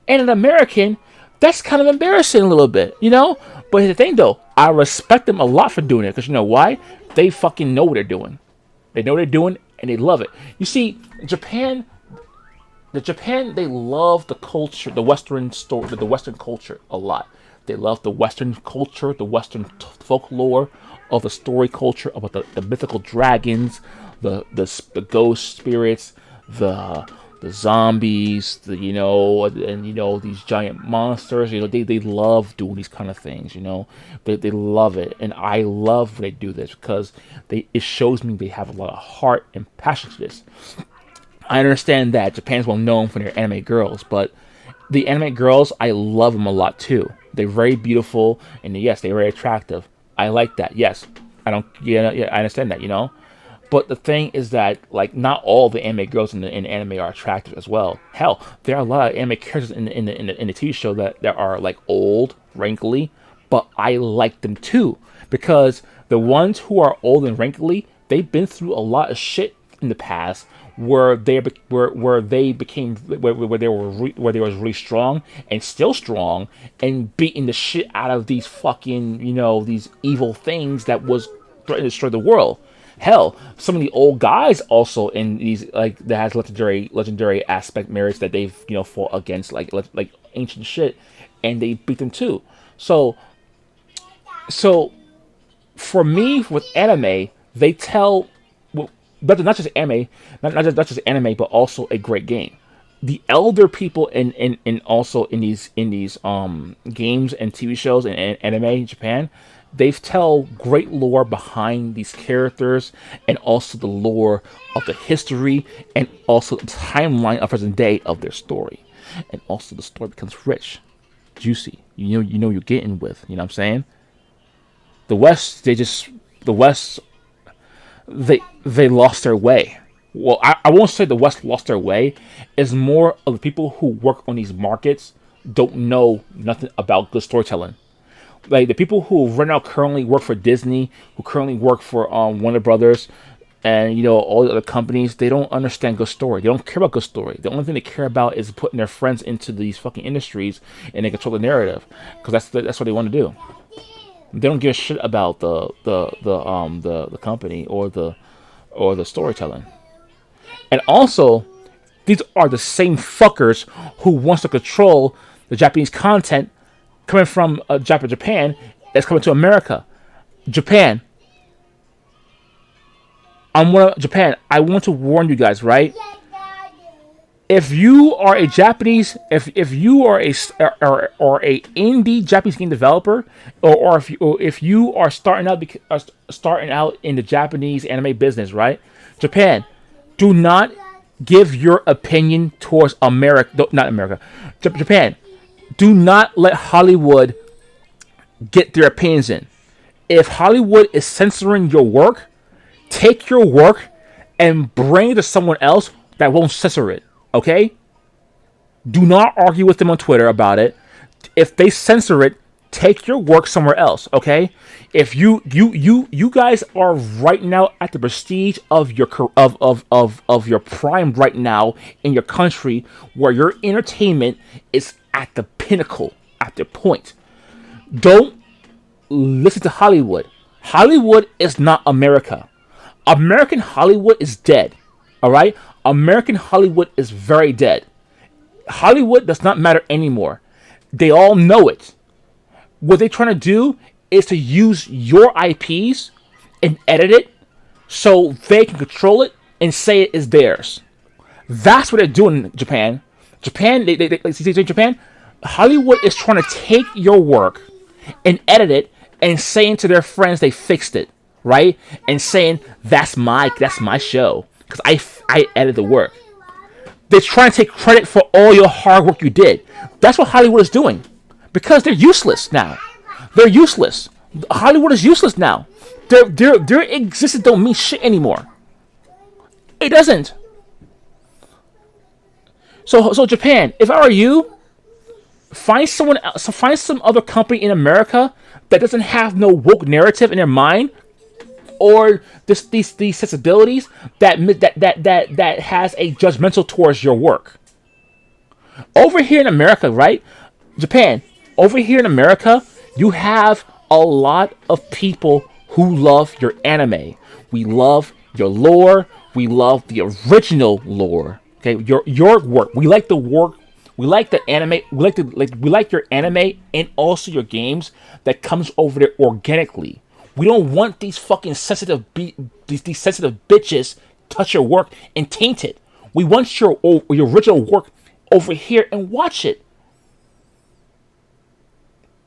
S1: and an American, that's kind of embarrassing a little bit, But here's the thing, though, I respect them a lot for doing it, because you know why? They fucking know what they're doing. They know what they're doing, and they love it. You see, Japan, they love the culture, the Western culture a lot. They love the Western culture, the Western folklore of the story culture about the mythical dragons, the ghost spirits, the zombies, these giant monsters. They love doing these kind of things. They love it, and I love when they do this because it shows me they have a lot of heart and passion to this. I understand that Japan's well known for their anime girls, but the anime girls, I love them a lot too. They're very beautiful, and yes, they're very attractive. I like that. Yes, I understand that. But the thing is that, like, not all the anime girls in anime are attractive as well. Hell, there are a lot of anime characters in the TV show that are like old, wrinkly, but I like them too, because the ones who are old and wrinkly, they've been through a lot of shit in the past where they were really strong and still strong and beating the shit out of these fucking these evil things that was threatening to destroy the world. Hell, some of the old guys also in these, like, that has legendary aspect merits that they've fought against, like ancient shit, and they beat them too. So for me with anime, they tell, but not just anime, not just anime, but also a great game. The elder people in also in these games and TV shows and anime in Japan, they tell great lore behind these characters, and also the lore of the history, and also the timeline of present day of their story, and also the story becomes rich, juicy. You're getting with. You know what I'm saying? The West, they lost their way. Well, I won't say the West lost their way. It's more of the people who work on these markets don't know nothing about good storytelling. Like the people who right now currently work for Disney, who currently work for Warner Brothers, and all the other companies, they don't understand good story. They don't care about good story. The only thing they care about is putting their friends into these fucking industries, and they control the narrative, because that's what they want to do. They don't give a shit about the company or the storytelling. And also, these are the same fuckers who wants to control the Japanese content coming from Japan that's coming to America. Japan. I want to warn you guys, right? If you are a Japanese, if you are a indie Japanese game developer, or if you are starting out in the Japanese anime business, right? Japan, do not give your opinion towards Japan. Do not let Hollywood get their opinions in. If Hollywood is censoring your work, take your work and bring it to someone else that won't censor it. Okay? Do not argue with them on Twitter about it. If they censor it, take your work somewhere else. Okay? If you guys are right now at the prestige of your of your prime right now in your country, where your entertainment is at the pinnacle, at the point. Don't listen to Hollywood. Hollywood is not America. American Hollywood is dead. All right? American Hollywood is very dead. Hollywood does not matter anymore. They all know it. What they're trying to do is to use your IPs and edit it so they can control it and say it is theirs. That's what they're doing in Japan. Japan, Hollywood is trying to take your work and edit it and saying to their friends they fixed it, right? And saying that's my show because I edited the work. They're trying to take credit for all your hard work you did. That's what Hollywood is doing because they're useless now. They're useless. Hollywood is useless now. Their existence don't mean shit anymore. It doesn't. So Japan, if I were you, find someone else, find some other company in America that doesn't have no woke narrative in their mind, or these sensibilities that has a judgmental towards your work. Over here in America, right? Japan, over here in America, you have a lot of people who love your anime. We love your lore. We love the original lore. Okay, your work. We like the work. We like the anime. We like your anime and also your games that comes over there organically. We don't want these fucking sensitive these sensitive bitches touch your work and taint it. We want your original work over here and watch it.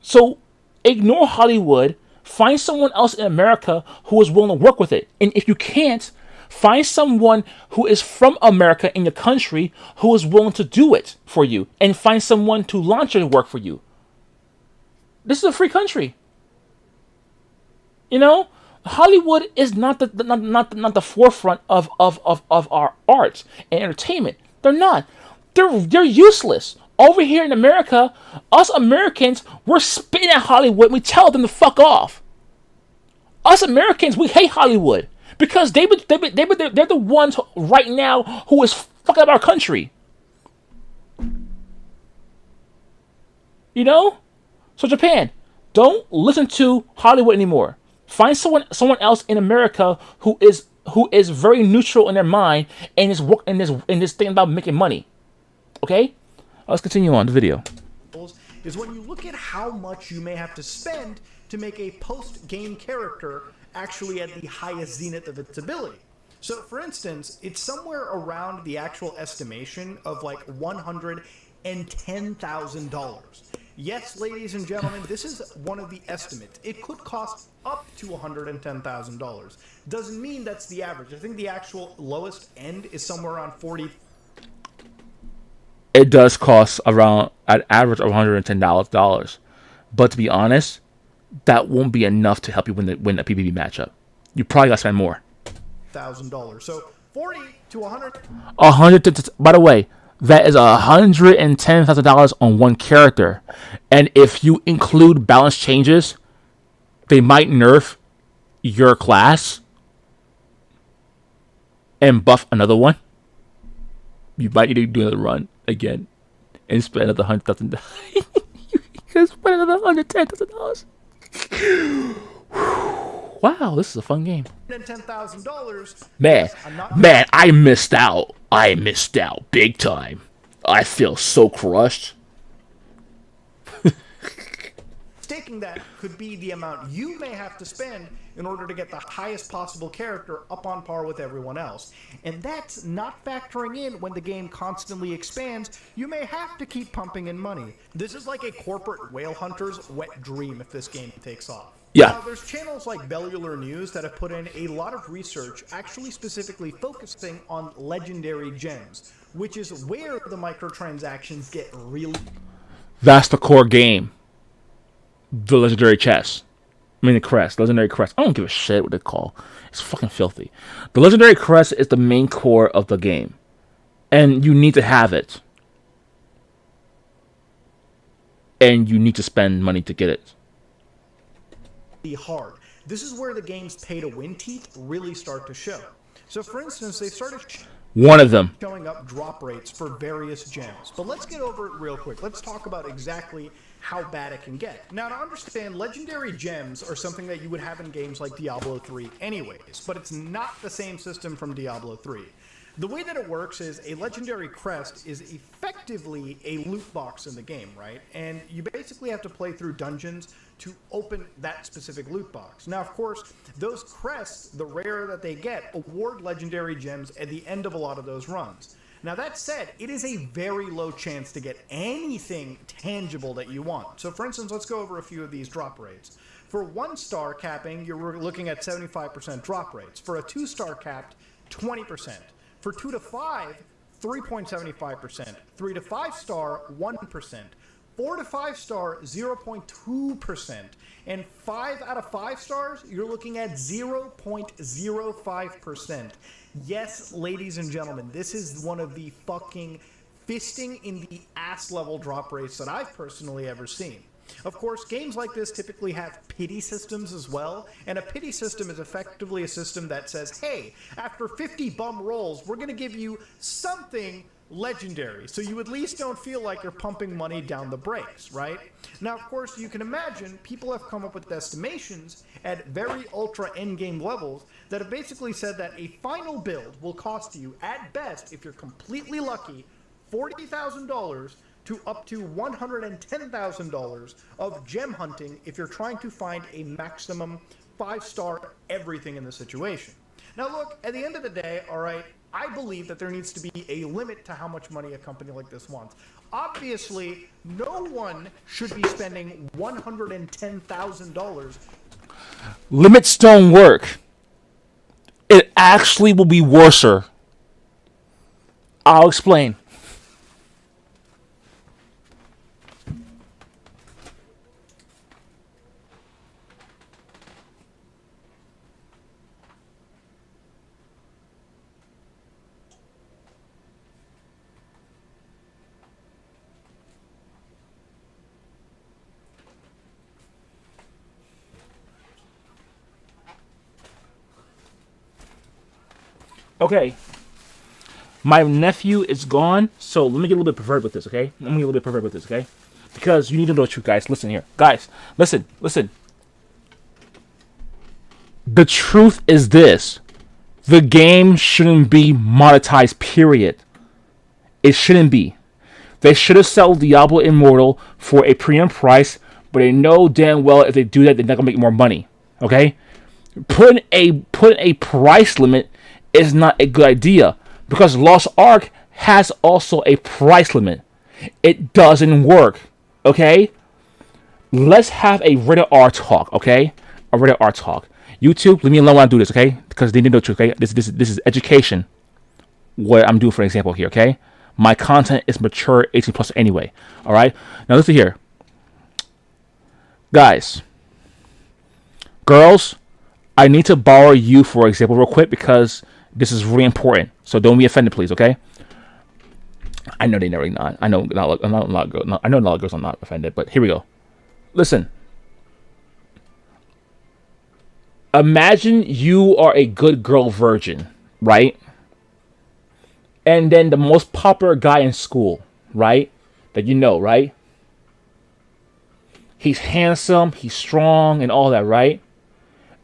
S1: So ignore Hollywood. Find someone else in America who is willing to work with it. And if you can't, find someone who is from America in your country who is willing to do it for you. And find someone to launch your work for you. This is a free country. You know, Hollywood is not the forefront of our arts and entertainment. They're not. They're useless. Over here in America, us Americans, we're spitting at Hollywood and we tell them to fuck off. Us Americans, we hate Hollywood because they're the ones right now who is fucking up our country. You know? So Japan, don't listen to Hollywood anymore. Find someone else in America who is very neutral in their mind and is thinking about making money. Okay? Let's continue on the video.
S2: Is when you look at how much you may have to spend to make a post-game character actually at the highest zenith of its ability. So, for instance, it's somewhere around the actual estimation of like $110,000. Yes, ladies and gentlemen, this is one of the estimates. It could cost up to $110,000. Doesn't mean that's the average. I think the actual lowest end is somewhere around 40.
S1: It does cost around an average of $110. But to be honest, that won't be enough to help you win a PvP matchup. You probably got to spend more.
S2: $1,000. So 40 to 100.
S1: By the way, that is $110,000 on one character. And if you include balance changes, they might nerf your class and buff another one. You might need to do another run again and spend another $100,000. You can spend another $110,000. Wow, this is a fun game.
S2: $110,000.
S1: Man, I missed out. I missed out big time. I feel so crushed.
S2: Staking that could be the amount you may have to spend in order to get the highest possible character up on par with everyone else. And that's not factoring in when the game constantly expands, you may have to keep pumping in money. This is like a corporate whale hunter's wet dream if this game takes off.
S1: Yeah.
S2: Now, there's channels like Bellular News that have put in a lot of research actually specifically focusing on legendary gems, which is where the microtransactions get really...
S1: That's the core game. The legendary chest. I mean the crest. Legendary crest. I don't give a shit what they call. It's fucking filthy. The legendary crest is the main core of the game. And you need to have it. And you need to spend money to get it.
S2: Hard. This is where the game's pay-to-win teeth really start to show. So, for instance, they started
S1: one of them
S2: showing up drop rates for various gems. But let's get over it real quick. Let's talk about exactly how bad it can get. Now, to understand, legendary gems are something that you would have in games like Diablo 3 anyways, but it's not the same system from Diablo 3. The way that it works is a legendary crest is effectively effectively a loot box in the game, right? And you basically have to play through dungeons to open that specific loot box. Now, of course, those crests, the rarer that they get, award legendary gems at the end of a lot of those runs. Now, that said, it is a very low chance to get anything tangible that you want. So, for instance, let's go over a few of these drop rates. For 1-star capping, you're looking at 75% drop rates. For a 2-star capped, 20%. For 2 to 5, 3.75%. 3 to 5-star, 1%. 4 to 5-star, 0.2%. And 5 out of 5 stars, you're looking at 0.05%. Yes, ladies and gentlemen, this is one of the fucking fisting in the ass level drop rates that I've personally ever seen. Of course, games like this typically have pity systems as well, and a pity system is effectively a system that says, hey, after 50 bum rolls, we're going to give you something legendary, so you at least don't feel like you're pumping money down the brakes, right? Now, of course, you can imagine people have come up with estimations at very ultra endgame levels that have basically said that a final build will cost you, at best, if you're completely lucky, $40,000 to up to $110,000 of gem hunting if you're trying to find a maximum 5-star everything in the situation. Now look, at the end of the day, alright, I believe that there needs to be a limit to how much money a company like this wants. Obviously, no one should be spending $110,000.
S1: Limits don't work. It actually will be worser. I'll explain. Okay, my nephew is gone, so let me get a little bit perverted with this, okay? Because you need to know the truth, guys. Listen here. Guys, listen. The truth is this. The game shouldn't be monetized, period. It shouldn't be. They should have sold Diablo Immortal for a premium price, but they know damn well if they do that, they're not going to make more money, okay? Putting a price limit is not a good idea, because Lost Ark has also a price limit. It doesn't work, okay? Let's have a rated R talk, okay? A rated R talk. YouTube, leave me alone when I do this, okay? Because they need to know the truth, okay? This is education. What I'm doing, for example, here, okay? My content is mature 18 plus anyway, all right? Now listen here, guys, girls. I need to borrow you for example real quick because this is really important. So don't be offended, please, okay? I know they never not. I know not a lot of girls. I know a lot of girls are not offended, but here we go. Listen. Imagine you are a good girl virgin, right? And then the most popular guy in school, right? That you know, right? He's handsome, he's strong, and all that, right?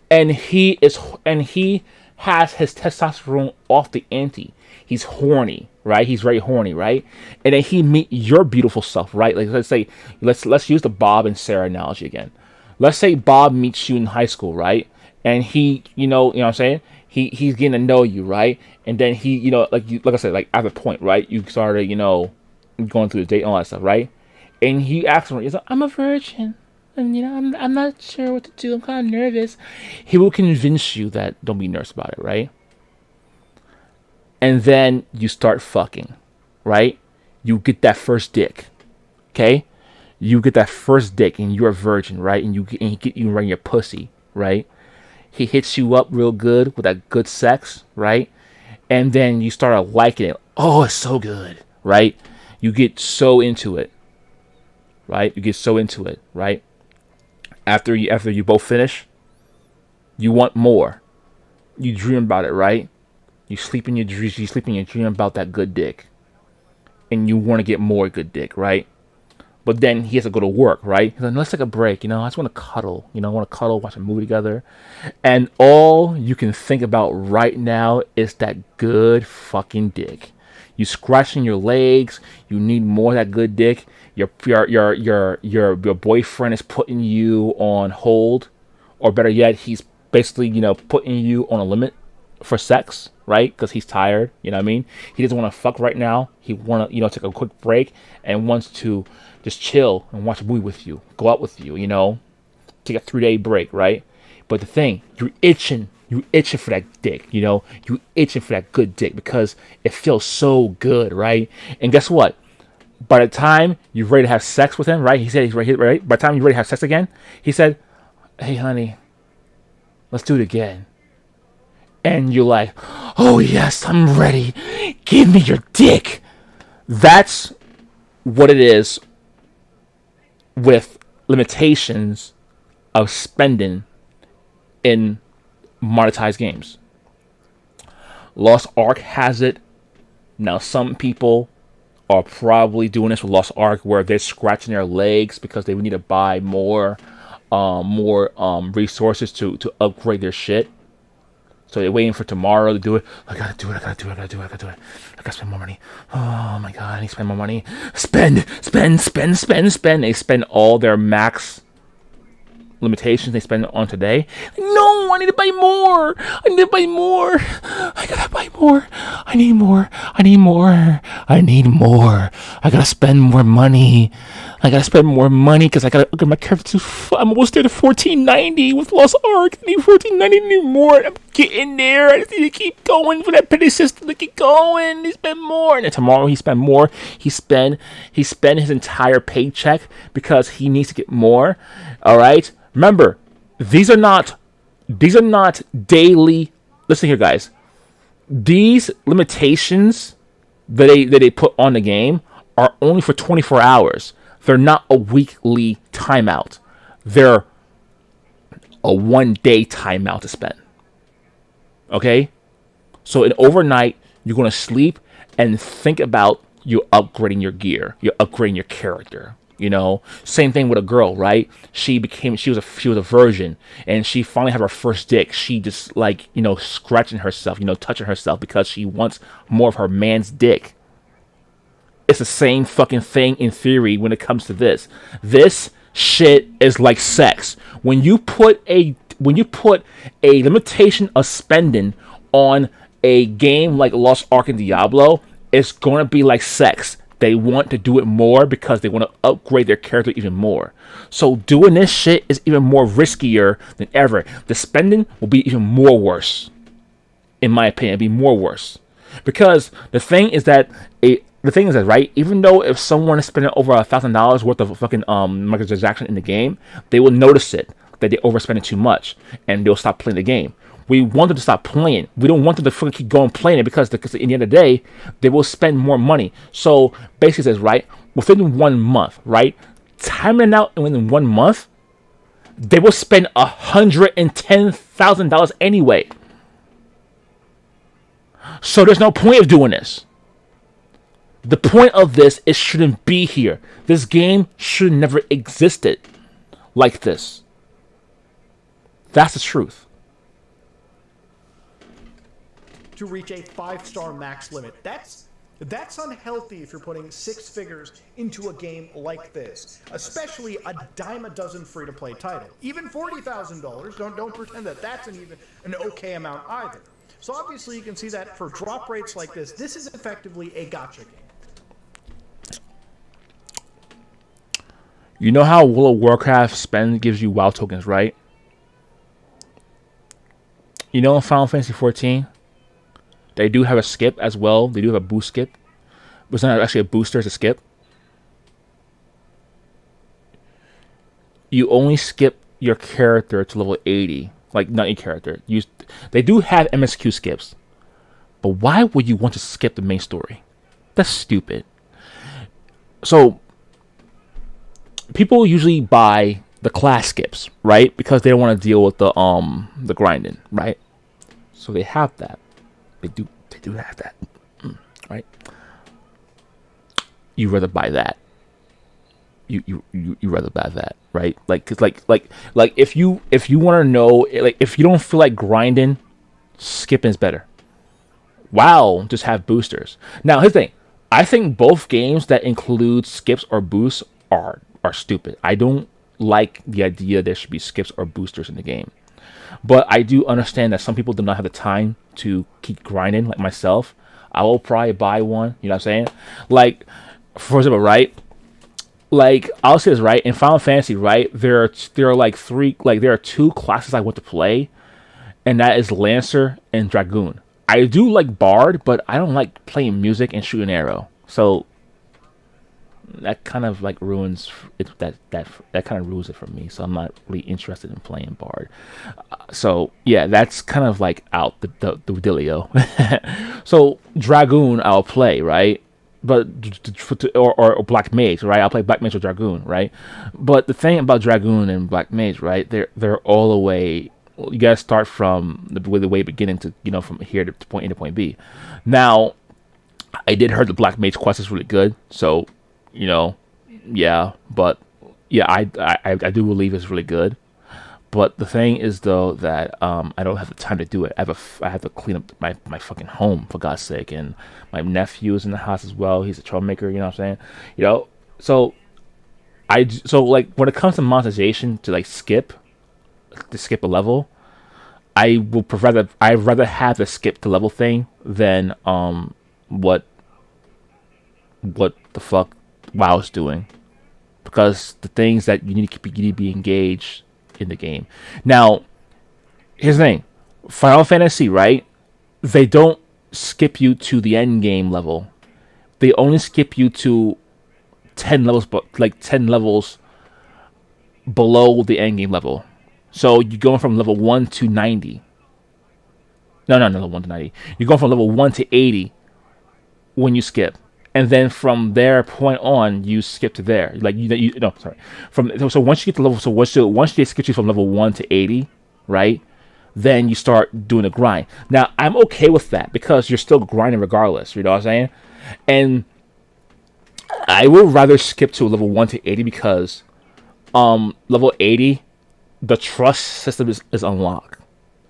S1: And he has his testosterone off the ante. He's horny, right? He's very horny, right? And then he meet your beautiful self, right? Like let's use the Bob and Sarah analogy again. Let's say Bob meets you in high school, right? And he, you know what I'm saying? He's getting to know you, right? And then he, like I said, like at the point, right? You started, going through the date and all that stuff, right? And he asks me, he's like, I'm a virgin. And, I'm not sure what to do. I'm kind of nervous. He will convince you that don't be nervous about it, right? And then you start fucking, right? You get that first dick, okay? You get that first dick and you're a virgin, right? And he get you right in your pussy, right? He hits you up real good with that good sex, right? And then you start liking it. Oh, it's so good, right? You get so into it, right? Right? After you both finish, you want more. You dream about it, right? You sleep in your dream about that good dick. And you want to get more good dick, right? But then he has to go to work, right? He's like, let's take a break, I just want to cuddle. I want to cuddle, watch a movie together. And all you can think about right now is that good fucking dick. You scratching your legs. You need more of that good dick. Your boyfriend is putting you on hold, or better yet, he's basically putting you on a limit for sex, right? Because he's tired. You know what I mean? He doesn't want to fuck right now. He want to take a quick break and wants to just chill and watch a movie with you, go out with you. Take a 3-day break, right? But the thing, you're itching for that dick, you itching for that good dick because it feels so good, right? And guess what? By the time you're ready to have sex with him, right? He said he's right. By the time you're ready to have sex again, he said, "Hey, honey, let's do it again." And you're like, "Oh yes, I'm ready. Give me your dick." That's what it is with limitations of spending in monetized games. Lost Ark has it. Now some people are probably doing this with Lost Ark where they're scratching their legs because they would need to buy more resources to upgrade their shit. So they're waiting for tomorrow to do it. I gotta do it. I gotta spend more money. Oh my god, I need to spend more money. Spend. They spend all their max limitations they spend on today. No, I need to buy more. I gotta buy more. I need more. I gotta spend more money. Because I gotta upgrade my character to. I'm almost there to 1490 with Lost Ark. I need 1490. I need more. I'm getting there. I just need to keep going for that penny system to keep going. He spend more, and then tomorrow he spend more. He spend his entire paycheck because he needs to get more. All right. Remember, these are not daily. Listen here, guys. These limitations that they put on the game are only for 24 hours. They're not a weekly timeout. They're a 1-day timeout to spend. Okay? So in overnight, you're going to sleep and think about you upgrading your gear. You're upgrading your character. Same thing with a girl, right? She was a virgin, and she finally had her first dick. She just scratching herself, touching herself because she wants more of her man's dick. It's the same fucking thing in theory when it comes to this. This shit is like sex. When you put a limitation of spending on a game like Lost Ark and Diablo, it's gonna be like sex. They want to do it more because they want to upgrade their character even more. So doing this shit is even more riskier than ever. The spending will be even more worse. In my opinion, it'll be more worse. Because the thing is that, right, even though if someone is spending over $1,000 worth of fucking microtransaction in the game, they will notice it, that they overspending too much, and they'll stop playing the game. We want them to stop playing. We don't want them to fucking keep going playing it because in the end of the day, they will spend more money. So basically, it says, right, within 1 month, right, timing out within 1 month, they will spend $110,000 anyway. So there's no point of doing this. The point of this, it shouldn't be here. This game should never existed like this. That's the truth.
S2: To reach a 5-star max limit. That's unhealthy if you're putting 6 figures into a game like this, especially a dime a dozen free-to-play title. Even $40,000, don't pretend that that's an okay amount either. So obviously you can see that for drop rates like this is effectively a gacha game.
S1: You know how World of Warcraft spend gives you WoW tokens, right? In Final Fantasy 14, they do have a skip as well. They do have a boost skip. But it's not actually a booster, it's a skip. You only skip your character to level 80. Like, not your character. They do have MSQ skips. But why would you want to skip the main story? That's stupid. So, people usually buy the class skips, right? Because they don't want to deal with the grinding, right? So they have that. They do have that, right? You rather buy that. You rather buy that, right? Like, cause like if you want to know, like, if you don't feel like grinding, skipping is better. WoW just have boosters. Now, here's the thing. I think both games that include skips or boosts are stupid. I don't like the idea there should be skips or boosters in the game. But I do understand that some people do not have the time to keep grinding, like myself. I will probably buy one, you know what I'm saying? Like, for example, right? Like, I'll say this, right? In Final Fantasy, right, there are like there are two classes I want to play, and that is Lancer and Dragoon. I do like Bard, but I don't like playing music and shooting arrow. So that kind of like ruins it. That kind of ruins it for me. So I'm not really interested in playing Bard. So yeah, that's kind of like out the dealio. So Dragoon I'll play, right? But or Black Mage, right? I'll play Black Mage or Dragoon, right? But the thing about Dragoon and Black Mage, right? They're all the way. You gotta start from the way beginning to, you know, from here to point A to point B. Now, I did heard the Black Mage quest is really good, so, you know, yeah. But yeah, I do believe it's really good. But the thing is though that I don't have the time to do it. I have to clean up my fucking home, for God's sake, and my nephew is in the house as well. He's a troublemaker, you know what I'm saying? You know, so like when it comes to monetization to like skip a level, I'd rather have the skip the level thing than what the fuck WoW's doing, because the things that you need to be engaged in the game. Now, here's the thing: Final Fantasy, right? They don't skip you to the end game level. They only skip you to 10 levels, but like 10 levels below the end game level. So you're going from level 1 to 90. No, level 1 to 90. You're going from level 1 to 80 when you skip. And then from there point on, you skip to there. Like, no, sorry. So once you get to level, once they skip you from level 1 to 80, right? Then you start doing the grind. Now, I'm okay with that because you're still grinding regardless. You know what I'm saying? And I would rather skip to level 1 to 80 because level 80, the trust system is unlocked.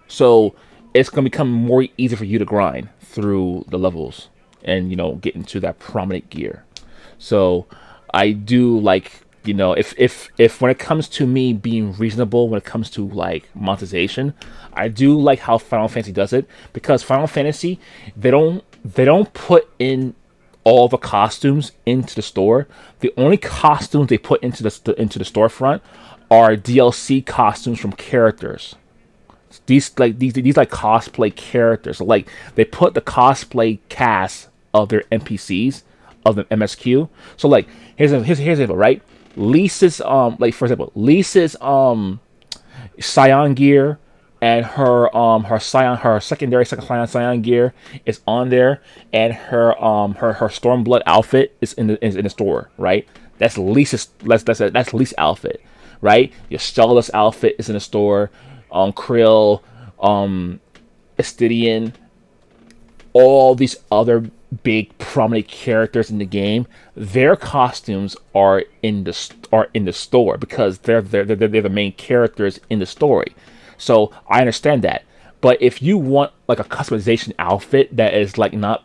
S1: So it's going to become more easy for you to grind through the levels and, you know, get into that prominent gear. So I do like, you know, if when it comes to me being reasonable, when it comes to like monetization, I do like how Final Fantasy does it, because Final Fantasy, they don't put in all the costumes into the store. The only costumes they put into the storefront are DLC costumes from characters. These like cosplay characters. So, like, they put the cosplay cast of their NPCs of the MSQ. So like here's an example, right? Lisa's like, for example, Lisa's Scion gear and her secondary Scion gear is on there, and her Stormblood outfit is in the store, right? That's Lisa's that's Lisa's outfit, right? Your Stella's outfit is in the store. Krill, Estidian, all these other big prominent characters in the game, their costumes are in the store because they're the main characters in the story. So I understand that. But if you want like a customization outfit that is like not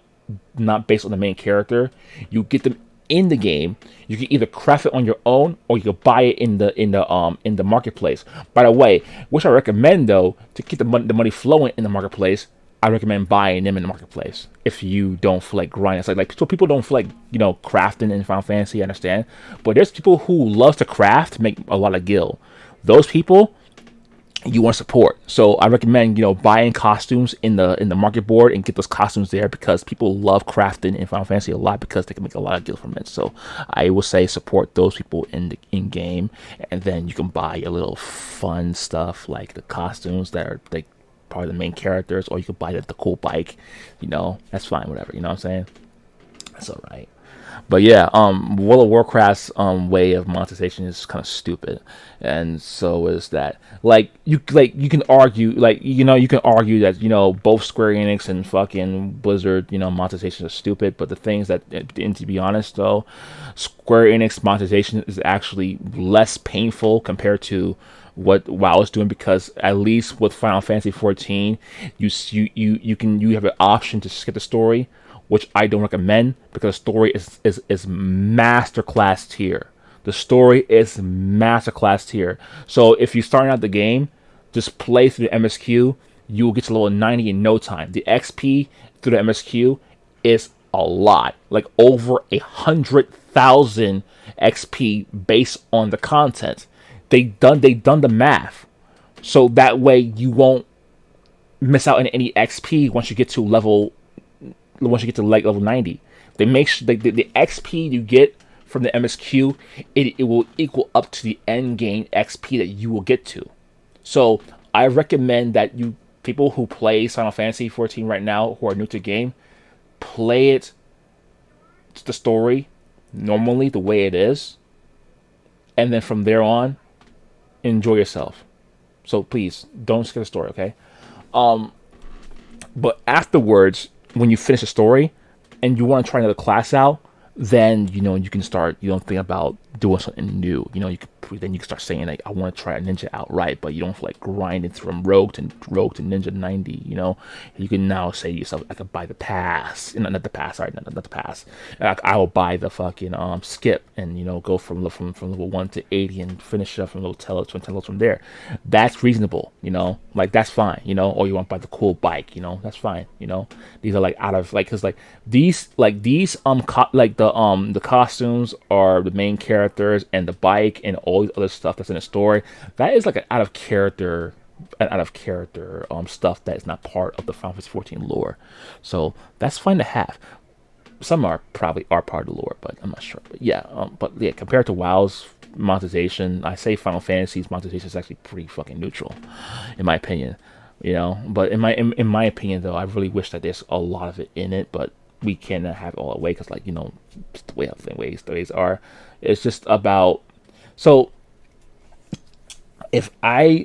S1: based on the main character, you get them in the game. You can either craft it on your own or you can buy it in the marketplace. By the way, which I recommend though, to keep the money flowing in the marketplace, I recommend buying them in the marketplace if you don't feel like grinding. It's like so people don't feel like, you know, crafting in Final Fantasy, I understand. But there's people who love to craft, make a lot of gil. Those people you want to support. So I recommend, you know, buying costumes in the market board and get those costumes there, because people love crafting in Final Fantasy a lot because they can make a lot of gil from it. So I will say support those people in game, and then you can buy a little fun stuff like the costumes that are like part of the main characters, or you could buy the cool bike. You know, that's fine, whatever. You know what I'm saying? That's all right. But yeah, World of Warcraft's way of monetization is kind of stupid, and so is that. Like you can argue, like, you know, you can argue that, you know, both Square Enix and fucking Blizzard, you know, monetization is stupid. But the things that, and to be honest though, Square Enix monetization is actually less painful compared to what WoW is doing, because at least with Final Fantasy 14, you have an option to skip the story, which I don't recommend, because the story is masterclass tier. The story is masterclass tier. So if you're starting out the game, just play through the MSQ. You will get to level 90 in no time. The XP through the MSQ is a lot, like over 100,000 XP based on the content. They done the math, so that way you won't miss out on any XP once you get to level 90. They make sure the XP you get from the MSQ, it will equal up to the end game XP that you will get to. So I recommend that people who play Final Fantasy 14 right now, who are new to the game, play it, the story normally the way it is, and then from there on, enjoy yourself. So please don't skip the story, okay? But afterwards, when you finish the story and you want to try another class out, then you can start. You don't think about doing something new. You can start saying, like, I want to try a ninja outright, but you don't feel like grinding from rogue to ninja 90. You can now say to yourself, I could buy the pass. Not the pass. Sorry, not the pass. I will buy the fucking skip and go from level 1 to 80 and finish it up from level 10 levels from there. That's reasonable. Like, that's fine. Or you want to buy the cool bike. That's fine. These are like out of like, because like these the costumes are the main characters, and the bike and all these other stuff that's in the story, that is like an out of character stuff that is not part of the Final Fantasy 14 lore. So that's fine to have. Some are part of the lore, but I'm not sure. But yeah, compared to WoW's monetization, I say Final Fantasy's monetization is actually pretty fucking neutral, in my opinion. But in my opinion, though, I really wish that there's a lot of it in it, but we cannot have it all away, because just the way things are. It's just about, so if I'll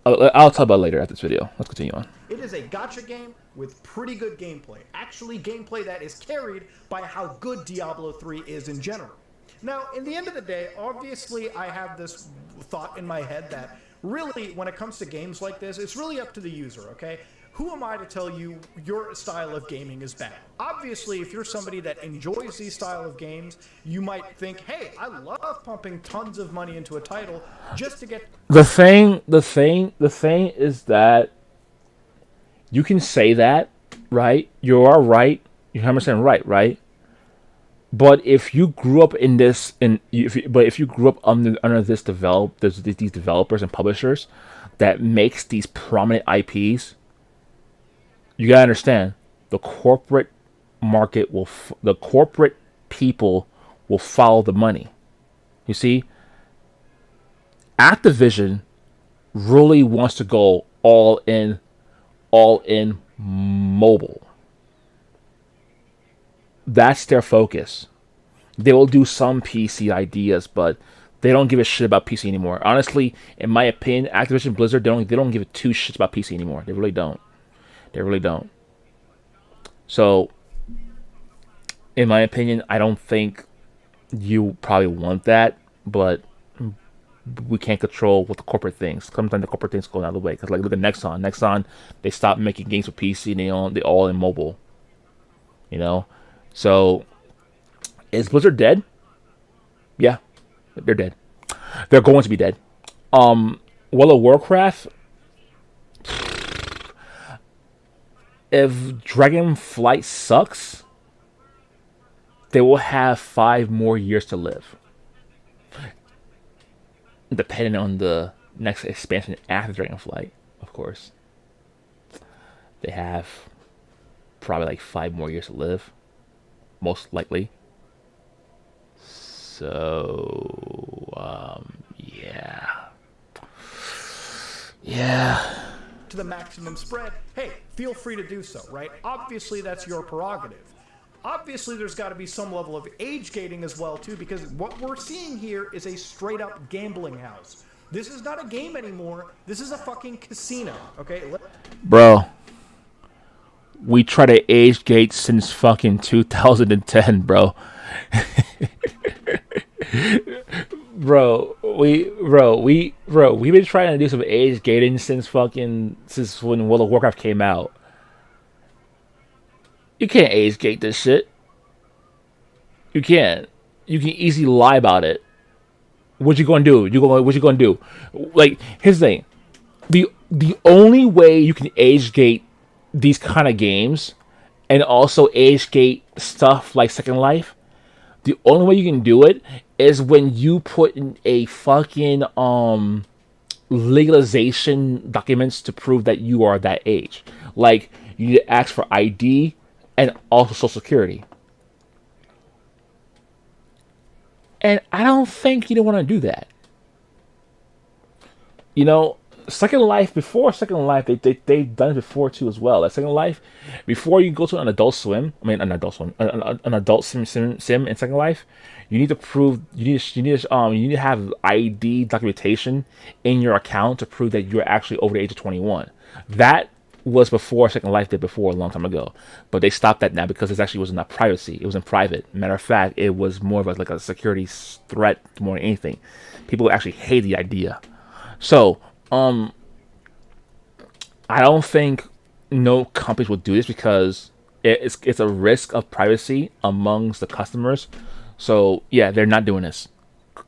S1: talk about it later after this video. Let's continue on.
S2: It is a gacha game with pretty good gameplay. Actually, gameplay that is carried by how good Diablo 3 is in general. Now, in the end of the day, obviously I have this thought in my head that really, when it comes to games like this, it's really up to the user, okay? Who am I to tell you your style of gaming is bad? Obviously, if you're somebody that enjoys these style of games, you might think, hey, I love pumping tons of money into a title just to get...
S1: The thing is that you can say that, right? You are right. You're 100% right? But if you grew up in this, if you grew up under these developers and publishers that makes these prominent IPs, you gotta understand, the corporate market the corporate people will follow the money. You see, Activision really wants to go all in mobile. That's their focus. They will do some PC ideas, but they don't give a shit about PC anymore. Honestly, in my opinion, Activision Blizzard, they don't give a two shits about PC anymore. They really don't. So, in my opinion, I don't think you probably want that, but we can't control what the corporate thinks. Sometimes the corporate things go the other way. Because like, look at Nexon. Nexon, they stopped making games for PC and they all in mobile. So, is Blizzard dead? Yeah, they're dead. They're going to be dead. World of Warcraft, if Dragonflight sucks, they will have 5 more years to live. Depending on the next expansion after Dragonflight, of course. They have probably like 5 more years to live. Most likely. So, yeah.
S2: To the maximum spread, hey, feel free to do so, right? Obviously, that's your prerogative. Obviously, there's got to be some level of age gating as well, too, because what we're seeing here is a straight-up gambling house. This is not a game anymore. This is a fucking casino, okay?
S1: Bro, we try to age gate since fucking 2010, bro. we've been trying to do some age gating since when World of Warcraft came out. You can't age gate this shit. You can't. You can easily lie about it. What you gonna do? What you gonna do? Like, here's the thing. The only way you can age gate these kind of games and also age gate stuff like Second Life, the only way you can do it is when you put in a fucking legalization documents to prove that you are that age. Like, you need to ask for ID and also Social Security. And I don't think you don't want to do that. You know, before Second Life, they've done it before too as well. At Second Life, before you go to an Adult Swim, an Adult Sim in Second Life, you need to prove you need to have ID documentation in your account to prove that you're actually over the age of 21. That was before Second Life did before a long time ago, but they stopped that now because it actually wasn't privacy. It was in private. Matter of fact, it was more of like a security threat more than anything. People actually hate the idea. So, I don't think no companies will do this because it's a risk of privacy amongst the customers. So yeah, they're not doing this.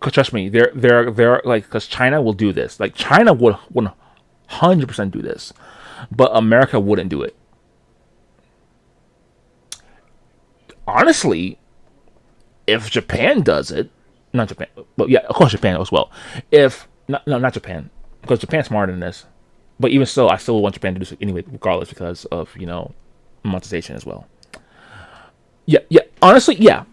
S1: Trust me, they're like, because China will do this. Like, China would 100% do this, but America wouldn't do it. Honestly, if Japan does it, not Japan, but yeah, of course Japan as well. Not Japan, because Japan's smarter than this. But even so, I still want Japan to do this anyway, regardless, because of, monetization as well. Yeah. Honestly, yeah.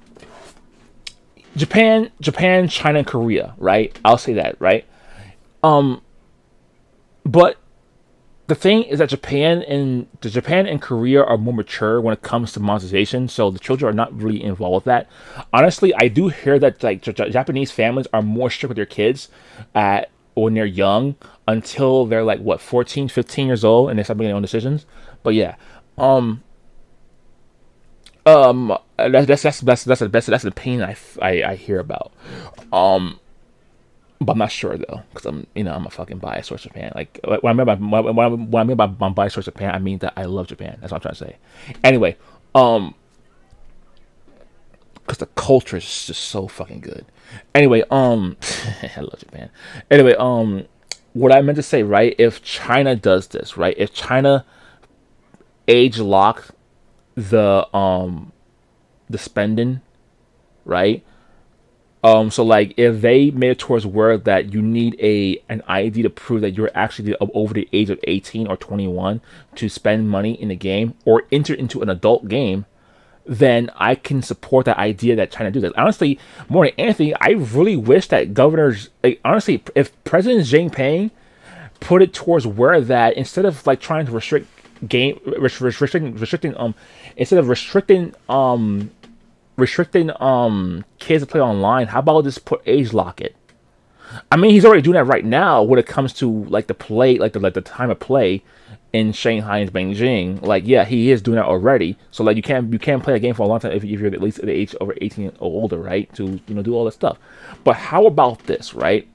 S1: Japan, China, and Korea, right? I'll say that, right? But the thing is that Japan and Korea are more mature when it comes to monetization, so the children are not really involved with that. Honestly, I do hear that like Japanese families are more strict with their kids when they're young until they're like 14, 15 years old and they start making their own decisions. But yeah, that's the pain I hear about. But I'm not sure though, because I'm a fucking bias towards Japan. Like, when I mean by I'm biased towards Japan, I mean that I love Japan. That's what I'm trying to say. Anyway, because the culture is just so fucking good. Anyway, I love Japan. Anyway, what I meant to say, right? If China does this, right? If China age lock the spending, right? So like, if they made it towards where that you need an ID to prove that you're actually over the age of 18 or 21 to spend money in the game or enter into an adult game, then I can support that idea that China do that. Honestly, more than anything, I really wish that governors, like, honestly, if President Xi Jinping put it towards where that instead of like trying to restricting instead of restricting kids to play online, how about just put age lock it? I mean, he's already doing that right now when it comes to like the play, like the time of play in Shanghai and Beijing. Like, yeah, he is doing that already. So like, you can't play a game for a long time if you're at least at the age over 18 or older, right? To do all that stuff. But how about this, right?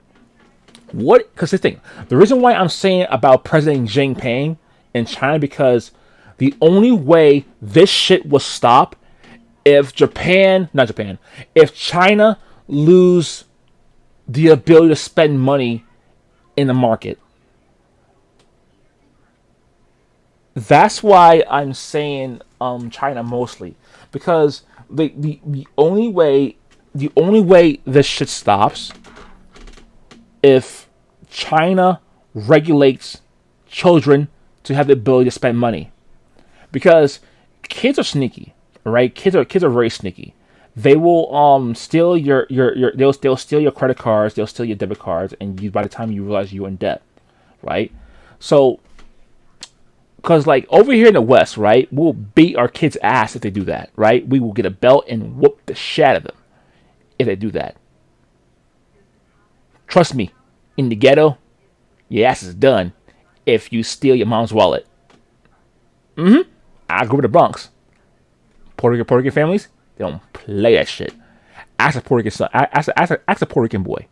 S1: Because the reason why I'm saying about President Xi Jinping in China, because the only way this shit will stop if if China lose the ability to spend money in the market. That's why I'm saying China mostly, because the only way this shit stops if China regulates children to have the ability to spend money, because kids are sneaky. Right, kids are very sneaky. They will steal they'll steal your credit cards, they'll steal your debit cards, and by the time you realize you're in debt, right? So, because like over here in the West, right, we'll beat our kids' ass if they do that, right? We will get a belt and whoop the shit out of them if they do that. Trust me, in the ghetto, your ass is done if you steal your mom's wallet. I grew up in the Bronx. Puerto Rican families, they don't play that shit. Ask a Puerto Rican son. Ask a Puerto Rican boy.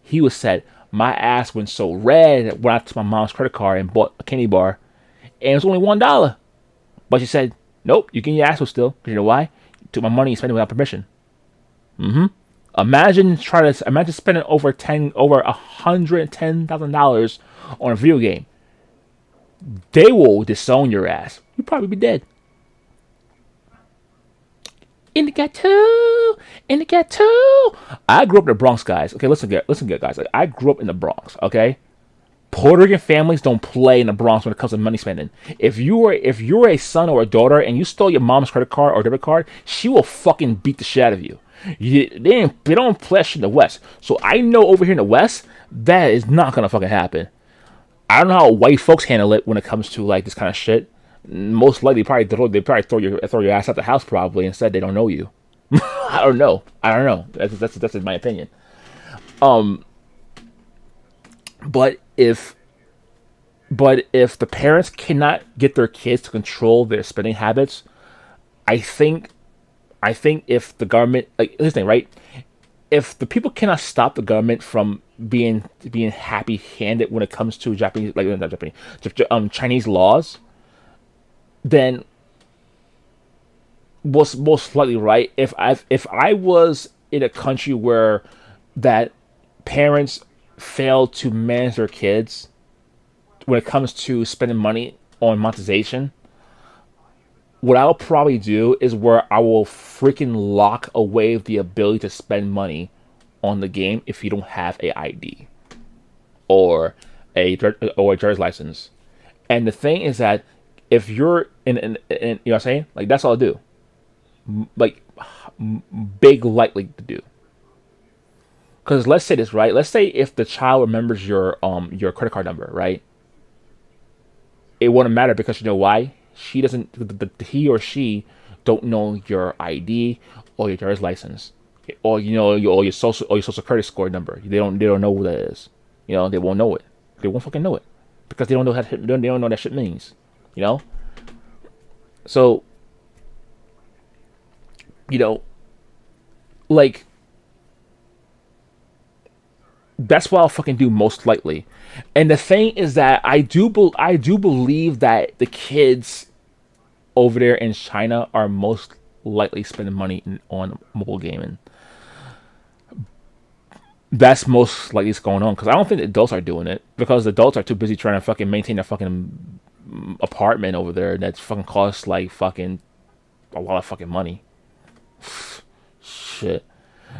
S1: He was said, my ass went so red when I took my mom's credit card and bought a candy bar, and it was only $1. But she said, nope, you can get your asshole still. Because you know why? You took my money and spent it without permission. Imagine spending over $110,000 on a video game. They will disown your ass. You'd probably be dead. In the ghetto. I grew up in the Bronx, guys. Okay, listen, guys. Like, I grew up in the Bronx. Okay, Puerto Rican families don't play in the Bronx when it comes to money spending. If you're a son or a daughter and you stole your mom's credit card or debit card, she will fucking beat the shit out of you. They don't play shit in the West. So I know over here in the West, that is not gonna fucking happen. I don't know how white folks handle it when it comes to like this kind of shit. Most likely, they probably throw your ass out the house probably and said they don't know you. I don't know. That's my opinion. But if the parents cannot get their kids to control their spending habits, I think if the government, like, listen, right? If the people cannot stop the government from being happy-handed when it comes to Chinese laws, then most likely, right? If I was in a country where that parents fail to manage their kids when it comes to spending money on monetization, what I'll probably do is where I will freaking lock away the ability to spend money on the game if you don't have a ID or a driver's license. And the thing is that if you're in you know what I'm saying? Like, that's all I'll do. Like, big likely to do. Because let's say this, right? Let's say if the child remembers your credit card number, right? It wouldn't matter because you know why? He or she don't know your ID or your driver's license, or your social credit score number. They don't know who that is. They won't know it. They won't fucking know it because they don't know they don't know what that shit means. So like, that's what I'll fucking do most likely. And the thing is that I do believe that the kids over there in China are most likely spending money on mobile gaming. That's most likely what's going on, because I don't think the adults are doing it, because the adults are too busy trying to fucking maintain their fucking apartment over there that fucking costs like fucking a lot of fucking money. Shit.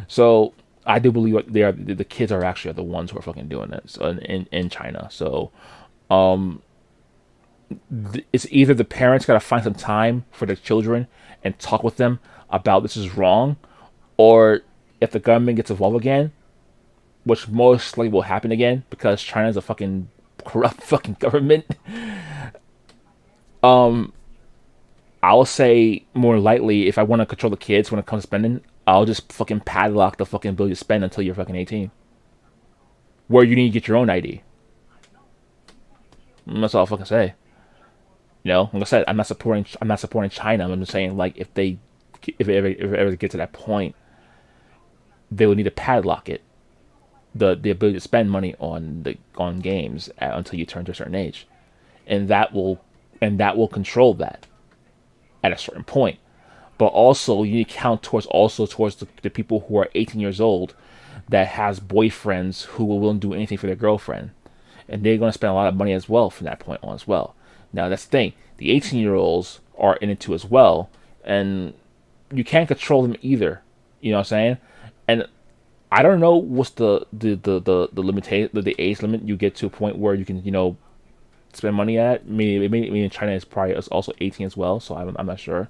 S1: So I do believe the kids are actually the ones who are fucking doing it. So in China. So it's either the parents got to find some time for their children and talk with them about this is wrong, or if the government gets involved again, which most likely will happen again because China's a fucking corrupt fucking government. I'll say more likely, if I want to control the kids when it comes to spending, I'll just fucking padlock the fucking ability to spend until you're fucking 18. Where you need to get your own ID. That's all I'll fucking say. Like I said, I'm not supporting China. I'm just saying, like, if it ever get to that point, they would need to padlock it. The ability to spend money on games until you turn to a certain age, and that will control that at a certain point. But also, you need to count towards the people who are 18 years old that has boyfriends who will willing to do anything for their girlfriend, and they're going to spend a lot of money as well from that point on as well. Now that's the thing, the 18-year-olds are in it too as well, and you can't control them either. You know what I'm saying? And I don't know what's the limitation, the age limit you get to a point where you can spend money at. Maybe in China it's probably also 18 as well, so I'm not sure.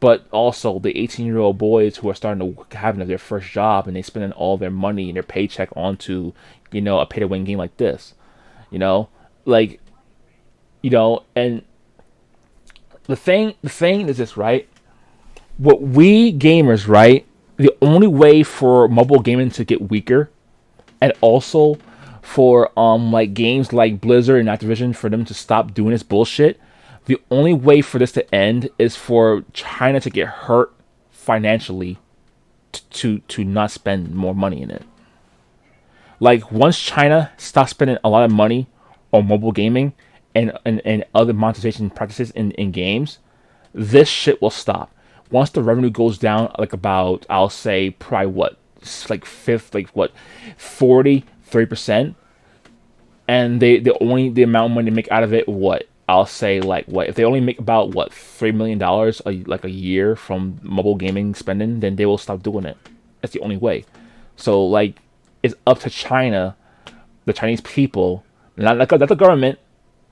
S1: But also the 18-year-old boys who are starting to have their first job and they spending all their money and their paycheck onto a pay-to-win game like this, and the thing is this, right? What we gamers, right? The only way for mobile gaming to get weaker, and also for like games like Blizzard and Activision for them to stop doing this bullshit, the only way for this to end is for China to get hurt financially to not spend more money in it. Like once China stops spending a lot of money on mobile gaming and other monetization practices in games, this shit will stop. Once the revenue goes down, like about, I'll say probably what, like fifth, like what, 30%, and the only the amount of money they make out of it, what I'll say like what if they only make about what $3 million like a year from mobile gaming spending, then they will stop doing it. That's the only way. So like it's up to China, the Chinese people, not the government,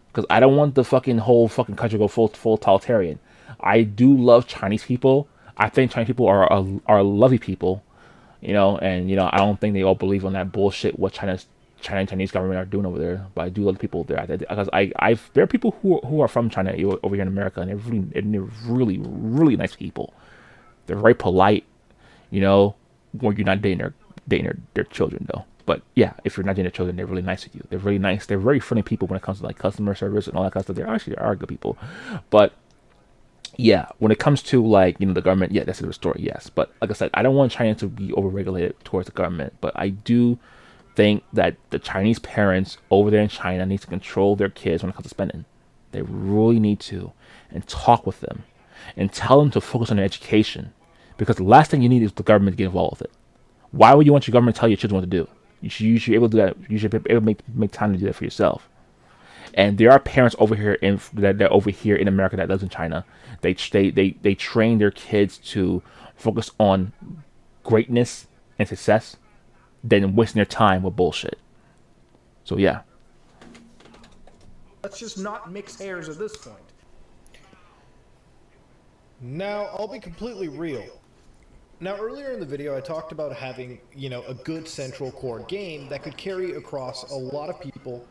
S1: because I don't want the whole fucking country to go full totalitarian. I do love Chinese people. I think Chinese people are lovely people, and I don't think they all believe on that bullshit what China and Chinese government are doing over there. But I do love the people there because there are people who are from China over here in America, and they're really really nice people. They're very polite, when you're not dating their children though. But yeah, if you're not dating their children, they're really nice with you. They're really nice. They're very friendly people when it comes to like customer service and all that kind of stuff. They actually are good people. But yeah, when it comes to like the government, yeah, that's a different story. Yes, but like I said, I don't want China to be overregulated towards the government. But I do think that the Chinese parents over there in China need to control their kids when it comes to spending. They really need to, and talk with them, and tell them to focus on their education, because the last thing you need is the government to get involved with it. Why would you want your government to tell your children what to do? You should be able to do that. You should be able to make time to do that for yourself. And there are parents over here that over here in America that lives in China. They train their kids to focus on greatness and success, than wasting their time with bullshit. So yeah.
S2: Let's just not mix hairs at this point.
S6: Now, I'll be completely real. Now, earlier in the video, I talked about having, a good central core game that could carry across a lot of people.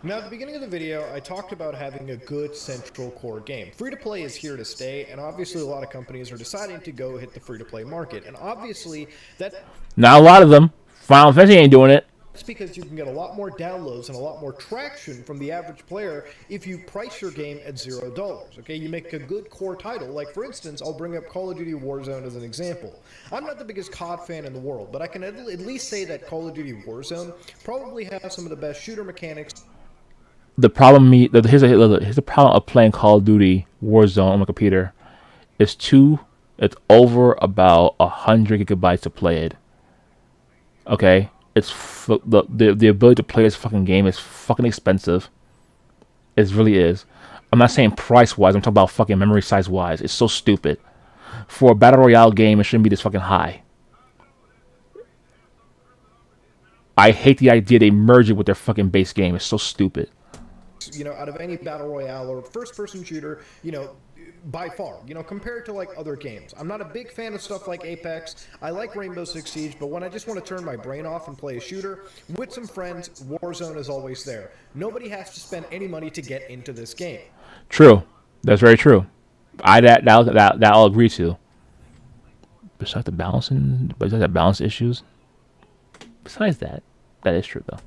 S6: Now, at the beginning of the video, I talked about having a good central core game. Free-to-play is here to stay, and obviously a lot of companies are deciding to go hit the free-to-play market. And obviously,
S1: not a lot of them. Final Fantasy ain't doing it.
S6: That's because you can get a lot more downloads and a lot more traction from the average player if you price your game at $0. Okay, you make a good core title. Like, for instance, I'll bring up Call of Duty Warzone as an example. I'm not the biggest COD fan in the world, but I can at least say that Call of Duty Warzone probably has some of the best shooter mechanics.
S1: Here's the problem of playing Call of Duty Warzone on my computer. It's over about 100 gigabytes to play it. Okay, it's the ability to play this fucking game is fucking expensive. It really is. I'm not saying price wise. I'm talking about fucking memory size wise. It's so stupid. For a battle royale game, it shouldn't be this fucking high. I hate the idea they merge it with their fucking base game. It's so stupid.
S6: Out of any battle royale or first-person shooter, by far, compared to like other games. I'm not a big fan of stuff like Apex. I like Rainbow Six Siege, but when I just want to turn my brain off and play a shooter with some friends, Warzone is always there. Nobody has to spend any money to get into this game.
S1: True, that's very true. That I'll agree to. Besides the balance issues. Besides that is true though.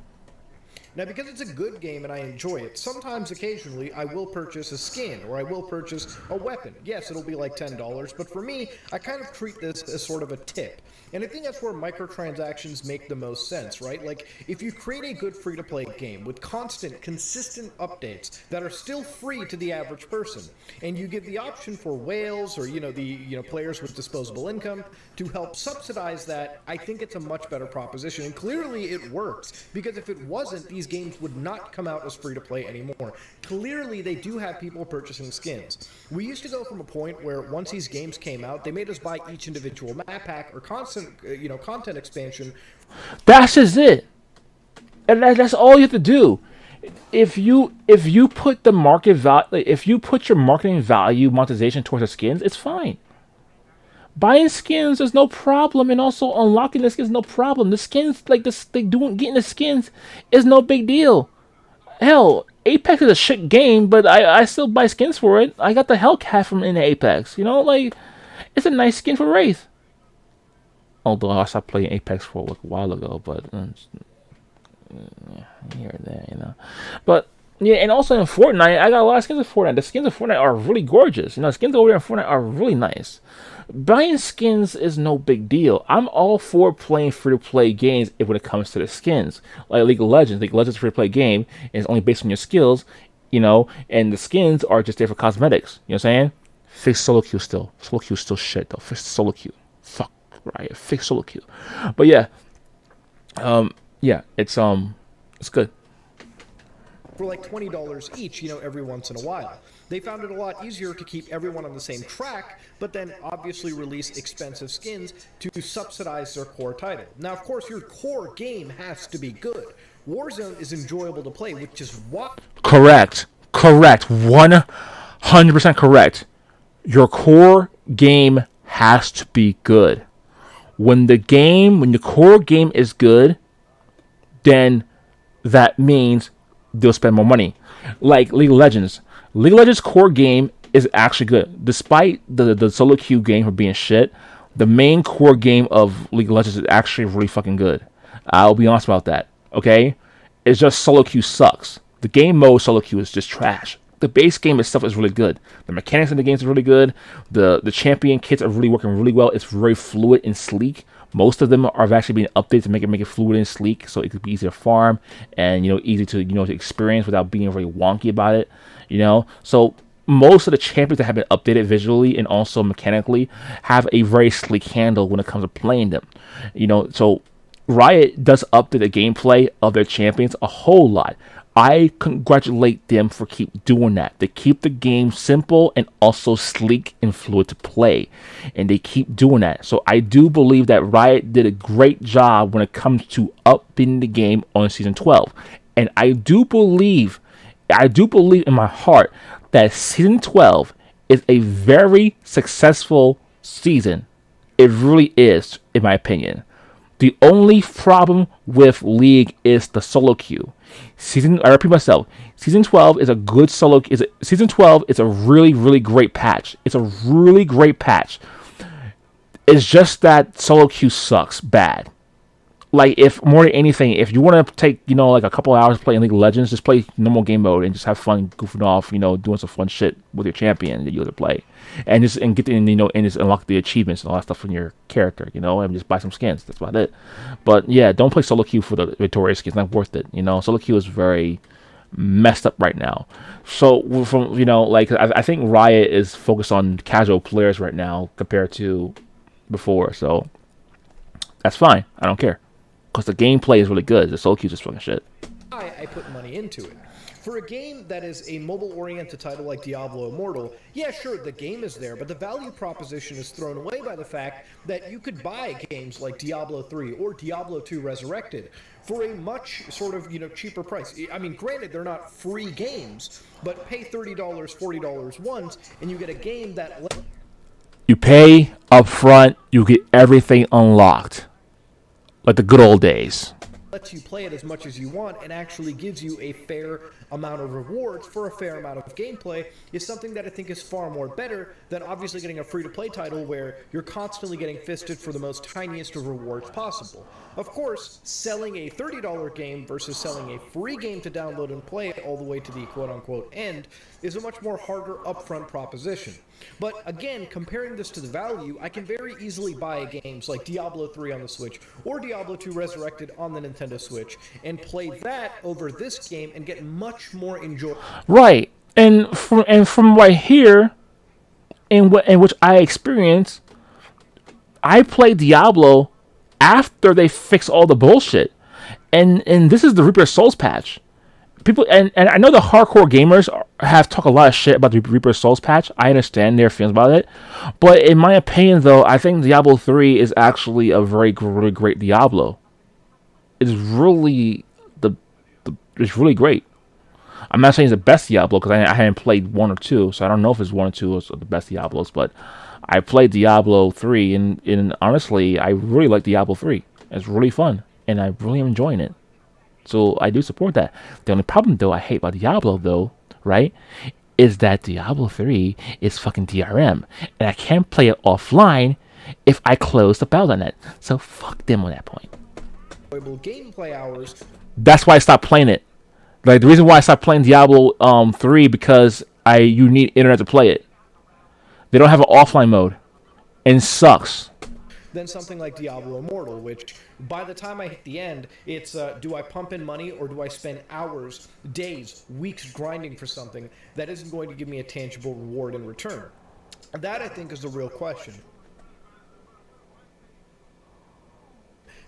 S6: Now, because it's a good game and I enjoy it, sometimes, occasionally, I will purchase a skin, or I will purchase a weapon. Yes, it'll be like $10, but for me, I kind of treat this as sort of a tip. And I think that's where microtransactions make the most sense, right? Like, if you create a good free-to-play game with constant, consistent updates that are still free to the average person, and you give the option for whales or, players with disposable income to help subsidize that, I think it's a much better proposition. And clearly it works, because if it wasn't, these games would not come out as free-to-play anymore. Clearly, they do have people purchasing skins. We used to go from a point where once these games came out, they made us buy each individual map pack or content expansion.
S1: That's just it. And that's all you have to do. If you put the market value, if you put your marketing value monetization towards the skins, it's fine. Buying skins is no problem, and also unlocking the skins is no problem. The skins, getting the skins is no big deal. Hell, Apex is a shit game, but I still buy skins for it. I got the Hellcat from in Apex. It's a nice skin for Wraith. Although I stopped playing Apex for a while ago, but here and there, But Yeah, and also in Fortnite, I got a lot of skins in Fortnite. The skins in Fortnite are really gorgeous. You know, skins over there in Fortnite are really nice. Buying skins is no big deal. I'm all for playing free-to-play games when it comes to the skins. Like League of Legends. League of Legends is a free-to-play game, and it's only based on your skills, you know, and the skins are just there for cosmetics. You know what I'm saying? Fix solo queue still. Solo queue still shit, though. Fix solo queue. Fuck, right. Fix solo queue. But yeah. Yeah, it's good.
S6: For like $20 each, you know, every once in a while. They found it a lot easier to keep everyone on the same track, but then obviously release expensive skins to subsidize their core title. Now, of course, your core game has to be good. Warzone is enjoyable to play, which is what...
S1: Correct. 100% correct. Your core game has to be good. When the core game is good, then that means they'll spend more money. Like League of Legends. League of Legends core game is actually good. Despite the solo queue game for being shit, the main core game of League of Legends is actually really fucking good. I'll be honest about that. Okay? It's just solo queue sucks. The game mode solo queue is just trash. The base game itself is really good. The mechanics in the games are really good. The champion kits are really working really well. It's very fluid and sleek. Most of them have actually been updated to make it fluid and sleek, so it could be easy to farm and easy to to experience without being very wonky about it. So most of the champions that have been updated visually and also mechanically have a very sleek handle when it comes to playing them. So Riot does update the gameplay of their champions a whole lot. I congratulate them for keep doing that. They keep the game simple and also sleek and fluid to play. And they keep doing that. So I do believe that Riot did a great job when it comes to updating the game on Season 12. And I do believe in my heart that Season 12 is a very successful season. It really is, in my opinion. The only problem with League is the solo queue. I repeat myself. Season 12 is a good solo. Season 12 is a really, really great patch. It's a really great patch. It's just that solo queue sucks bad. Like, if more than anything, if you want to take like a couple hours playing League of Legends, just play normal game mode and just have fun goofing off, doing some fun shit with your champion that you have to play, and just unlock the achievements and all that stuff from your character, and just buy some skins. That's about it. But yeah, don't play solo queue for the Victoria skins. It's not worth it. Solo queue is very messed up right now. So from I think Riot is focused on casual players right now compared to before. So that's fine. I don't care. Because the gameplay is really good. The solo queue is just fucking shit.
S6: I put money into it. For a game that is a mobile-oriented title like Diablo Immortal, yeah, sure, the game is there, but the value proposition is thrown away by the fact that you could buy games like Diablo 3 or Diablo 2 Resurrected for a much sort of, cheaper price. I mean, granted, they're not free games, but pay $30, $40 once, and you get a game that...
S1: You pay up front, you get everything unlocked. Like the good old days.
S6: Lets you play it as much as you want and actually gives you a fair amount of rewards for a fair amount of gameplay is something that I think is far more better than obviously getting a free-to-play title where you're constantly getting fisted for the most tiniest of rewards possible. Of course, selling a $30 game versus selling a free game to download and play all the way to the quote-unquote end is a much more harder upfront proposition. But again, comparing this to the value, I can very easily buy games like Diablo 3 on the Switch or Diablo 2 Resurrected on the Nintendo Switch and play that over this game and get much more enjoyable.
S1: Right, and from right here, in which I experienced, I played Diablo after they fixed all the bullshit, and this is the Reaper Souls patch. People and I know the hardcore gamers have talked a lot of shit about the Reaper Souls patch. I understand their feelings about it, but in my opinion, though, I think Diablo 3 is actually a very really great Diablo. It's really it's really great. I'm not saying it's the best Diablo because I haven't played 1 or 2, so I don't know if it's 1 or 2 is the best Diablos. But I played Diablo 3, and honestly, I really like Diablo 3. It's really fun, and I really am enjoying it. So I do support that. The only problem, though, I hate about Diablo, though, right, is that Diablo 3 is fucking DRM, and I can't play it offline if I close the Battle.net. So fuck them on that point.
S6: Gameplay hours.
S1: That's why I stopped playing it. Like the reason why I stopped playing Diablo 3 because you need internet to play it. They don't have an offline mode, and it sucks.
S6: Then something like Diablo Immortal, which by the time I hit the end, it's do I pump in money or do I spend hours, days, weeks grinding for something that isn't going to give me a tangible reward in return? That, I think, is the real question.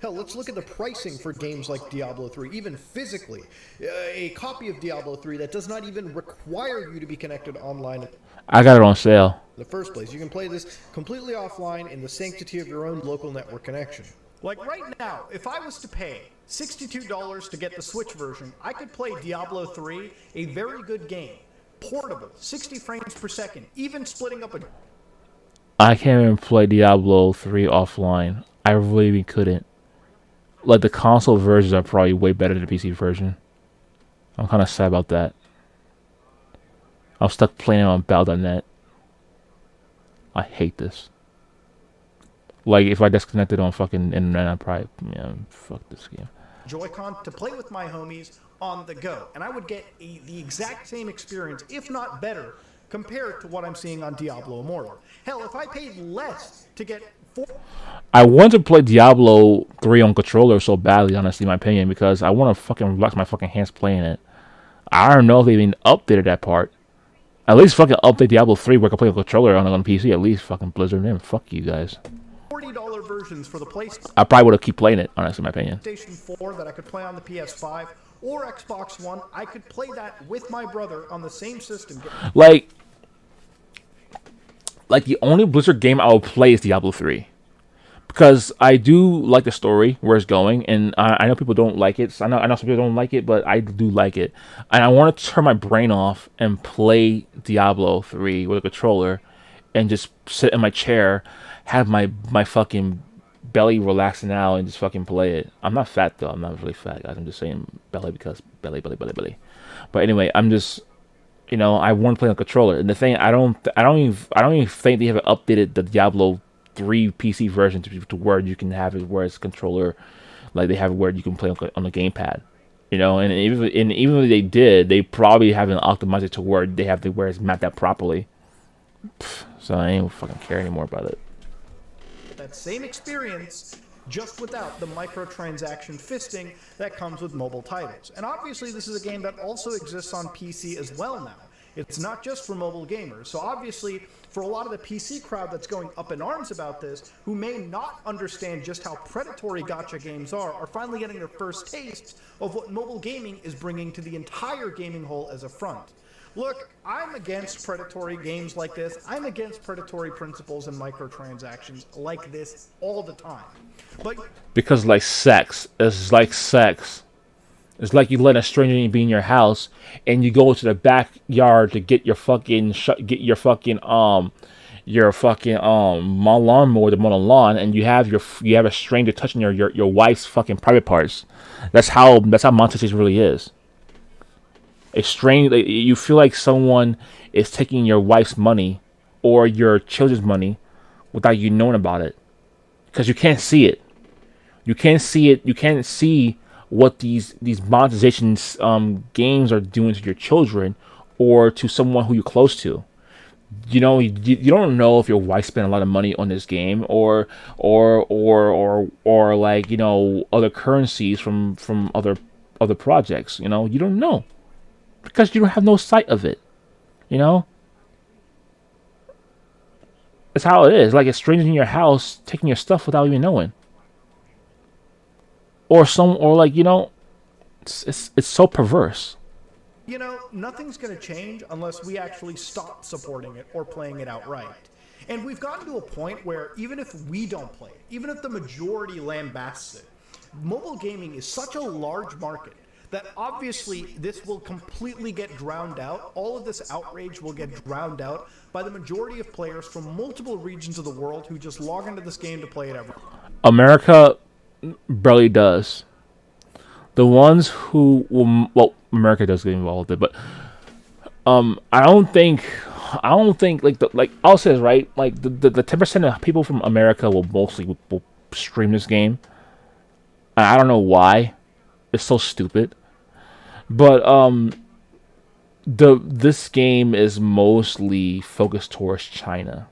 S6: Hell, let's look at the pricing for games like Diablo 3, even physically. A copy of Diablo 3 that does not even require you to be connected online.
S1: I got it on sale.
S6: In the first place, you can play this completely offline in the sanctity of your own local network connection.
S2: Like right now, if I was to pay $62 to get the Switch version, I could play Diablo 3, a very good game. Portable, 60 frames per second, even splitting up a...
S1: I can't even play Diablo 3 offline. I really couldn't. Like, the console versions are probably way better than the PC version. I'm kind of sad about that. I'm stuck playing it on Battle.net. I hate this. Like, if I disconnected on fucking internet, I'd probably, fuck this game.
S2: Joy-Con to play with my homies on the go. And I would get the exact same experience, if not better, compared to what I'm seeing on Diablo Immortal. Hell, if I paid less to get...
S1: I want to play Diablo 3 on controller so badly, honestly, in my opinion, because I want to fucking relax my fucking hands playing it. I don't know if they even updated that part. At least fucking update Diablo 3 where I can play a controller on PC. At least fucking Blizzard, man. Fuck you guys.
S2: $40 versions for the PlayStation.
S1: I probably would have keep playing it, honestly, in my opinion.
S2: PlayStation 4 that I could play on the PS5 or Xbox One. I could play that with my brother on the same system.
S1: Like the only Blizzard game I will play is Diablo 3. Because I do like the story, where it's going, and I know people don't like it. So I know some people don't like it, but I do like it. And I want to turn my brain off and play Diablo 3 with a controller and just sit in my chair, have my fucking belly relaxing out, and just fucking play it. I'm not fat, though. I'm not really fat, guys. I'm just saying belly because belly. But anyway, I'm just... I want to play on a controller. And the thing, I don't even think they have updated the Diablo 3 PC version to where you can have it where it's controller, like they have it where you can play on the gamepad, and even if they did, they probably haven't optimized it to where they have to where it's mapped out properly. So I ain't fucking care anymore about it.
S2: That same experience, just without the microtransaction fisting that comes with mobile titles. And obviously this is a game that also exists on PC as well now. It's not just for mobile gamers. So obviously, for a lot of the PC crowd that's going up in arms about this, who may not understand just how predatory gacha games are finally getting their first taste of what mobile gaming is bringing to the entire gaming hole as a front. Look, I'm against predatory games like this. I'm against predatory principles and microtransactions like this all the time. But
S1: because like sex, it's like sex. It's like you let a stranger be in your house, and you go to the backyard to get your fucking lawnmower to mow the lawn, and you have a stranger touching your wife's fucking private parts. That's how monetization really is. A stranger, you feel like someone is taking your wife's money or your children's money without you knowing about it, because you can't see it. You can't see it. You can't see what these monetization games are doing to your children or to someone who you're close to. You don't know if your wife spent a lot of money on this game or like other currencies from other projects. You don't know because you don't have no sight of it. That's how it is. Like a stranger in your house taking your stuff without even knowing. It's so perverse.
S2: Nothing's going to change unless we actually stop supporting it or playing it outright. And we've gotten to a point where even if we don't play it, even if the majority lambasts it, mobile gaming is such a large market that obviously this will completely get drowned out. All of this outrage will get drowned out by the majority of players from multiple regions of the world who just log into this game to play it every day.
S1: America barely does. The ones who America does get involved with it, but I don't think like I'll say this, right, like the 10% of people from America will mostly stream this game. I don't know why. It's so stupid. But this game is mostly focused towards China.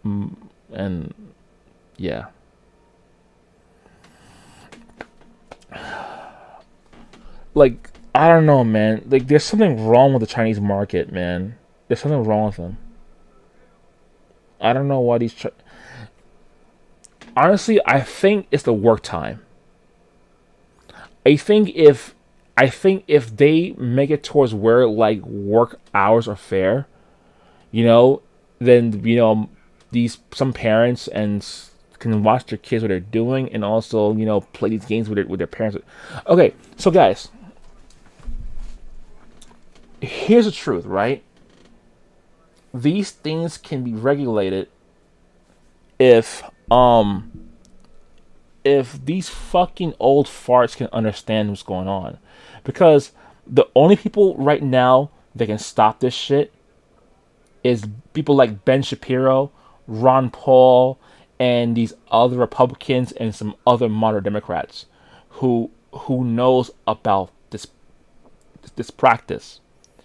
S1: And yeah. Like, I don't know, man. Like, there's something wrong with the Chinese market, man. There's something wrong with them. I don't know why honestly, I think it's the work time. I think if they make it towards where like work hours are fair, then these some parents and can watch their kids what they're doing and also play these games with their parents. Okay, so guys, here's the truth, right? These things can be regulated if these fucking old farts can understand what's going on. Because the only people right now that can stop this shit is people like Ben Shapiro, Ron Paul, and these other Republicans and some other moderate Democrats who knows about this practice.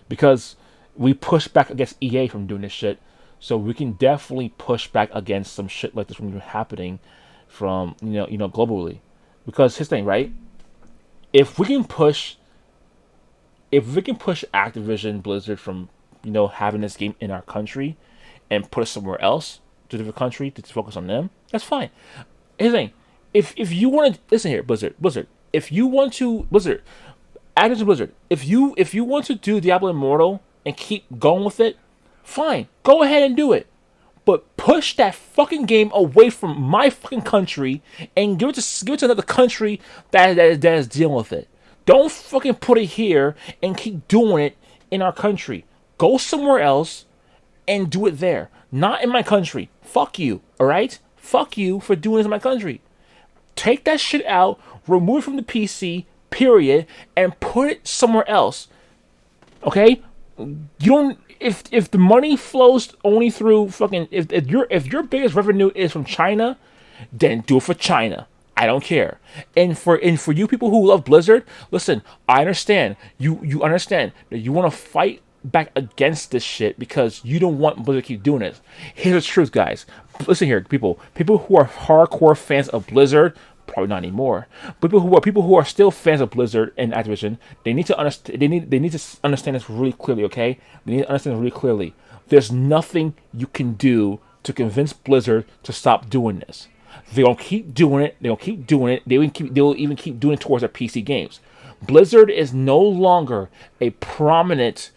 S1: Because we push back against EA from doing this shit, so we can definitely push back against some shit like this from happening from globally. Because his thing, right? If we can push Activision Blizzard from having this game in our country and put it somewhere else to a different country to focus on them, that's fine. Here's the thing: if you want to listen here, Blizzard, if you want to Activision Blizzard, if you want to do Diablo Immortal and keep going with it, fine, go ahead and do it. But push that fucking game away from my fucking country and give it to another country that is dealing with it. Don't fucking put it here and keep doing it in our country. Go somewhere else and do it there. Not in my country. Fuck you, alright? Fuck you for doing this in my country. Take that shit out, remove it from the PC, period, and put it somewhere else. Okay? You don't. If the money flows only through fucking if your biggest revenue is from China, then do it for China. I don't care. And for you people who love Blizzard, listen, I understand. You understand that you want to fight back against this shit because you don't want Blizzard to keep doing it. Here's the truth, guys. Listen here, people who are hardcore fans of Blizzard. Probably not anymore. People who are still fans of Blizzard and Activision, they need to understand. They need to understand this really clearly. Okay, they need to understand this really clearly. There's nothing you can do to convince Blizzard to stop doing this. They're gonna keep doing it. They'll keep doing it. They will even keep doing it towards their PC games. Blizzard is no longer a prominent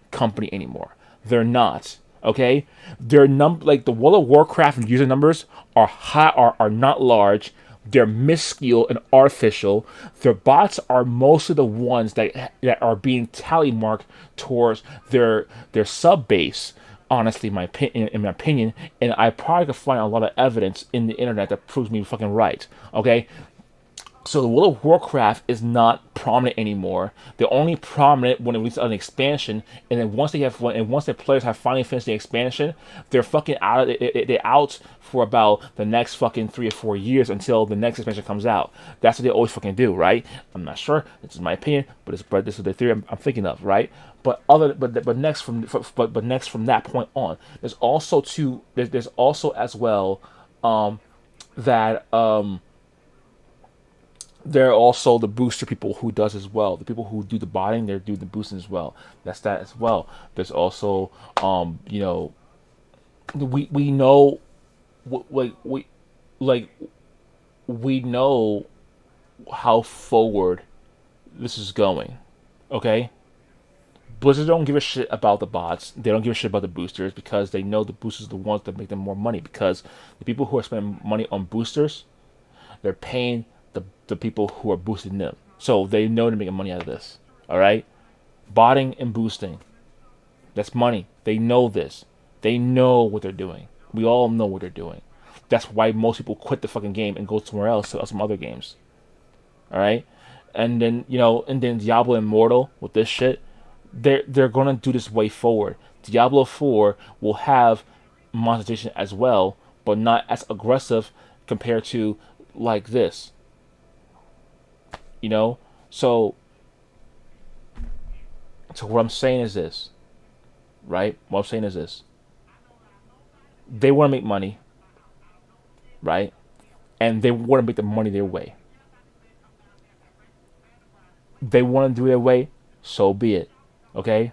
S1: company anymore. They're not. Okay, their like the World of Warcraft user numbers are high, are not large. They're minuscule and artificial. Their bots are mostly the ones that are being tally marked towards their sub base. Honestly, in my opinion, and I probably could find a lot of evidence in the internet that proves me fucking right. Okay. So the World of Warcraft is not prominent anymore. They're only prominent when it releases an expansion, and then once their players have finally finished the expansion, they're fucking out. They're out for about the next fucking 3 or 4 years until the next expansion comes out. That's what they always fucking do, right? I'm not sure. This is my opinion, but this is the theory I'm thinking of, right? But next from that point on, there's also as well that there are also the booster people who does as well. The people who do the botting, they do the boosting as well. That's that as well. There's also we know we know how forward this is going. Okay? Blizzard don't give a shit about the bots. They don't give a shit about the boosters because they know the boosters are the ones that make them more money, because the people who are spending money on boosters, they're paying the people who are boosting them. So they know they're making money out of this. Alright? Botting and boosting. That's money. They know this. They know what they're doing. We all know what they're doing. That's why most people quit the fucking game and go somewhere else to some other games. Alright? And then, Diablo Immortal with this shit, they're gonna do this way forward. Diablo 4 will have monetization as well, but not as aggressive compared to like this. You know, so what I'm saying is this, right? What I'm saying is this: they want to make money, right? And they want to make the money their way. They want to do it their way, so be it. Okay?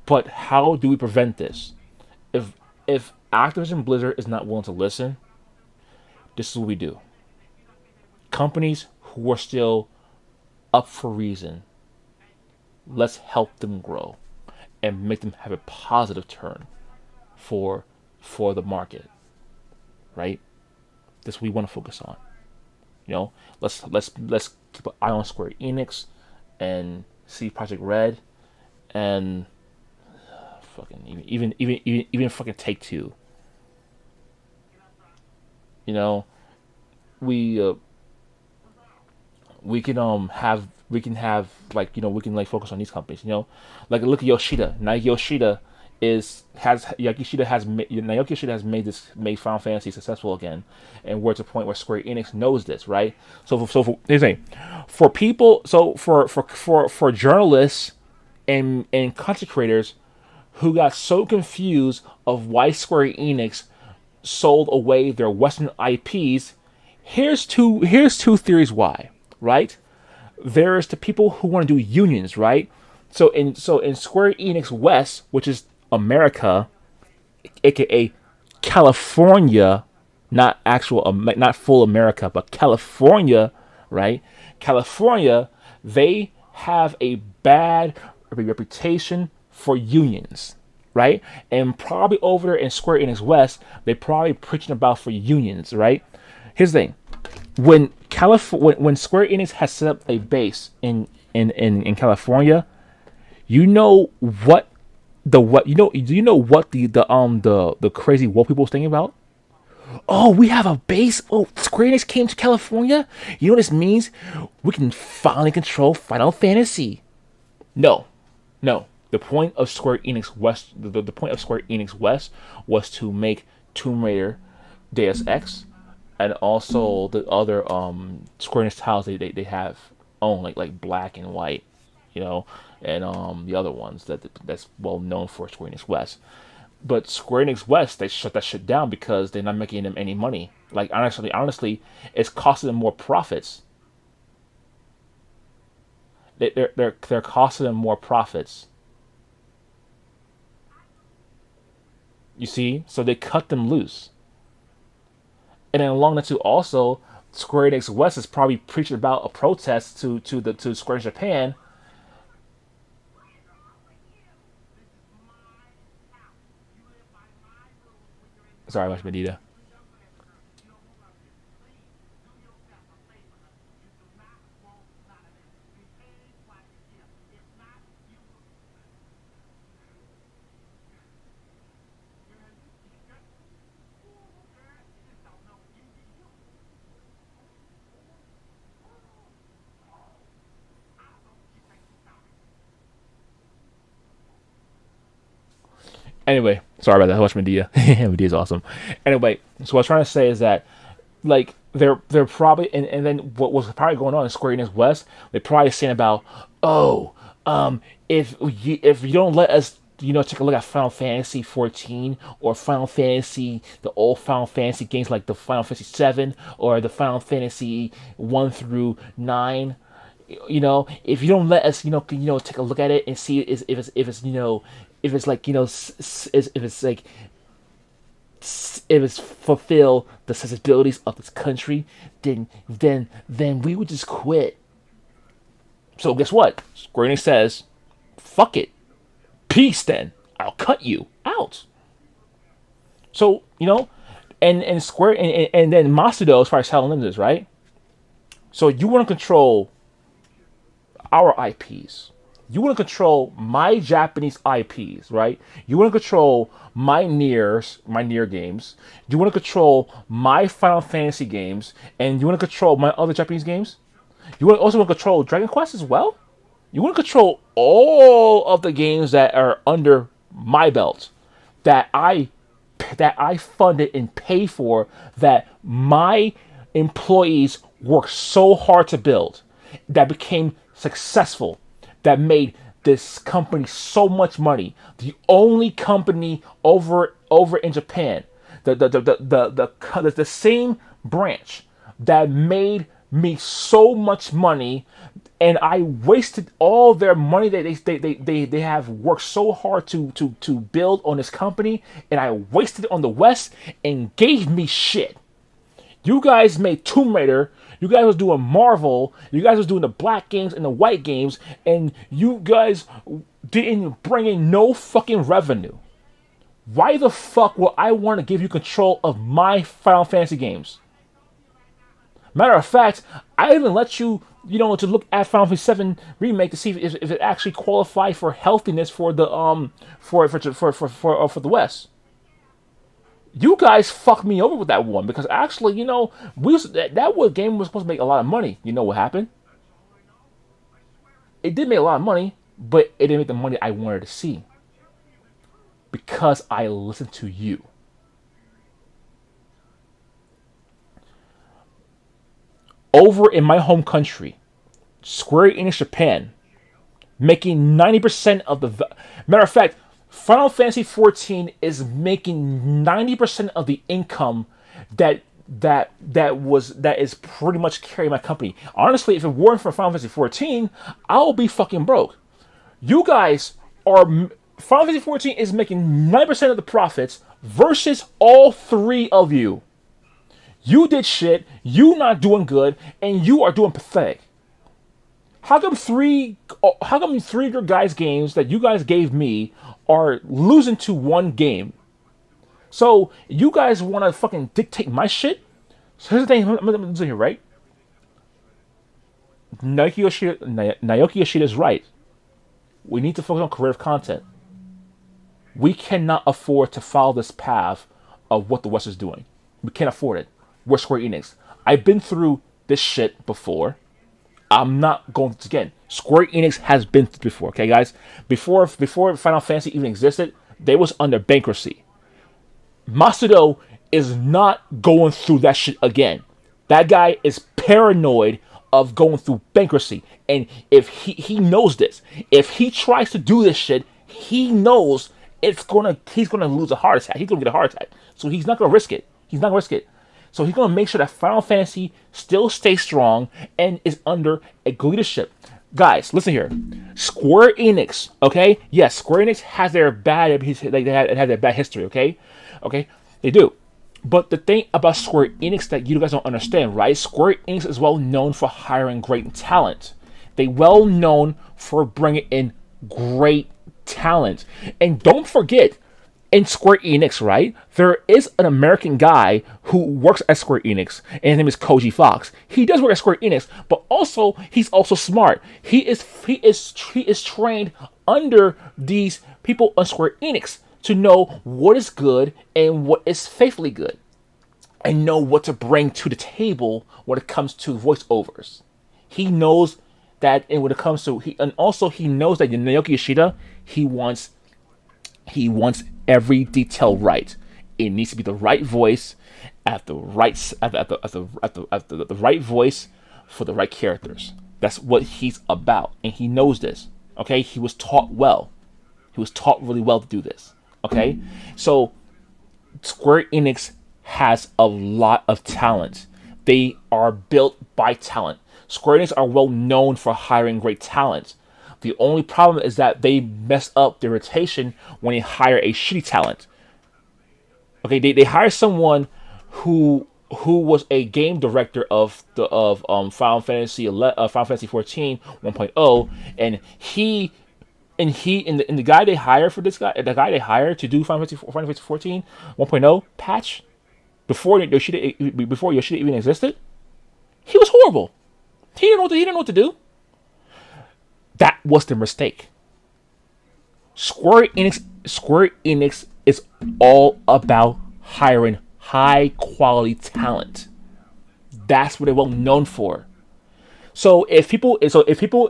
S1: But how do we prevent this? If Activision Blizzard is not willing to listen, this is what we do. Companies who are still up for reason, let's help them grow and make them have a positive turn for the market. Right? This is what we want to focus on. You know, let's keep an eye on Square Enix and see Project Red and fucking even fucking Take Two. You know, we can have like, you know, we can like focus on these companies. You know, like look at Yoshida. Naoki Yoshida has made Final Fantasy successful again, and we're at the point where Square Enix knows this, right? So here's the thing, for people, so for journalists and content creators who got so confused of why Square Enix sold away their Western IPs, here's two theories why, right? There's the people who want to do unions, right? So in Square Enix West, which is America, aka California, not full America, but California, right? California, they have a bad reputation for unions, right? And probably over there in Square Enix West, they probably preaching about for unions, right? Here's the thing: when Square Enix has set up a base in California, you know what the crazy woke people was thinking about? Oh, we have a base. Oh, Square Enix came to California. You know what this means? We can finally control Final Fantasy. No. The point of Square Enix West, the point of Square Enix West was to make Tomb Raider, Deus Ex, and also the other Square Enix titles they have own, like Black and White, you know, and the other ones that's well known for Square Enix West. But Square Enix West, they shut that shit down because they're not making them any money. Like honestly, it's costing them more profits. They're costing them more profits. You see, so they cut them loose. And then along that too, also Square Enix West is probably preaching about a protest to Square Enix Japan. Sorry, much Medita. Anyway, sorry about that. I watched Medea. Medea's awesome. Anyway, so what I was trying to say is that, like, they're probably, and then what was probably going on in Square Enix West, they're probably saying about, if you don't let us, you know, take a look at Final Fantasy 14 or Final Fantasy, the old Final Fantasy games like the Final Fantasy 7 or the Final Fantasy 1 through 9. You know, if you don't let us, you know, take a look at it and see if it's you know, if it's like, you know, if it's fulfill the sensibilities of this country, then we would just quit. So guess what? Square Enix says, fuck it, peace. Then I'll cut you out. So, you know, and Square and then Masudo is probably telling them this, right? So you want to control our IPs. You want to control my Japanese IPs, right? You want to control my Nier games. You want to control my Final Fantasy games, and you want to control my other Japanese games. You also want to control Dragon Quest as well. You want to control all of the games that are under my belt, that I funded and pay for, that my employees work so hard to build. that became successful, that made this company so much money. The only company over in Japan, the same branch that made me so much money, and I wasted all their money that they have worked so hard to build on this company, and I wasted it on the West and gave me shit. You guys made Tomb Raider. You guys was doing Marvel. You guys was doing the black games and the white games, and you guys didn't bring in no fucking revenue. Why the fuck would I want to give you control of my Final Fantasy games? Matter of fact, I even let you, to look at Final Fantasy VII Remake to see if it actually qualified for healthiness for the for the West. You guys fucked me over with that one because actually, that game was supposed to make a lot of money. You know what happened? It did make a lot of money, but it didn't make the money I wanted to see because I listened to you. Over in my home country, Square Enix Japan, making 90% of the... Matter of fact, Final Fantasy XIV is making 90% of the income that is pretty much carrying my company. Honestly, if it weren't for Final Fantasy XIV, I'll be fucking broke. You guys are... Final Fantasy XIV is making 90% of the profits versus all three of you. You did shit, you not doing good, and you are doing pathetic. How come three of your guys' games that you guys gave me are losing to one game? So you guys want to fucking dictate my shit? So here's the thing, I'm going to here, right? Naoki Yoshida is right. We need to focus on creative content. We cannot afford to follow this path of what the West is doing. We can't afford it. We're Square Enix. I've been through this shit before. I'm not going to again. Square Enix has been through before, okay, guys? Before Final Fantasy even existed, they was under bankruptcy. Masudo is not going through that shit again. That guy is paranoid of going through bankruptcy. And if he knows this, if he tries to do this shit, he knows he's gonna lose a heart attack. He's gonna get a heart attack. So he's not gonna risk it. So he's going to make sure that Final Fantasy still stays strong and is under a good leadership. Guys, listen here. Square Enix, okay? Yes, Square Enix has their bad history, okay? Okay, they do. But the thing about Square Enix that you guys don't understand, right? Square Enix is well known for hiring great talent. They well known for bringing in great talent. And don't forget, in Square Enix, right, there is an American guy who works at Square Enix, and his name is Koji Fox. He does work at Square Enix, but also he's also smart. He is trained under these people on Square Enix to know what is good and what is faithfully good, and know what to bring to the table when it comes to voiceovers. He knows that, and when it comes to he knows that Naoki Yoshida, he wants every detail right. It needs to be the right voice at the right voice for the right characters. That's what he's about, and he knows this. Okay, he was taught well. He was taught really well to do this. Okay, so Square Enix has a lot of talent. They are built by talent. Square Enix are well known for hiring great talent. The only problem is that they mess up their rotation when they hire a shitty talent. Okay, they hire someone who was a game director of Final Fantasy 14 1.0, and the guy they hire for this guy, the guy they hired to do Final Fantasy 14 1.0 patch before Yoshida even existed, he was horrible. He didn't know what to do. That was the mistake. Square Enix is all about hiring high quality talent. That's what they're well known for. So if people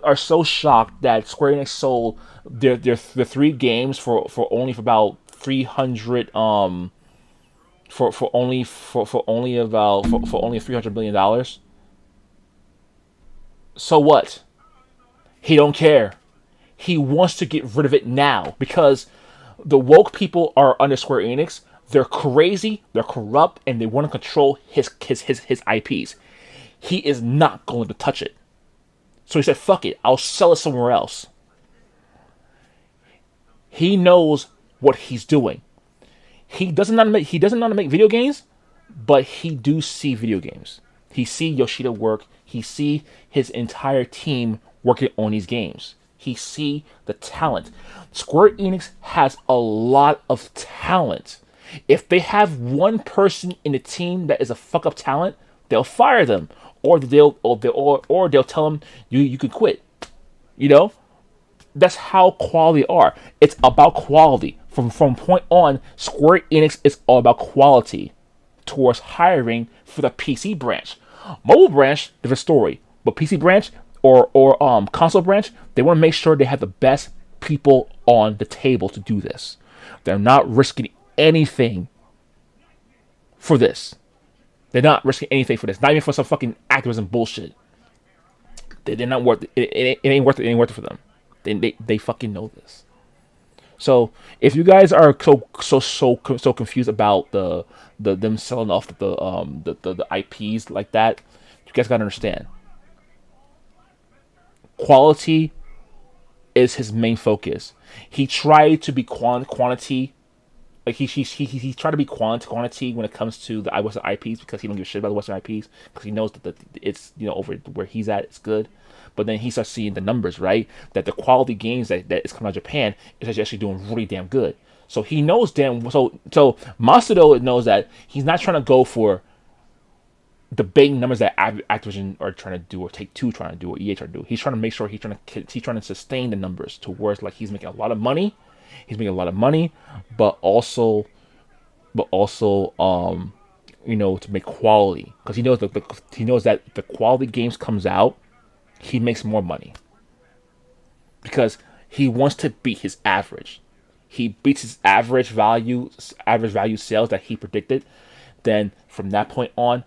S1: are so shocked that Square Enix sold their three games for only about 300 for only $300 million, So what? He don't care. He wants to get rid of it now because the woke people are under Square Enix. They're crazy, they're corrupt, and they want to control his IPs. He is not going to touch it. So he said, fuck it, I'll sell it somewhere else. He knows what he's doing. He doesn't know how to make video games, but he do see video games. He see Yoshida work. He see his entire team working on these games. He see the talent. Square Enix has a lot of talent. If they have one person in the team that is a fuck up talent, they'll fire them, or they'll tell them you can quit. You know, that's how quality are. It's about quality. From point on, Square Enix is all about quality towards hiring for the PC branch. Mobile branch, different story. But PC branch or console branch, they want to make sure they have the best people on the table to do this. They're not risking anything for this. They're not risking anything for this. Not even for some fucking activism bullshit. They're not worth it. It ain't worth it. It ain't worth it for them. They fucking know this. So if you guys are so confused about the them selling off the IPs like that, you guys gotta understand. Quality is his main focus. He tried to be quantity. Like he tried to be quantity when it comes to the Western IPs because he don't give a shit about the Western IPs because he knows that it's over where he's at, it's good. But then he starts seeing the numbers, right? That the quality games that is coming out of Japan is actually doing really damn good. So he knows so Masudo knows that he's not trying to go for the big numbers that Activision are trying to do, or Take-Two trying to do, or EA trying to do. He's trying to make sure he's trying to sustain the numbers to where it's like he's making a lot of money. He's making a lot of money, but also, to make quality, because he knows that if the quality games comes out, he makes more money because he wants to beat his average. He beats his average value sales that he predicted. Then from that point on,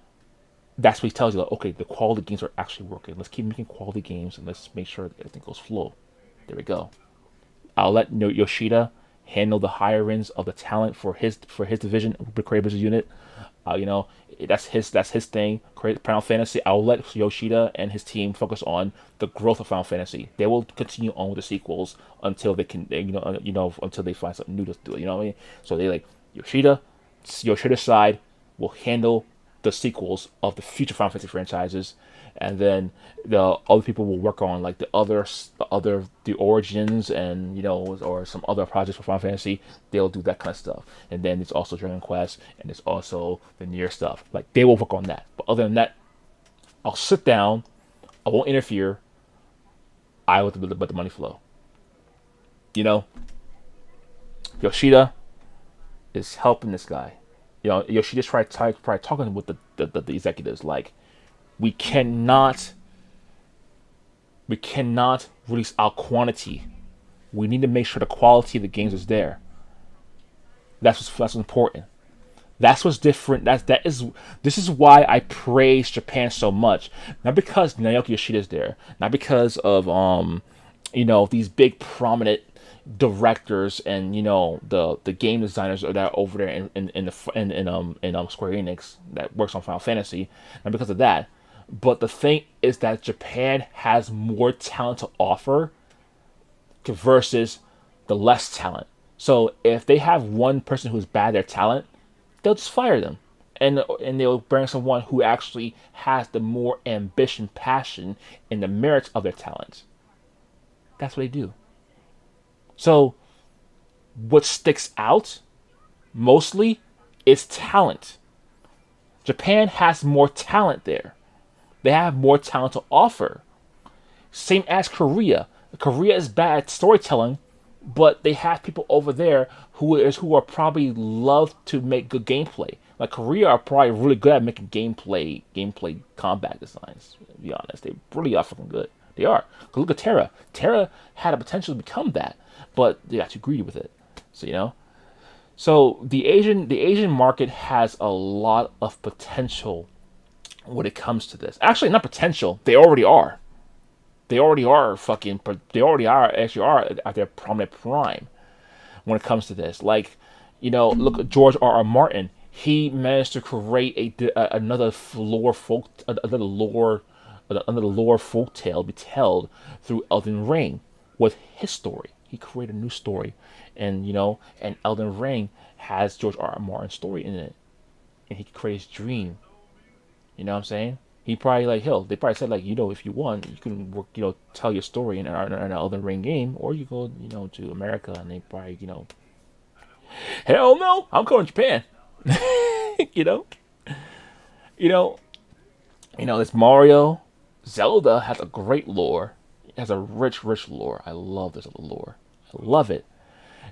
S1: that's what he tells you, like, okay, the quality games are actually working. Let's keep making quality games and let's make sure that everything goes flow. There we go. I'll let Yoshida handle the hirings of the talent for his division, the Creative Business Unit. That's his thing. Final Fantasy. I'll let Yoshida and his team focus on the growth of Final Fantasy. They will continue on with the sequels until they can, until they find something new to do. You know what I mean? So they like Yoshida's side will handle the sequels of the future Final Fantasy franchises, and then the other people will work on like the origins and or some other projects for Final Fantasy. They'll do that kind of stuff, and then it's also Dragon Quest and it's also the Nier stuff. Like they will work on that. But other than that, I'll sit down. I won't interfere. I will let the money flow. Yoshida is helping this guy. Yoshida's probably talking with the executives like, we cannot release our quantity. We need to make sure the quality of the games is there. That's what's important. That's what's different. This is why I praise Japan so much. Not because Naoki Yoshida is there. Not because of these big prominent directors and the game designers that are over there in Square Enix that works on Final Fantasy. Not because of that. But the thing is that Japan has more talent to offer versus the less talent. So if they have one person who's bad at their talent, they'll just fire them. And they'll bring someone who actually has the more ambition, passion, and the merits of their talent. That's what they do. So what sticks out mostly is talent. Japan has more talent there. They have more talent to offer. Same as Korea. Korea is bad at storytelling, but they have people over there who are probably love to make good gameplay. Like Korea are probably really good at making gameplay combat designs. To be honest, they really are fucking good. They are. Look at Terra. Terra had a potential to become that, but they got too greedy with it. So the Asian market has a lot of potential when it comes to this. Actually, not potential. They already are. They already are fucking. They already are actually are at their prominent prime when it comes to this. Like, look at George R. R. Martin. He managed to create another lore folk tale be told through Elden Ring with his story. He created a new story, and and Elden Ring has George R. R. Martin's story in it, and he created his dream. You know what I'm saying? He probably they probably said if you want, you can work, tell your story in an Elden Ring game, or you go, to America, and they probably, hell no, I'm going to Japan. you know, this Mario, Zelda has a great lore. It has a rich lore. I love this lore. I love it.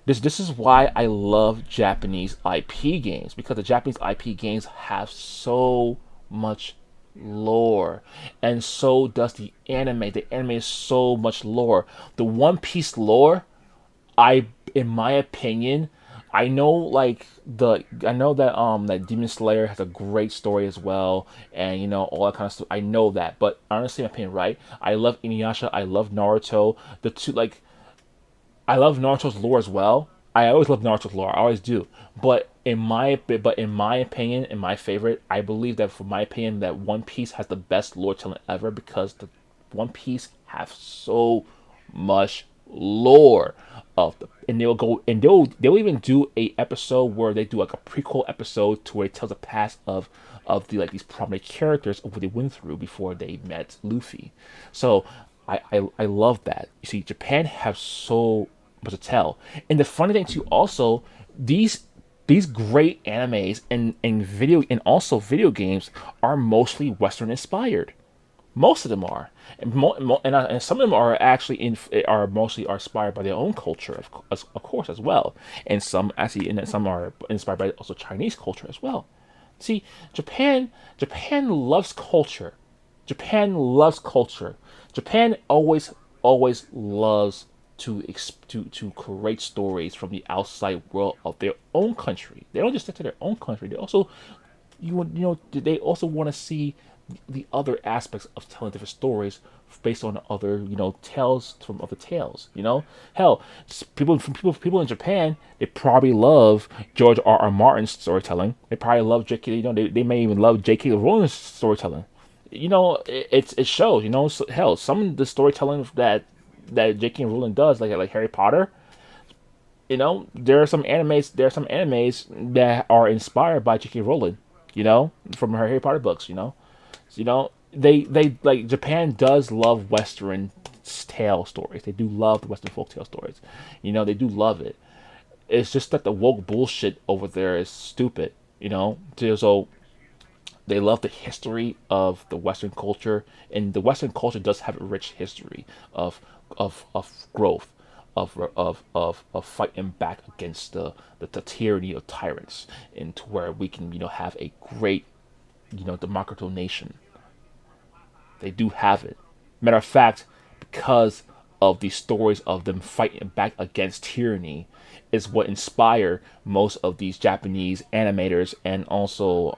S1: This is why I love Japanese IP games, because the Japanese IP games have so much lore, and so does the anime. The anime is so much lore. The One Piece lore, in my opinion, I know that that Demon Slayer has a great story as well, and all that kind of stuff. I know that, but honestly, in my opinion, right? I love Inuyasha. I love Naruto. The two I love Naruto's lore as well. I always love Naruto's lore. I always do. But in my opinion, in my favorite, I believe that for my opinion that One Piece has the best lore telling ever, because the One Piece have so much lore and they'll even do a episode where they do like a prequel episode to where it tells the past of these prominent characters of what they went through before they met Luffy. So I love that. You see, Japan has so much to tell, and the funny thing too, also these great animes and video games are mostly Western inspired. Most of them are, and some of them are actually mostly inspired by their own culture, of course, as well. And some are inspired by also Chinese culture as well. See, Japan loves culture. Japan loves culture. Japan always loves to create stories from the outside world of their own country. They don't just stick to their own country. They also they also want to see the other aspects of telling different stories based on other tales from other tales. Hell, people in Japan, they probably love George R. R. Martin's storytelling. They probably love J.K. They may even love J.K. Rowling's storytelling. It shows. So, hell, some of the storytelling that J.K. Rowling does, like Harry Potter. There are some animes that are inspired by J.K. Rowling. From her Harry Potter books. They like, Japan does love Western tale stories. They do love the Western folktale stories. They do love it. It's just that the woke bullshit over there is stupid. So they love the history of the Western culture, and the Western culture does have a rich history of growth, of fighting back against the tyranny of tyrants, and to where we can have a great democratic nation. They do have it. Matter of fact, because of the stories of them fighting back against tyranny, is what inspire most of these Japanese animators and also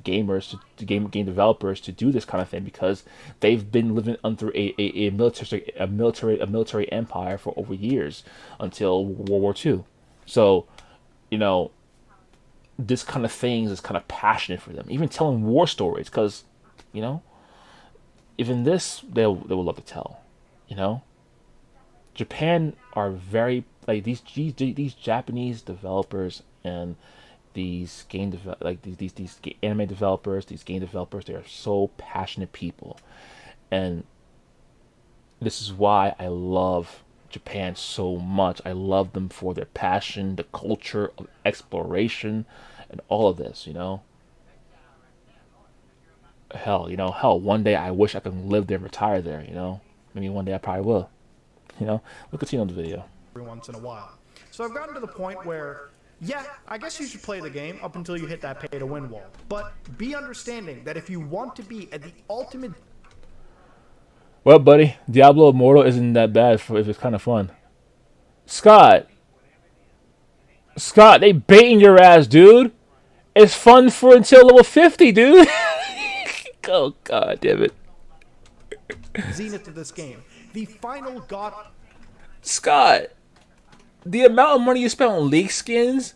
S1: gamers, game developers, to do this kind of thing, because they've been living under a military empire for over years until World War II. So, this kind of things is kind of passionate for them. Even telling war stories, because even this they will love to tell. Japan are very these Japanese developers and these these anime developers, these game developers. They are so passionate people, and this is why I love Japan so much. I love them for their passion, the culture of exploration, and all of this. Hell, one day I wish I could live there and retire there. Maybe one day I probably will. We'll continue on the video.
S2: Every once in a while. So I've gotten to the point where, yeah, I guess you should play the game up until you hit that pay-to-win wall. But be understanding that if you want to be at the ultimate...
S1: Well, buddy, Diablo Immortal isn't that bad if it's kind of fun. Scott, they baiting your ass, dude. It's fun for until level 50, dude. Oh, God damn it.
S2: Zenith of this game. The final God.
S1: Scott, the amount of money you spent on League skins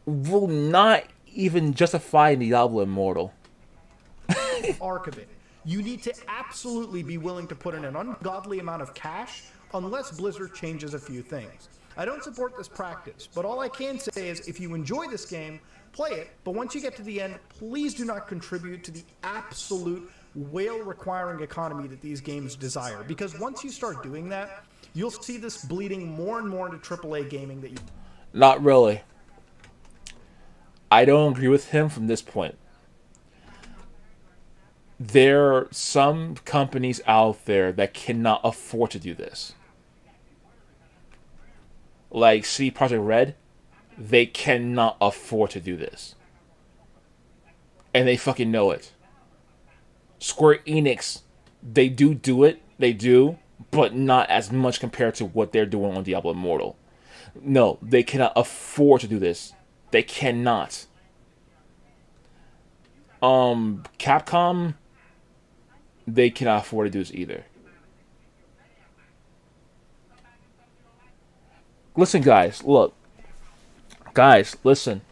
S1: will not even justify Diablo Immortal.
S2: Arc of it. You need to absolutely be willing to put in an ungodly amount of cash unless Blizzard changes a few things. I don't support this practice, but all I can say is if you enjoy this game, play it, but once you get to the end, please do not contribute to the absolute whale-requiring economy that these games desire, because once you start doing that, you'll see this bleeding more and more into AAA gaming that you...
S1: Not really. I don't agree with him from this point. There are some companies out there that cannot afford to do this. Like CD Projekt Red, they cannot afford to do this. And they fucking know it. Square Enix, they do it, they do, but not as much compared to what they're doing on Diablo Immortal. No, they cannot afford to do this. They cannot. Capcom, they cannot afford to do this either. Listen, guys, look. Guys, listen.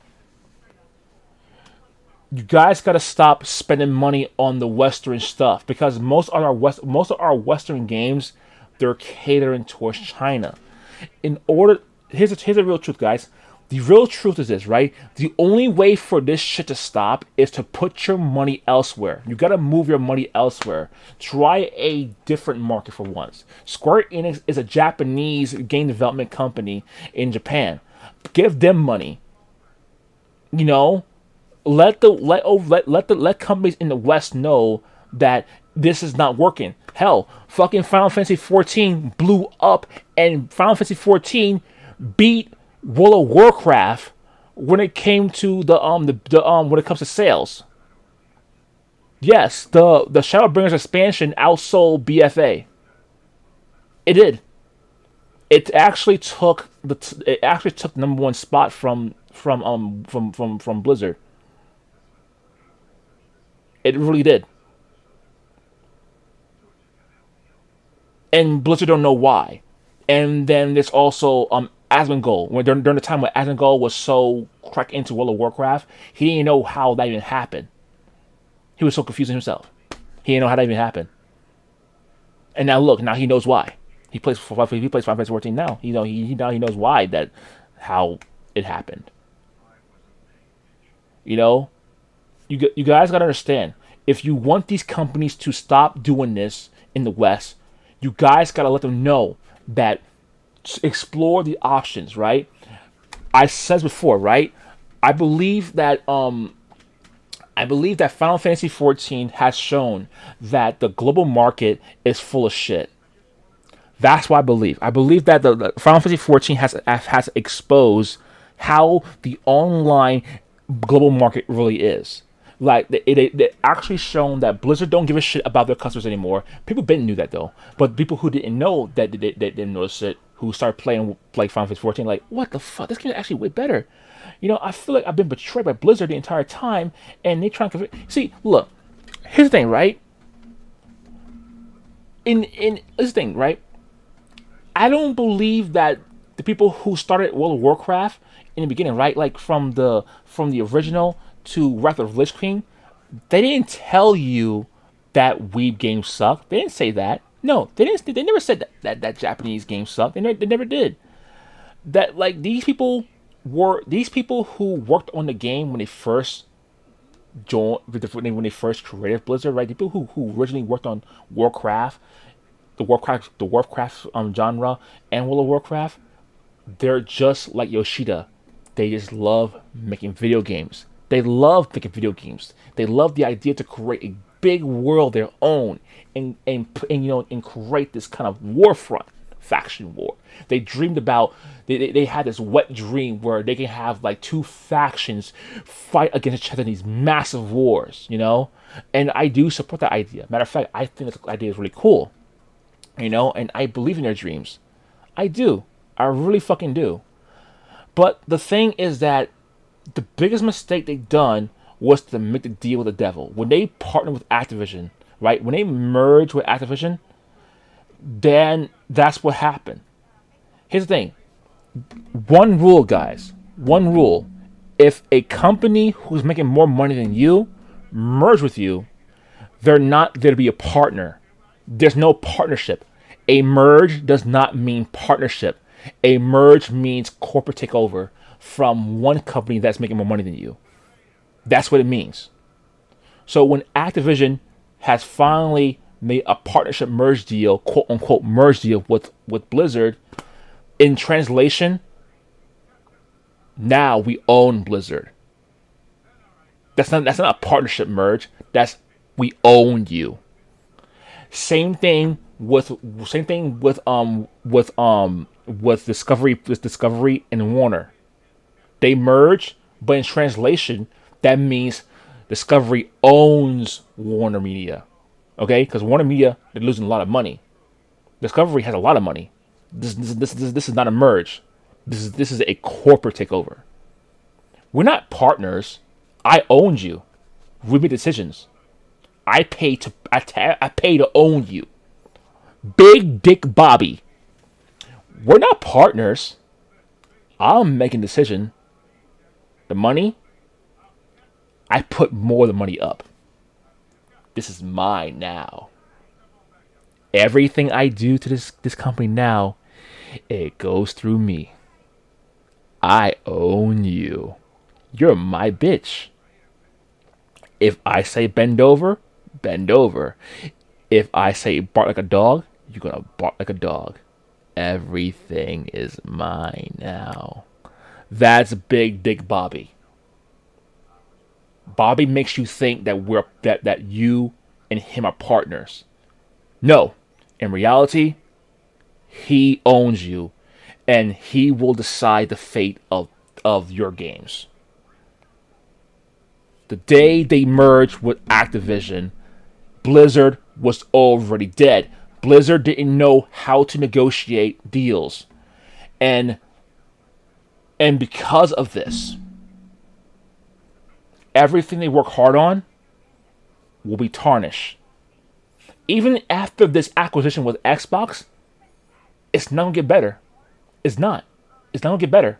S1: You guys gotta stop spending money on the Western stuff because most of our Western games, they're catering towards China. Here's the real truth, guys. The real truth is this, right? The only way for this shit to stop is to put your money elsewhere. You gotta move your money elsewhere. Try a different market for once. Square Enix is a Japanese game development company in Japan. Give them money. You know, let companies in the West know that this is not working. Hell, fucking Final Fantasy 14 blew up, and Final Fantasy 14 beat World of Warcraft when it came to when it comes to sales. Yes, the Shadowbringers expansion outsold BFA. It did. It actually took the #1 spot from Blizzard. It really did. And Blizzard don't know why. And then there's also Asmongold. During the time when Asmongold was so cracked into World of Warcraft, he didn't know how that even happened. He was so confused himself. He didn't know how that even happened. And now look, now he knows why. He plays Final Fantasy 14 now. He knows why how it happened. You know, you guys gotta understand. If you want these companies to stop doing this in the West, you guys gotta let them know that explore the options, right? I said before, right? I believe that Final Fantasy 14 has shown that the global market is full of shit. That's what I believe. I believe that the Final Fantasy 14 has exposed how the online global market really is. Like it actually shown that Blizzard don't give a shit about their customers anymore. People knew that though, but people who didn't know that they didn't notice it, who started playing like Final Fantasy 14, like what the fuck? This game is actually way better. You know, I feel like I've been betrayed by Blizzard the entire time, and they try to see. Look, here's the thing, right? In this thing, right? I don't believe that the people who started World of Warcraft in the beginning, right, like from the original to Wrath of Lich King, they didn't tell you that weeb games suck. They didn't say that. No, they didn't. They never said that Japanese games suck. They never did. That like these people who worked on the game when they first joined, when they first created Blizzard, right? The people who originally worked on Warcraft, the Warcraft genre and World of Warcraft, they're just like Yoshida. They just love making video games. They love making video games. They love the idea to create a big world their own and create this kind of war front, faction war. They dreamed about they had this wet dream where they can have like two factions fight against each other in these massive wars, you know? And I do support that idea. Matter of fact, I think that idea is really cool. You know, and I believe in their dreams. I do. I really fucking do. But the thing is that the biggest mistake they done was to make the deal with the devil. When they partnered with Activision, right? When they merged with Activision, then that's what happened. Here's the thing. One rule, guys. One rule. If a company who's making more money than you merge with you, they're not there to be a partner. There's no partnership. A merge does not mean partnership. A merge means corporate takeover from one company that's making more money than you. That's what it means. So when Activision has finally made a partnership merge deal, quote unquote merge deal with Blizzard, in translation, now we own Blizzard. That's not a partnership merge. That's we own you. Same thing with Discovery and Warner. They merge, but in translation, that means Discovery owns Warner Media. Okay, because Warner Media, they're losing a lot of money. Discovery has a lot of money. This is not a merge. This is a corporate takeover. We're not partners. I owned you. We made decisions. I pay to own you. Big Dick Bobby. We're not partners. I'm making a decision. The money, I put more of the money up. This is mine now. Everything I do to this company now, it goes through me. I own you. You're my bitch. If I say bend over, bend over. If I say bark like a dog, you're gonna bark like a dog. Everything is mine now. That's Big Dick Bobby. Bobby makes you think that that you and him are partners. No. In reality, he owns you, and he will decide the fate of your games. The day they merged with Activision, Blizzard was already dead. Blizzard didn't know how to negotiate deals. And because of this, everything they work hard on will be tarnished. Even after this acquisition with Xbox, it's not going to get better. It's not. It's not going to get better.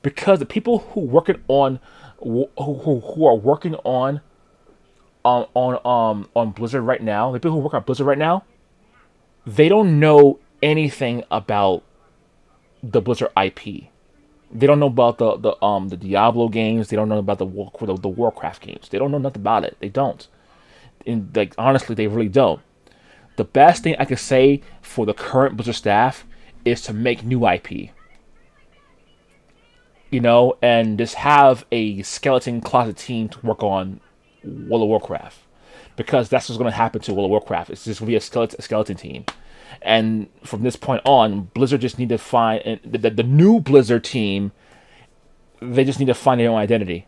S1: Because the people who working on who are working on Blizzard right now, the people who work on Blizzard right now, they don't know anything about the Blizzard IP. They don't know about the Diablo games. They don't know about the Warcraft games. They don't know nothing about it. They don't. And like honestly, they really don't. The best thing I could say for the current Blizzard staff is to make new IP. You know, and just have a skeleton closet team to work on World of Warcraft. Because that's what's going to happen to World of Warcraft. It's just going to be a skeleton team. And from this point on, Blizzard just need to find... The new Blizzard team, they just need to find their own identity.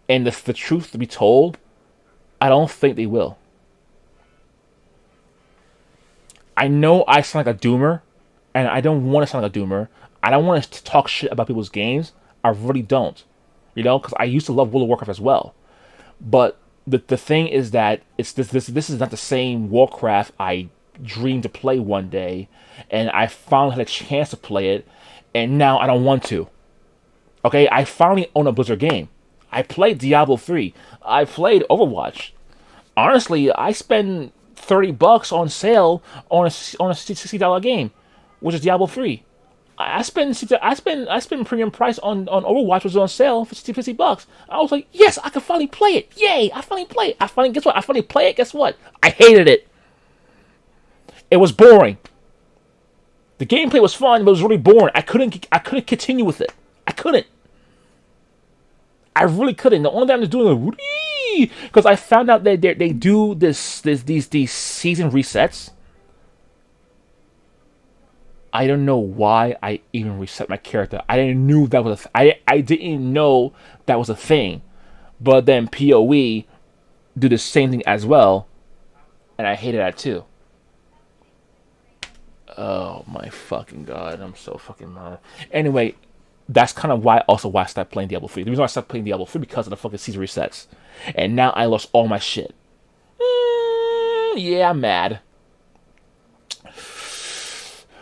S1: And the truth to be told, I don't think they will. I know I sound like a doomer, and I don't want to sound like a doomer. I don't want to talk shit about people's games. I really don't. You know, because I used to love World of Warcraft as well. But the thing is that it's this is not the same Warcraft I dreamed to play one day, and I finally had a chance to play it, and now I don't want to. Okay, I finally own a Blizzard game. I played Diablo 3. I played Overwatch. Honestly, I spend $30 on sale on a $60 game, which is Diablo 3. I spend premium price on Overwatch, which was on sale for $50. I was like, yes, I can finally play it. Yay, I finally play it. Guess what? I finally play it. Guess what? I hated it. It was boring. The gameplay was fun, but it was really boring. I couldn't continue with it. I couldn't. I really couldn't. The only thing I was doing was because I found out that they do these season resets. I don't know why I even reset my character. I didn't know that was I didn't know that was a thing. But then PoE do the same thing as well, and I hated that too. Oh my fucking god, I'm so fucking mad. Anyway, that's kind of why I stopped playing Diablo 3. The reason why I stopped playing Diablo 3 because of the fucking season resets. And now I lost all my shit. Yeah, I'm mad.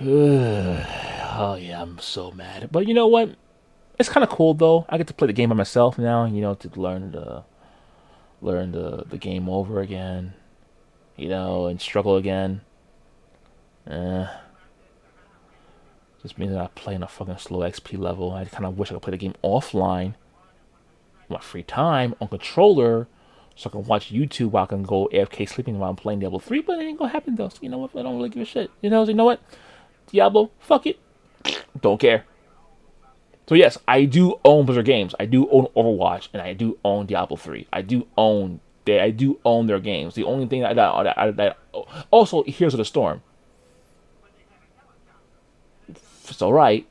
S1: Oh yeah, I'm so mad. But you know what? It's kind of cool though. I get to play the game by myself now. You know, to learn the game over again. You know, and struggle again. Eh, just means that I play on a fucking slow XP level. I kind of wish I could play the game offline, my free time on controller, so I can watch YouTube while I can go AFK sleeping while I'm playing Diablo 3. But it ain't gonna happen though. So you know what? I don't really give a shit. You know what? Diablo, fuck it. Don't care. So yes, I do own Blizzard games. I do own Overwatch, and I do own Diablo 3. I do own their games. The only thing that also Heroes of the Storm. It's all right.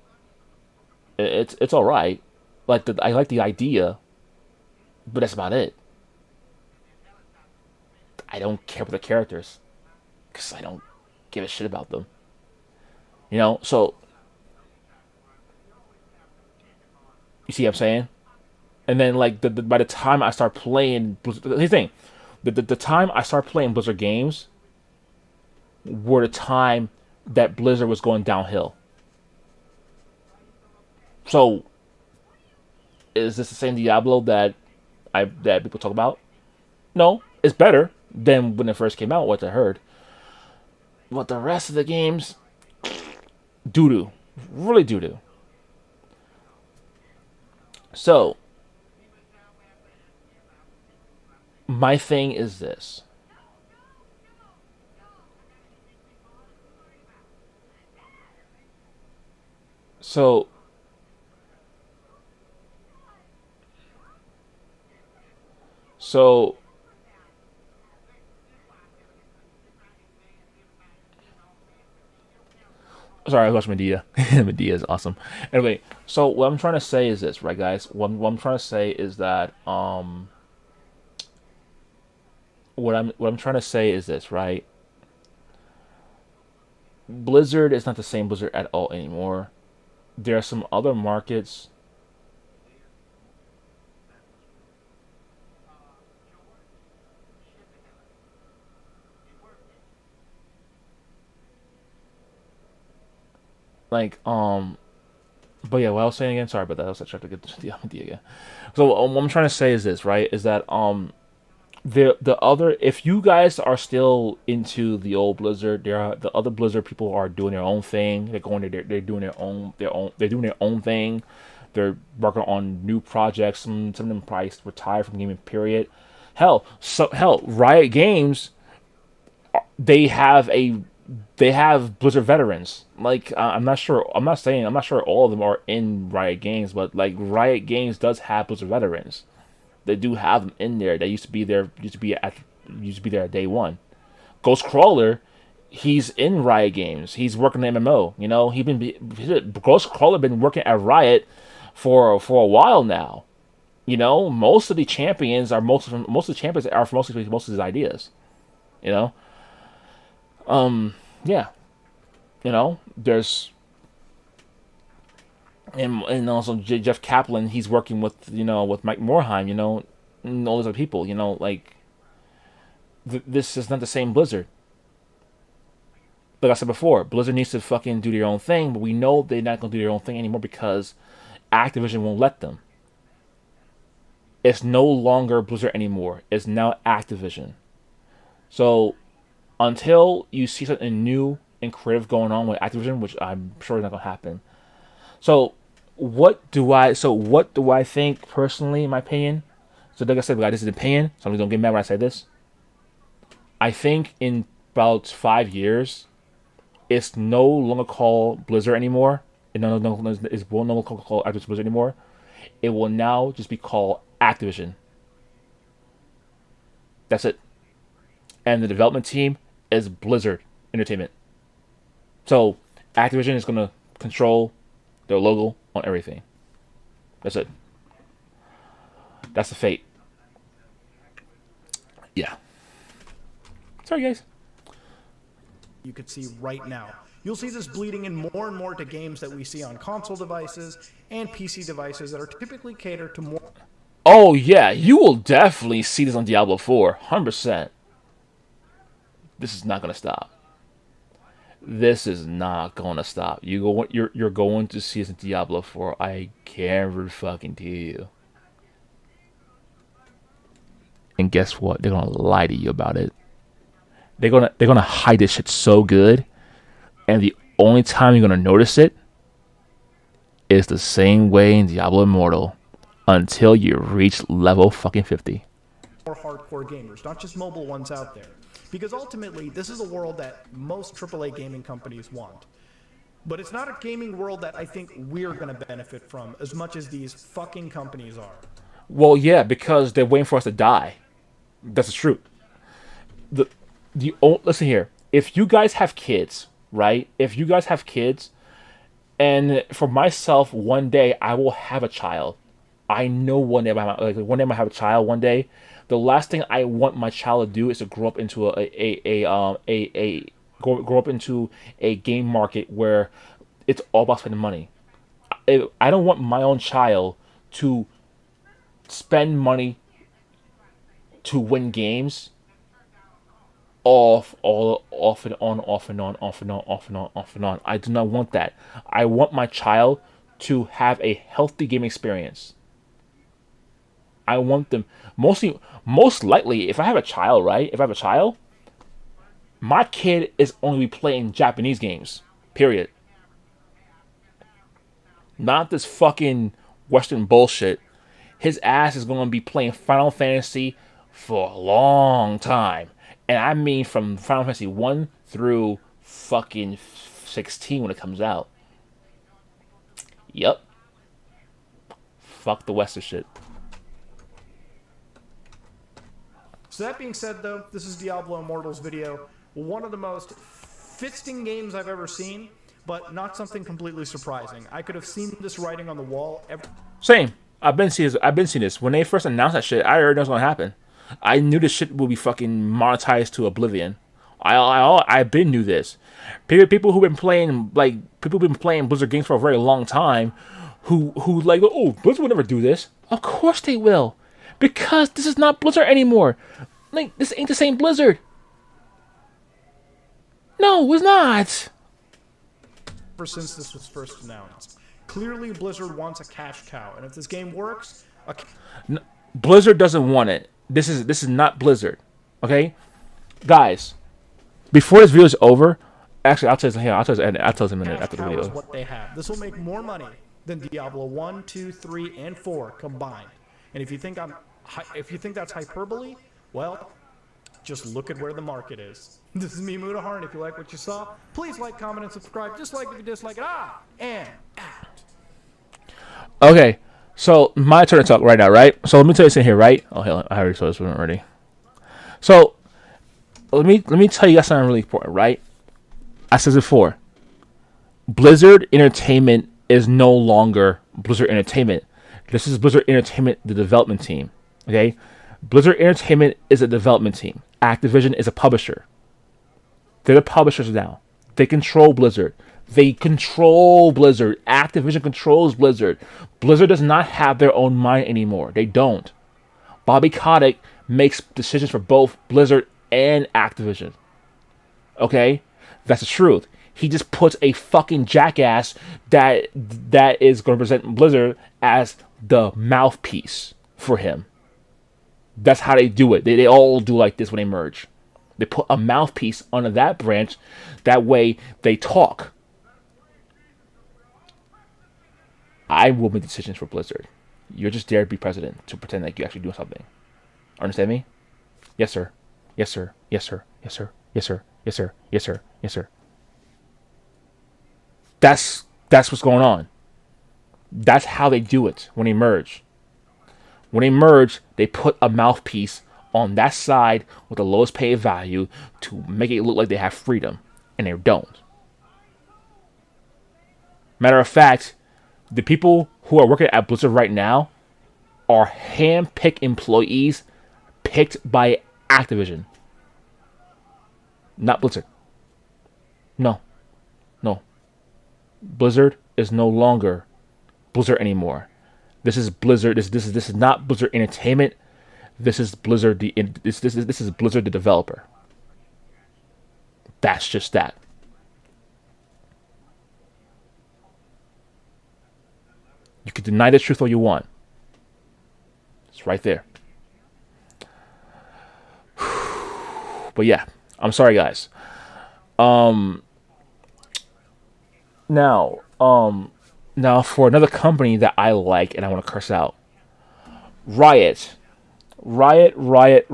S1: It's all right. I like the idea, but that's about it. I don't care for the characters because I don't give a shit about them. You know, so you see what I'm saying? And then like by the time I start playing, here's the thing, the time I start playing Blizzard games were the time that Blizzard was going downhill. So is this the same Diablo that people talk about? No, it's better than when it first came out. What I heard, but the rest of the games, doo doo, really doo doo. So my thing is this. So so sorry, I watched Medea. Medea is awesome. Anyway, so what I'm trying to say is this, right, guys? What I'm trying to say is that what I'm trying to say is this, right? Blizzard is not the same Blizzard at all anymore. There are some other markets. Like but yeah, what I was saying again, sorry about that. I was trying to get the idea again. So what I'm trying to say is this, right? Is that the other, if you guys are still into the old Blizzard, there are the other Blizzard people are doing their own thing. They're going to they're doing they're doing their own thing. They're working on new projects. Some of them probably retired from gaming. Period. Hell, Riot Games, they have a they have Blizzard veterans. Like I'm not sure. I'm not sure all of them are in Riot Games, but like Riot Games does have Blizzard veterans. They do have them in there. They used to be there. Used to be there at day one. Ghost Crawler, he's in Riot Games. He's working the MMO. You know, Ghost Crawler been working at Riot for a while now. You know, most of the champions are most of the champions are for most of his ideas. You know, yeah. You know, there's and also Jeff Kaplan. He's working with with Mike Morheim. You know, and all those other people. You know, like this is not the same Blizzard. Like I said before, Blizzard needs to fucking do their own thing, but we know they're not gonna do their own thing anymore because Activision won't let them. It's no longer Blizzard anymore. It's now Activision. So until you see something new and creative going on with Activision, which I'm sure is not gonna happen. So what do I think personally, in my opinion? So like I said, this is an opinion. Somebody don't get mad when I say this. I think in about 5 years, it's no longer called Blizzard anymore. It will no longer called Activision Blizzard anymore. It will now just be called Activision. That's it. And the development team is Blizzard Entertainment. So Activision is going to control their logo on everything. That's it. That's the fate. Yeah. Sorry, guys.
S2: You could see right now. You'll see this bleeding in more and more to games that we see on console devices and PC devices that are typically catered to more.
S1: Oh, yeah. You will definitely see this on Diablo 4. 100%. This is not going to stop. This is not gonna stop. You're going to see us in Diablo 4. I can't fucking tell you. And guess what? They're gonna lie to you about it. They're gonna hide this shit so good, and the only time you're gonna notice it is the same way in Diablo Immortal, until you reach level fucking 50.
S2: More hardcore gamers, not just mobile ones out there. Because ultimately, this is a world that most AAA gaming companies want. But it's not a gaming world that I think we're going to benefit from as much as these fucking companies are.
S1: Well, yeah, because they're waiting for us to die. That's the truth. Listen here. If you guys have kids, right? If you guys have kids, and for myself, one day I will have a child. I know one day I might have a child one day. The last thing I want my child to do is to grow up into grow up into a game market where it's all about spending money. I don't want my own child to spend money to win games off and on. I do not want that. I want my child to have a healthy game experience. I want them most likely, if I have a child, right? If I have a child, my kid is only playing Japanese games. Period. Not this fucking Western bullshit. His ass is going to be playing Final Fantasy for a long time. And I mean from Final Fantasy 1 through fucking 16 when it comes out. Yep. Fuck the Western shit.
S2: So that being said, though, this is Diablo Immortal's video. One of the most fisting games I've ever seen, but not something completely surprising. I could have seen this writing on the wall.
S1: Same. I've been seeing this. When they first announced that shit, I already know what's gonna happen. I knew this shit will be fucking monetized to oblivion. I've been knew this. People who've been playing Blizzard games for a very long time, who like, oh, Blizzard will never do this. Of course they will. Because this is not Blizzard anymore. Like, this ain't the same Blizzard. No, it's not.
S2: Ever since this was first announced. Clearly, Blizzard wants a cash cow. And if this game works...
S1: No, Blizzard doesn't want it. This is not Blizzard. Okay? Guys, before this video is over... Actually, I'll tell you in a minute after the video.
S2: Is what they have. This will make more money than Diablo 1, 2, 3, and 4 combined. And if you think that's hyperbole, well, just look at where the market is. This is me, Mudaharn. If you like what you saw, please like, comment, and subscribe. Just like if you dislike it. And out.
S1: Okay, so my turn to talk right now, right? So let me tell you something here, right? Oh hell, I already saw this one already. So let me tell you guys something really important, right? I said it before. Blizzard Entertainment is no longer Blizzard Entertainment. This is Blizzard Entertainment, the development team. Okay? Blizzard Entertainment is a development team. Activision is a publisher. They're the publishers now. They control Blizzard. Activision controls Blizzard. Blizzard does not have their own mind anymore. They don't. Bobby Kotick makes decisions for both Blizzard and Activision. Okay? That's the truth. He just puts a fucking jackass that is going to represent Blizzard as the mouthpiece for him. That's how they do it. They all do like this when they merge. They put a mouthpiece under that branch. That way they talk. I will make decisions for Blizzard. You're just there to be president, to pretend like you actually do something. Understand me? Yes, sir. Yes, sir. Yes, sir. Yes, sir. Yes, sir. Yes, sir. Yes, sir. Yes, sir. That's what's going on. That's how they do it when they merge. When they merge, they put a mouthpiece on that side with the lowest paid value to make it look like they have freedom, and they don't. Matter of fact, the people who are working at Blizzard right now are hand-picked employees picked by Activision. Not Blizzard. No. Blizzard is no longer Blizzard anymore. This is Blizzard. This is not Blizzard Entertainment. This is Blizzard. This is Blizzard the developer. That's just that. You can deny the truth all you want. It's right there. But yeah, I'm sorry, guys. Now for another company that I like and I want to curse out. Riot. Riot.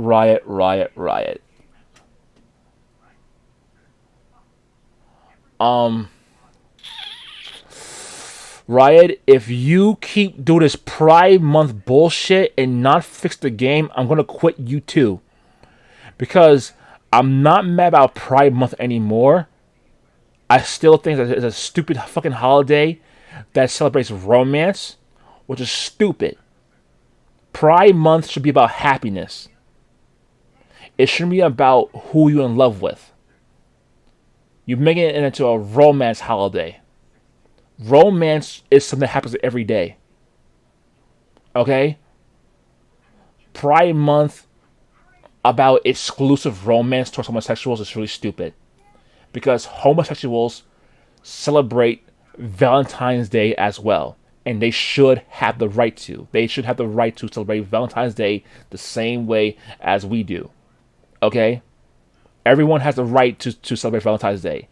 S1: Riot, if you keep doing this Pride Month bullshit and not fix the game, I'm gonna quit you too. Because I'm not mad about Pride Month anymore. I still think that it's a stupid fucking holiday that celebrates romance, which is stupid. Pride Month should be about happiness. It shouldn't be about who you're in love with. You're making it into a romance holiday. Romance is something that happens every day. Okay? Pride Month about exclusive romance towards homosexuals is really stupid. Because homosexuals celebrate Valentine's Day as well. And they should have the right to. They should have the right to celebrate Valentine's Day the same way as we do. Okay? Everyone has the right to celebrate Valentine's Day.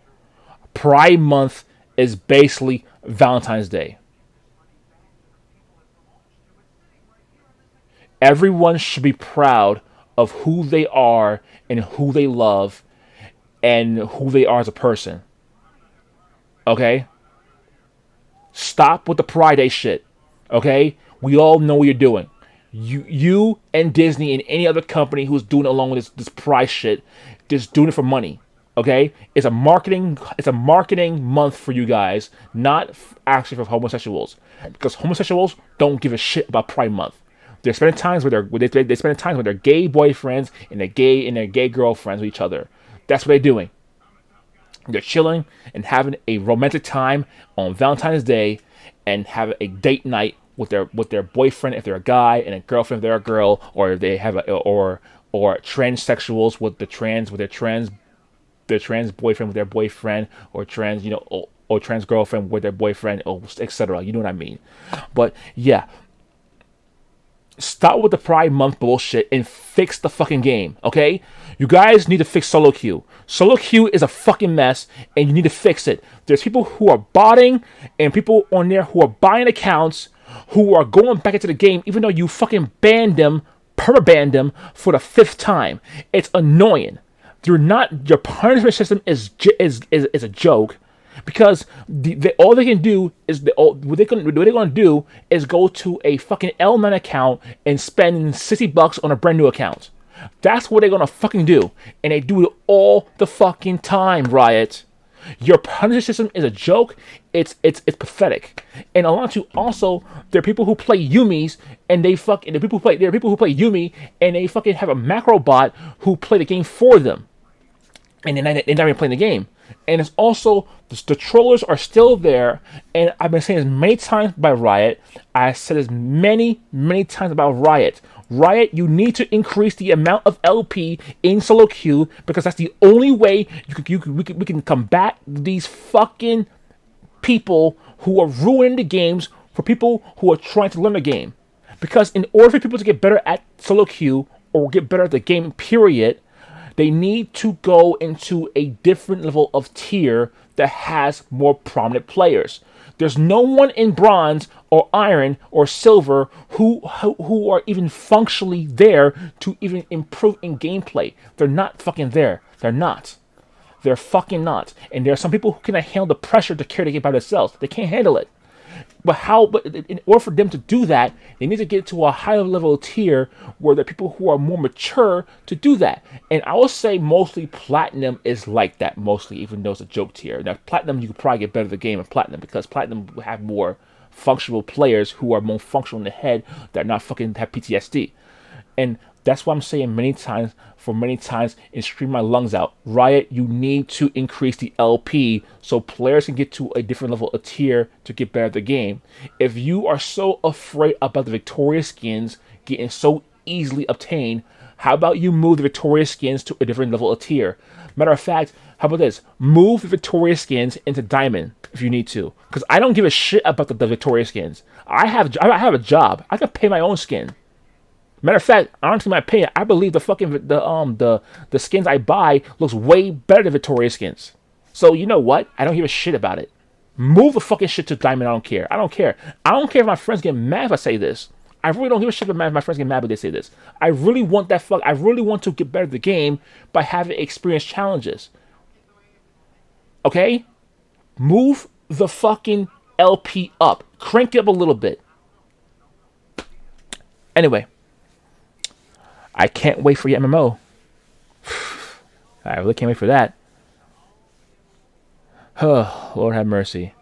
S1: Pride Month is basically Valentine's Day. Everyone should be proud of who they are and who they love and who they are as a person. Okay? Stop with the Pride Day shit. Okay? We all know what you're doing. You and Disney and any other company who's doing it along with this Pride shit, just doing it for money. Okay? It's a marketing month for you guys, not actually for homosexuals. Because homosexuals don't give a shit about Pride Month. They're spending times with they spend time with their gay boyfriends and their gay girlfriends with each other. That's what they're doing. They're chilling and having a romantic time on Valentine's Day and have a date night with their boyfriend if they're a guy and a girlfriend if they're a girl, or they have or transsexuals with their trans boyfriend with their boyfriend, or trans or trans girlfriend with their boyfriend, or etc. You know what I mean? But yeah. Stop with the Pride Month bullshit and fix the fucking game, okay? You guys need to fix solo queue. Solo queue is a fucking mess, and you need to fix it. There's people who are botting, and people on there who are buying accounts, who are going back into the game, even though you fucking banned them, perma-banned them for the 5th time. It's annoying. Your punishment system is a joke. Because all they can do is what they're gonna do is go to a fucking L9 account and spend $60 on a brand new account. That's what they're gonna fucking do, and they do it all the fucking time. Riot, your punishment system is a joke. It's pathetic. And I want to also, there are people who play Yumis and there are people who play Yumi and they fucking have a macro bot who play the game for them, and they're not even playing the game. And it's also, the trollers are still there, and I've been saying this many times by Riot. I said this many times about Riot. Riot, you need to increase the amount of LP in solo queue, because that's the only way we can combat these fucking people who are ruining the games for people who are trying to learn the game. Because in order for people to get better at solo queue, or get better at the game, period, they need to go into a different level of tier that has more prominent players. There's no one in bronze or iron or silver who are even functionally there to even improve in gameplay. They're not fucking there. They're not. They're fucking not. And there are some people who cannot handle the pressure to carry the game by themselves. They can't handle it. But in order for them to do that, they need to get to a higher level tier where there are people who are more mature to do that. And I will say mostly Platinum is like that, mostly, even though it's a joke tier. Now, Platinum, you could probably get better at the game in Platinum, because Platinum will have more functional players who are more functional in the head, that not fucking have PTSD. And that's why I'm saying many times and scream my lungs out, Riot, you need to increase the LP so players can get to a different level of tier to get better at the game. If you are so afraid about the Victoria skins getting so easily obtained, How about you move the Victoria skins to a different level of tier? Matter of fact, how about this? Move the Victoria skins into Diamond if you need to. Because I don't give a shit about the Victoria skins. I have a job. I can pay my own skin. Matter of fact, honestly, my opinion, I believe the skins I buy looks way better than Victoria skins. So you know what? I don't give a shit about it. Move the fucking shit to Diamond. I don't care. I don't care. I don't care if my friends get mad if I say this. I really don't give a shit if my friends get mad when they say this. I really want I really want to get better at the game by having experience challenges. Okay? Move the fucking LP up. Crank it up a little bit. Anyway. I can't wait for your MMO. I really can't wait for that. Oh, Lord have mercy.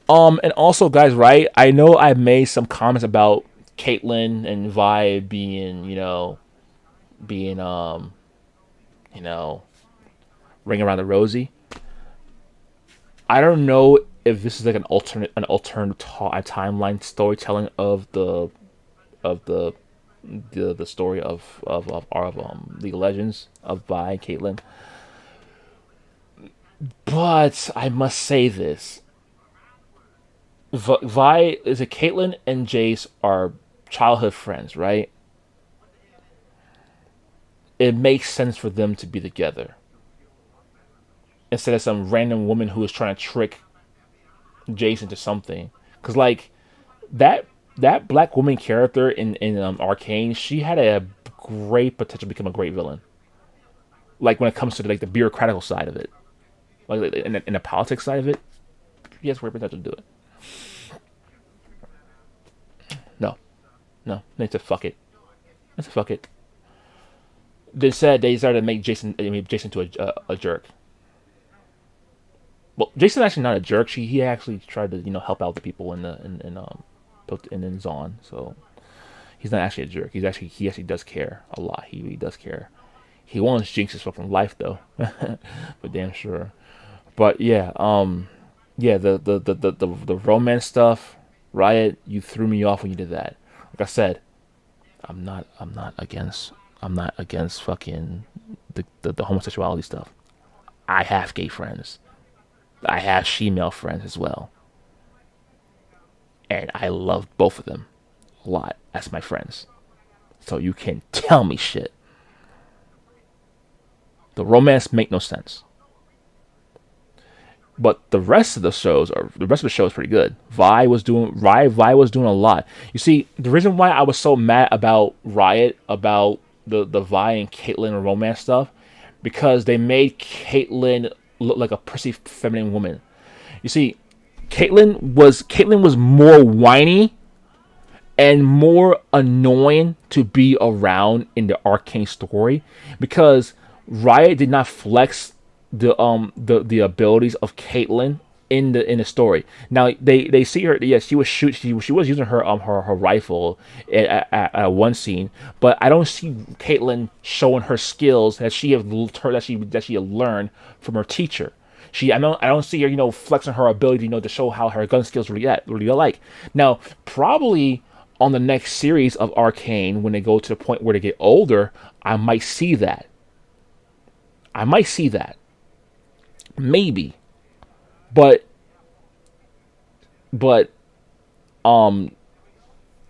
S1: And also, guys, right? I know I've made some comments about Caitlyn and Vi being, ring around the rosy. I don't know if this is like an alternate timeline storytelling of the story of League of Legends of Vi and Caitlyn. But I must say this. Caitlyn and Jace are childhood friends, right? It makes sense for them to be together. Instead of some random woman who is trying to trick Jace into something. Because, like, that black woman character in Arcane, she had a great potential to become a great villain. Like, when it comes to, like, the bureaucratical side of it. Like, in the politics side of it, she has great potential to do it. No, they said fuck it. They said they started to make Jason into a jerk. Well, Jason's actually not a jerk. He actually tried to help out the people in Zon. So he's not actually a jerk. He actually does care a lot. He really does care. He wants Jinx's fucking life though, but damn sure. But yeah, the romance stuff, Riot, you threw me off when you did that. Like I said, I'm not against fucking the homosexuality stuff. I have gay friends. I have female friends as well. And I love both of them a lot as my friends. So you can tell me shit. The romance make no sense. But the rest of the show is pretty good. Vi was doing a lot. You see, the reason why I was so mad about Riot, about the Vi and Caitlyn romance stuff, because they made Caitlyn look like a prissy feminine woman. You see, Caitlyn was more whiny and more annoying to be around in the Arcane story, because Riot did not flex the abilities of Caitlyn in the story. Now they see her. Yes, she was using her rifle at one scene, but I don't see Caitlyn showing her skills that she had learned from her teacher. I don't see her flexing her ability to show how her gun skills really are like. Now probably on the next series of Arcane, when they go to the point where they get older, I might see that. Maybe. But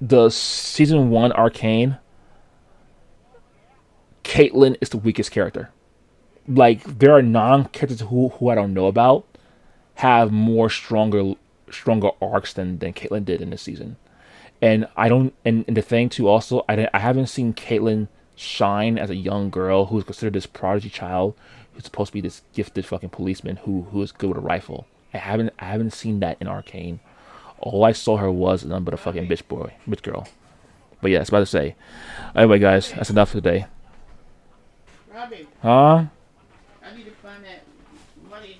S1: the season 1 Arcane, Caitlyn is the weakest character. Like, there are non-characters who I don't know about have more stronger arcs than Caitlyn did in this season. And the thing too, also, I haven't seen Caitlyn shine as a young girl who is considered this prodigy child who's supposed to be this gifted fucking policeman who is good with a rifle. I haven't seen that in Arcane. All I saw her was none but a fucking bitch girl. But yeah, that's about to say. Anyway, guys, that's enough for today. Huh?